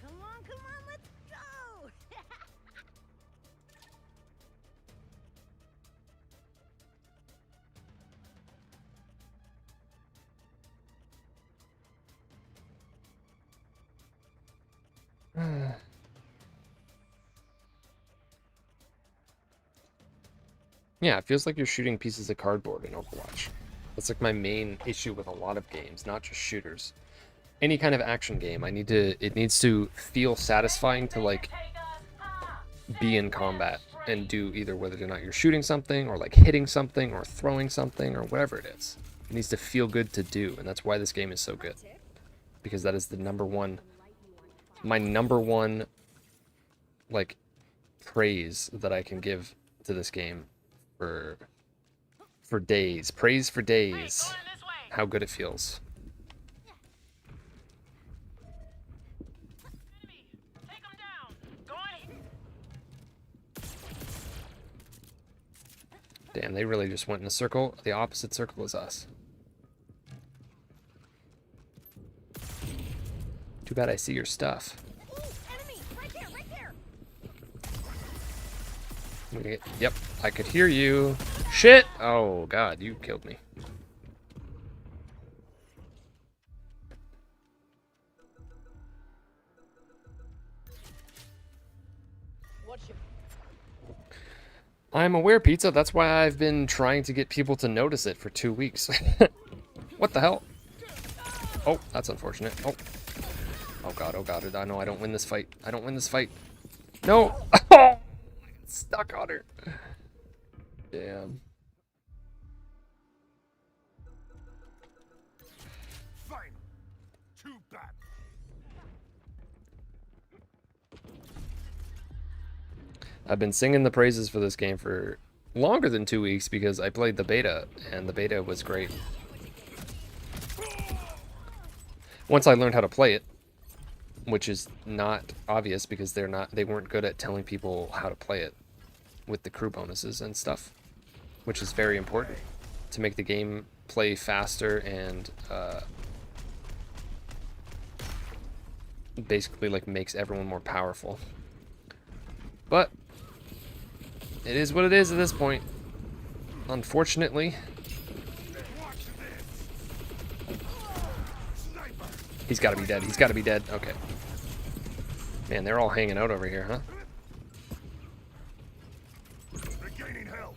Come on, let's go! Yeah, it feels like you're shooting pieces of cardboard in Overwatch. That's like my main issue with a lot of games, not just shooters. Any kind of action game, it needs to feel satisfying to like be in combat and do either whether or not you're shooting something or like hitting something or throwing something or whatever it is. It needs to feel good to do, and that's why this game is so good. Because that is the my number one like praise that I can give to this game for days. Praise for days. How good it feels. Take him down. Go on. Damn, they really just went in a circle, the opposite circle as us. Too bad I see your stuff. Ooh, enemy! Right there! Yep, I could hear you. Shit! Oh god, you killed me. I'm aware, Pizza. That's why I've been trying to get people to notice it for 2 weeks. What the hell? Oh, that's unfortunate. Oh. Oh god, oh god. I know I don't win this fight. I don't win this fight. No! Oh! I got stuck on her. Damn. Fine. Too bad. I've been singing the praises for this game for longer than 2 weeks because I played the beta, and the beta was great. Once I learned how to play it, which is not obvious because they weren't good at telling people how to play it with the crew bonuses and stuff, which is very important to make the game play faster and basically like makes everyone more powerful. But it is what it is at this point, unfortunately. He's got to be dead. He's got to be dead. Okay. Man, they're all hanging out over here, huh? Regaining health.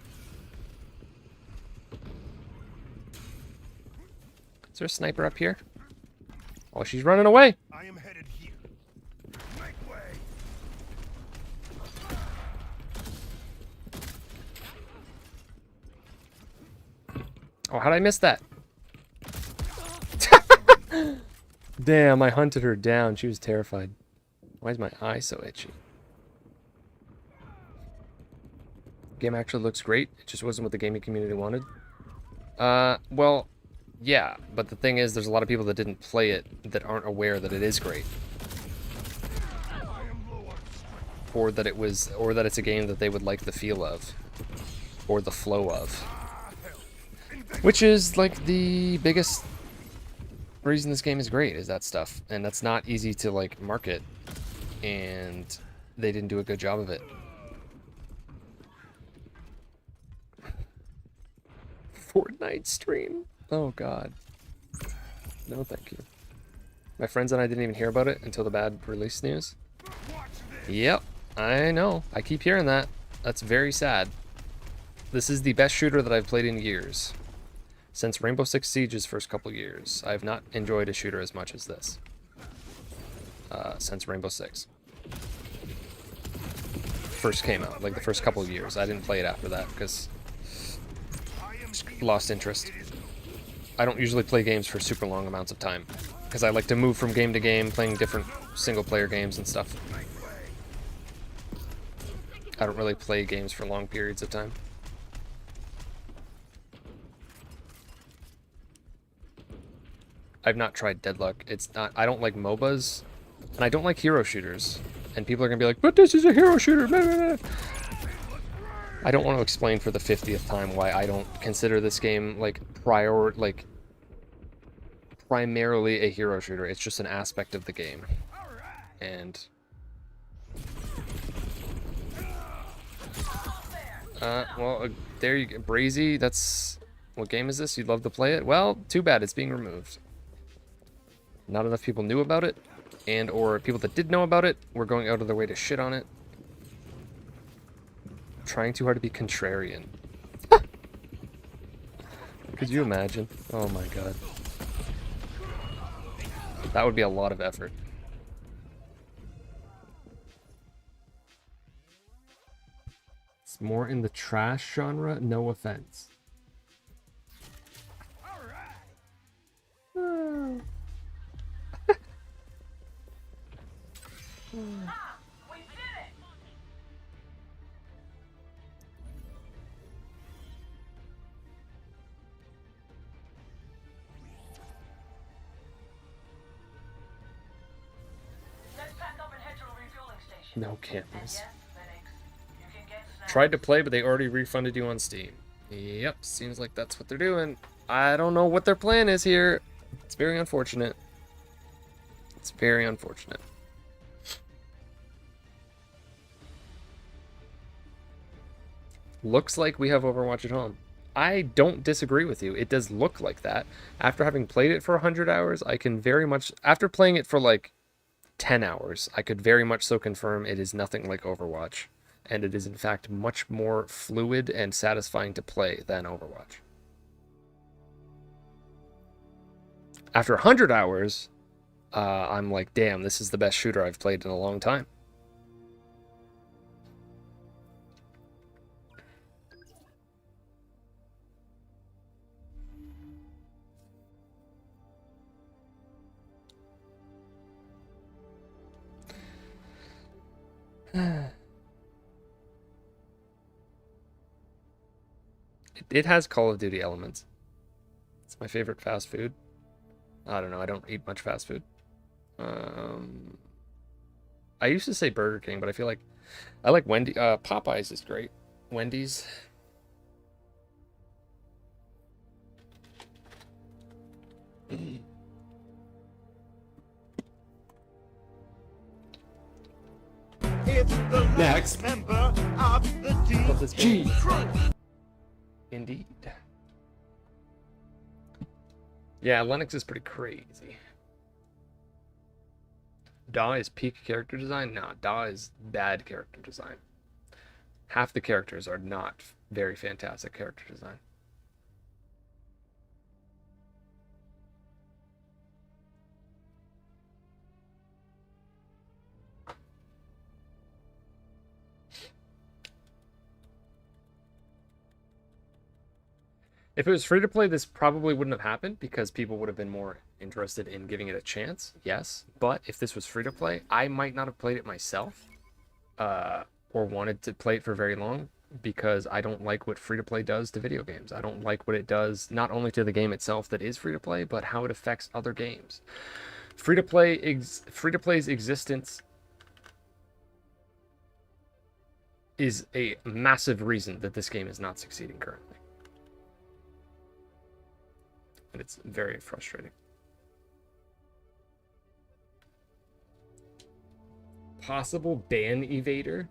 Is there a sniper up here? Oh, she's running away. I am headed here. Make way. Oh, how'd I miss that? Damn, I hunted her down. She was terrified. Why is my eye so itchy? Game actually looks great. It just wasn't what the gaming community wanted. Well, yeah, but the thing is, there's a lot of people that didn't play it that aren't aware that it is great. Or that it's a game that they would like the feel of. Or the flow of. Which is, like, the biggest reason this game is great, is that stuff. And that's not easy to, like, market. And they didn't do a good job of it. Fortnite stream? Oh, God. No, thank you. My friends and I didn't even hear about it until the bad release news. Yep, I know. I keep hearing that. That's very sad. This is the best shooter that I've played in years. Since Rainbow Six Siege's first couple years, I have not enjoyed a shooter as much as this. Since Rainbow Six first came out, like the first couple of years. I didn't play it after that because lost interest. I don't usually play games for super long amounts of time because I like to move from game to game, playing different single-player games and stuff. I don't really play games for long periods of time. I've not tried Deadlock. It's not. I don't like MOBAs, and I don't like hero shooters. And people are gonna be like, "But this is a hero shooter." Blah, blah, blah. I don't want to explain for the 50th time why I don't consider this game like primarily a hero shooter. It's just an aspect of the game, and well, there you go, Brazy. That's what game is this? You'd love to play it? Well, too bad it's being removed. Not enough people knew about it, and or people that did know about it were going out of their way to shit on it. Trying too hard to be contrarian. Could you imagine? Oh my god. That would be a lot of effort. It's more in the trash genre, no offense. We did it! Let's pack up and head to a refueling station. No And cameras. yes, medics, you can get snacks. Tried to play, but they already refunded you on Steam. Yep, seems like that's what they're doing. I don't know what their plan is here. It's very unfortunate. It's very unfortunate. Looks like we have Overwatch at home. I don't disagree with you. It does look like that. After having played it for 100 hours, I can very much... After playing it for like 10 hours, I could very much so confirm it is nothing like Overwatch. And it is in fact much more fluid and satisfying to play than Overwatch. After 100 hours, I'm like, damn, this is the best shooter I've played in a long time. It has Call of Duty elements. It's my favorite fast food. I don't know, I don't eat much fast food. I used to say Burger King, but I feel like I like Wendy. Popeyes is great. Wendy's. It's the Next. last member of the Of this G G. crew. Indeed. Yeah, Lennox is pretty crazy. Daw is peak character design? Nah, Daw is bad character design. Half the characters are not very fantastic character design. If it was free to play, this probably wouldn't have happened because people would have been more interested in giving it a chance. Yes, but if this was free to play, I might not have played it myself, or wanted to play it for very long because I don't like what free to play does to video games. I don't like what it does not only to the game itself that is free to play, but how it affects other games. Free to play's existence is a massive reason that this game is not succeeding currently. And it's very frustrating. Possible ban evader?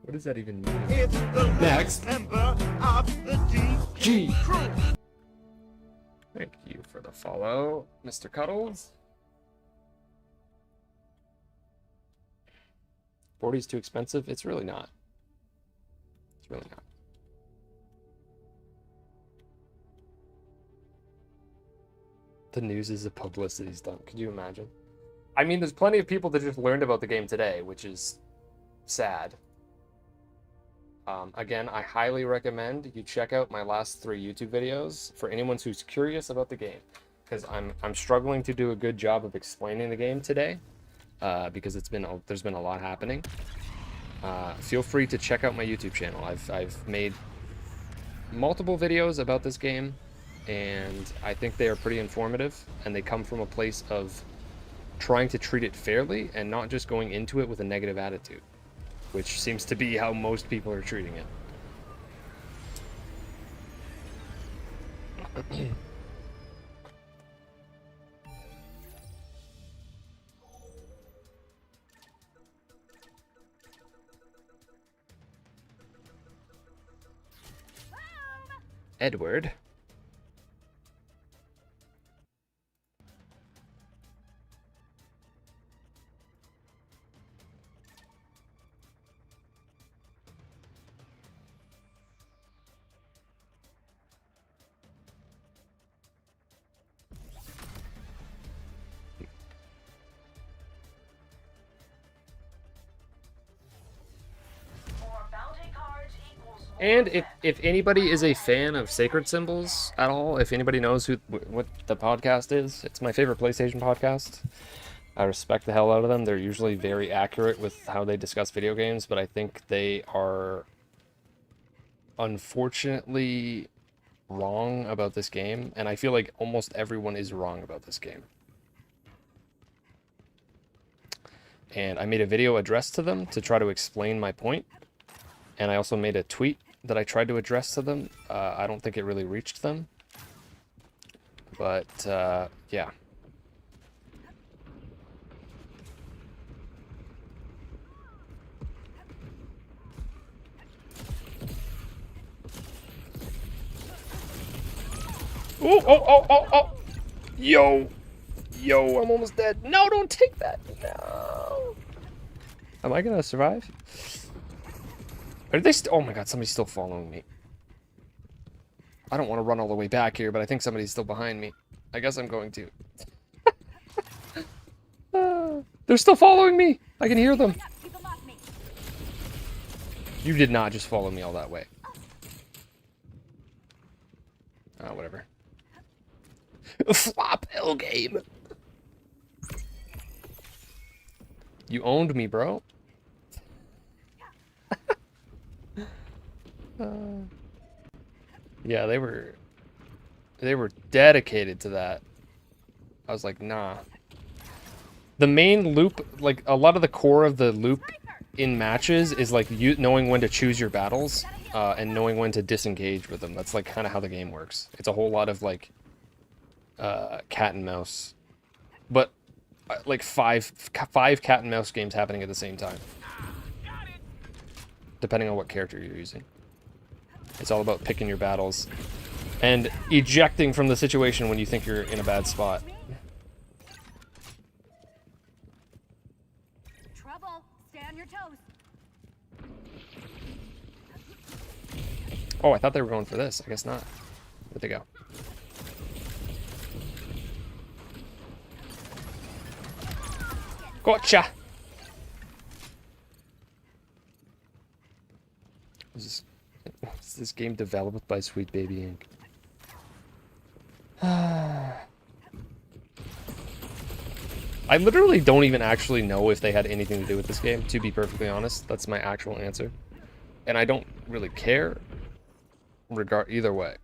What does that even mean? It's the Next. member of the DG crew. Thank you for the follow, Mr. Cuddles. 40 is too expensive? It's really not. It's really not. The news is a publicity stunt. Could you imagine? I mean, there's plenty of people that just learned about the game today, which is sad. Again, I highly recommend you check out my last 3 YouTube videos for anyone who's curious about the game, because I'm struggling to do a good job of explaining the game today, because there's been a lot happening. Feel free to check out my YouTube channel. I've made multiple videos about this game, and I think they are pretty informative, and they come from a place of trying to treat it fairly and not just going into it with a negative attitude, which seems to be how most people are treating it. Edward. And if anybody is a fan of sacred symbols at all, if anybody knows what the podcast is, it's my favorite PlayStation podcast. I respect the hell out of them. They're usually very accurate with how they discuss video games, but I think they are unfortunately wrong about this game, and I feel like almost everyone is wrong about this game. And I made a video addressed to them to try to explain my point, and I also made a tweet that I tried to address to them. I don't think it really reached them, but yeah. Oh, oh, oh, oh, oh! Yo! Yo, I'm almost dead. No, don't take that! No! Am I gonna survive? Are they oh my god, somebody's still following me. I don't want to run all the way back here, but I think somebody's still behind me. I guess I'm going to. They're still following me! I can hear them. You did not just follow me all that way. Oh, whatever. Flop L game. You owned me, bro. Yeah, they were dedicated to that. I was like, nah. The main loop, like a lot of the core of the loop in matches is like you knowing when to choose your battles and knowing when to disengage with them. That's like kind of how the game works. It's a whole lot of like cat and mouse, but like five cat and mouse games happening at the same time, depending on what character you're using. It's all about picking your battles and ejecting from the situation when you think you're in a bad spot. Trouble. Stay on your toes. Oh, I thought they were going for this. I guess not. Where'd they go? Gotcha! Is this game developed by Sweet Baby Inc? I literally don't even actually know if they had anything to do with this game, to be perfectly honest. That's my actual answer. And I don't really care either way.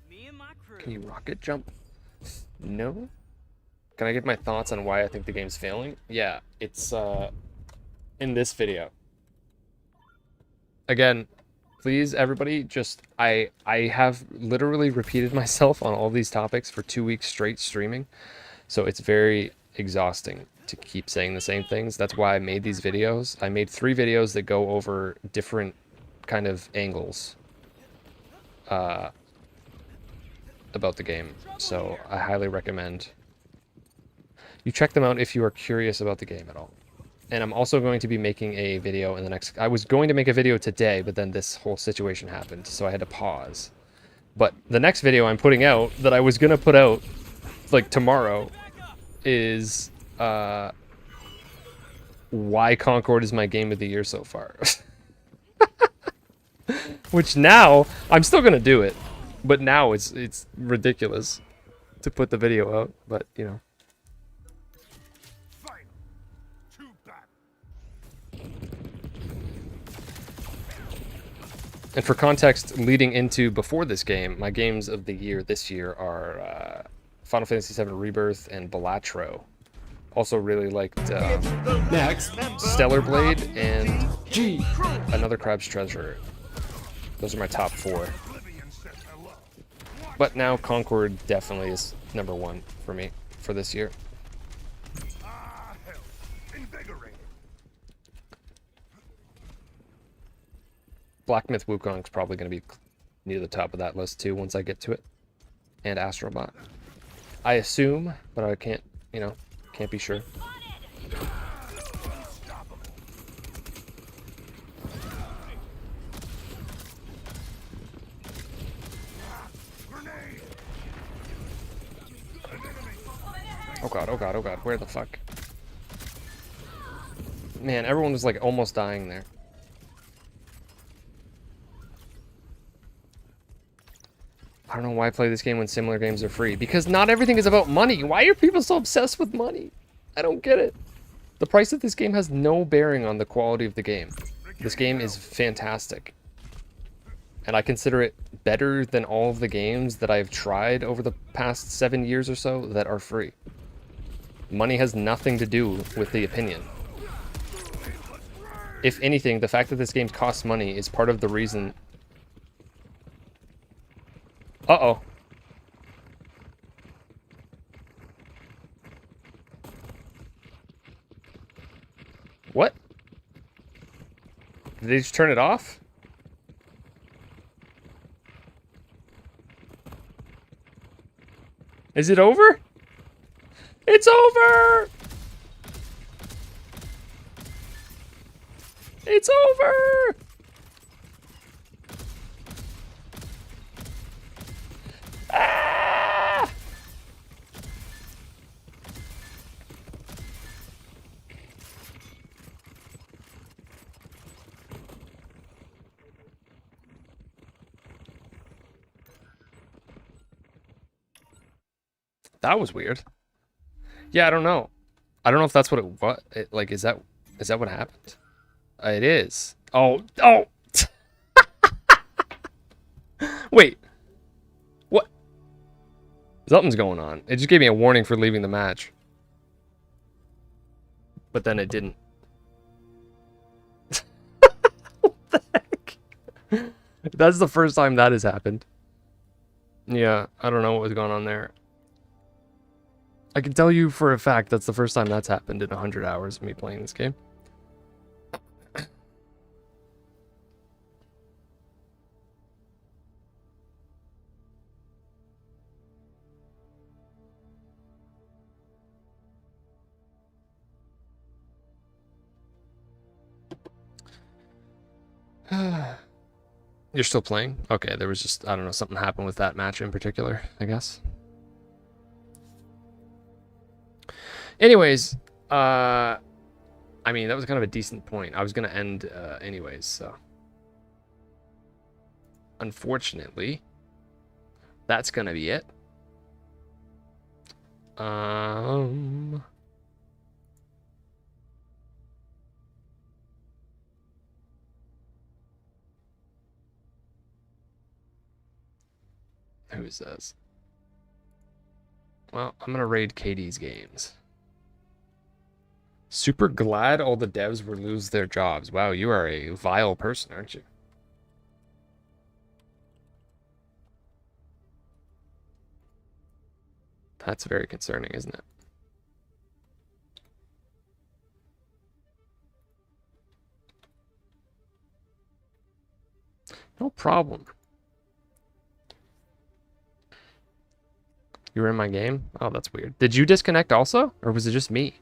Me and my crew. Can you rocket jump? No? Can I give my thoughts on why I think the game's failing? Yeah, it's in this video. Again, please everybody, just I have literally repeated myself on all these topics for 2 weeks straight streaming. So it's very exhausting to keep saying the same things. That's why I made these videos. I made 3 videos that go over different kind of angles about the game. So I highly recommend you check them out if you are curious about the game at all. And I'm also going to be making a video in the next... I was going to make a video today, but then this whole situation happened, so I had to pause. But the next video I'm putting out, that I was going to put out, like, tomorrow, is why Concord is my game of the year so far. Which now, I'm still going to do it. But now it's ridiculous to put the video out, but, you know. And for context, leading into before this game, my games of the year this year are Final Fantasy VII Rebirth and Balatro. Also really liked Stellar Blade and Another Crab's Treasure. Those are my top 4. But now Concord definitely is number 1 for me for this year. Black Myth Wukong's probably going to be near the top of that list too once I get to it. And Astrobot. I assume, but I can't, you know, can't be sure. Oh god, oh god, oh god, where the fuck? Man, everyone was like almost dying there. I don't know why I play this game when similar games are free. Because not everything is about money. Why are people so obsessed with money? I don't get it. The price of this game has no bearing on the quality of the game. This game is fantastic. And I consider it better than all of the games that I've tried over the past 7 years or so that are free. Money has nothing to do with the opinion. If anything, the fact that this game costs money is part of the reason... Uh-oh. What? Did they just turn it off? Is it over? It's over! It's over! Ah! That was weird. Yeah, I don't know. I don't know if that's what it was. Like, is that what happened? It is. Oh. Wait. What? Something's going on. It just gave me a warning for leaving the match. But then it didn't. What the heck? That's the first time that has happened. Yeah, I don't know what was going on there. I can tell you for a fact that's the first time that's happened in 100 hours of me playing this game. You're still playing? Okay, there was just, I don't know, something happened with that match in particular, I guess. Anyways, I mean, that was kind of a decent point. I was going to end anyways, so. unfortunately, that's gonna be it. Who's this? Well, I'm gonna raid Katie's games. Super glad all the devs will lose their jobs. Wow, you are a vile person, aren't you? That's very concerning, isn't it? No problem. You were in my game? Oh, that's weird. Did you disconnect also? Or was it just me?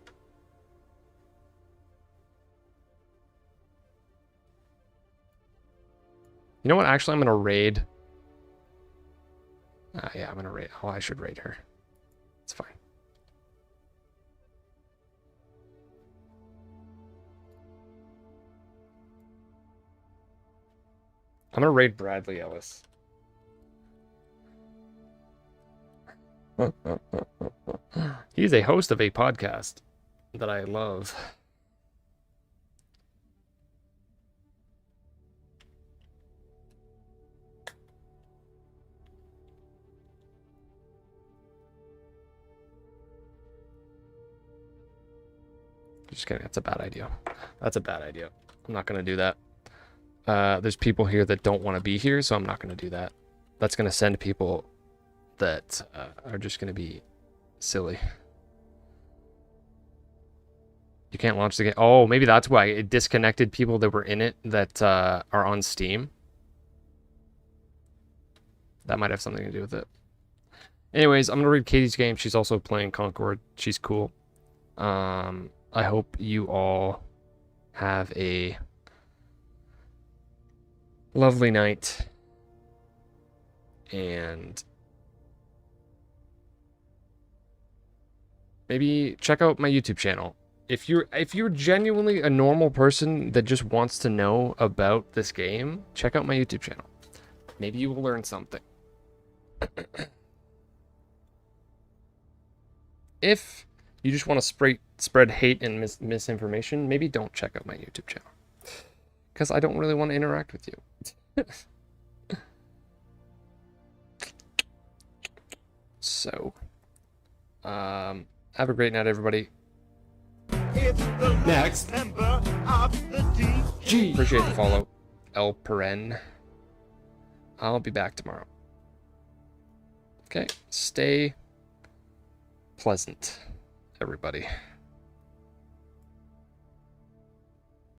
You know what? Actually, I'm going to raid. Yeah, I'm going to raid. Oh, I should raid her. It's fine. I'm going to raid Bradley Ellis. He's a host of a podcast that I love. Just kidding. That's a bad idea. That's a bad idea. I'm not going to do that. There's people here that don't want to be here, so I'm not going to do that. That's going to send people that are just going to be silly. You can't launch the game. Oh, maybe that's why it disconnected people that were in it that are on Steam. That might have something to do with it. Anyways, I'm going to read Katie's game. She's also playing Concord. She's cool. I hope you all have a lovely night. And maybe check out my YouTube channel. If you're genuinely a normal person that just wants to know about this game, check out my YouTube channel. Maybe you will learn something. If you just want to spread hate and misinformation, maybe don't check out my YouTube channel. Because I don't really want to interact with you. So, have a great night, everybody. It's the Next. member of the DG. Appreciate the follow, El Peren. I'll be back tomorrow. Okay, stay pleasant, everybody.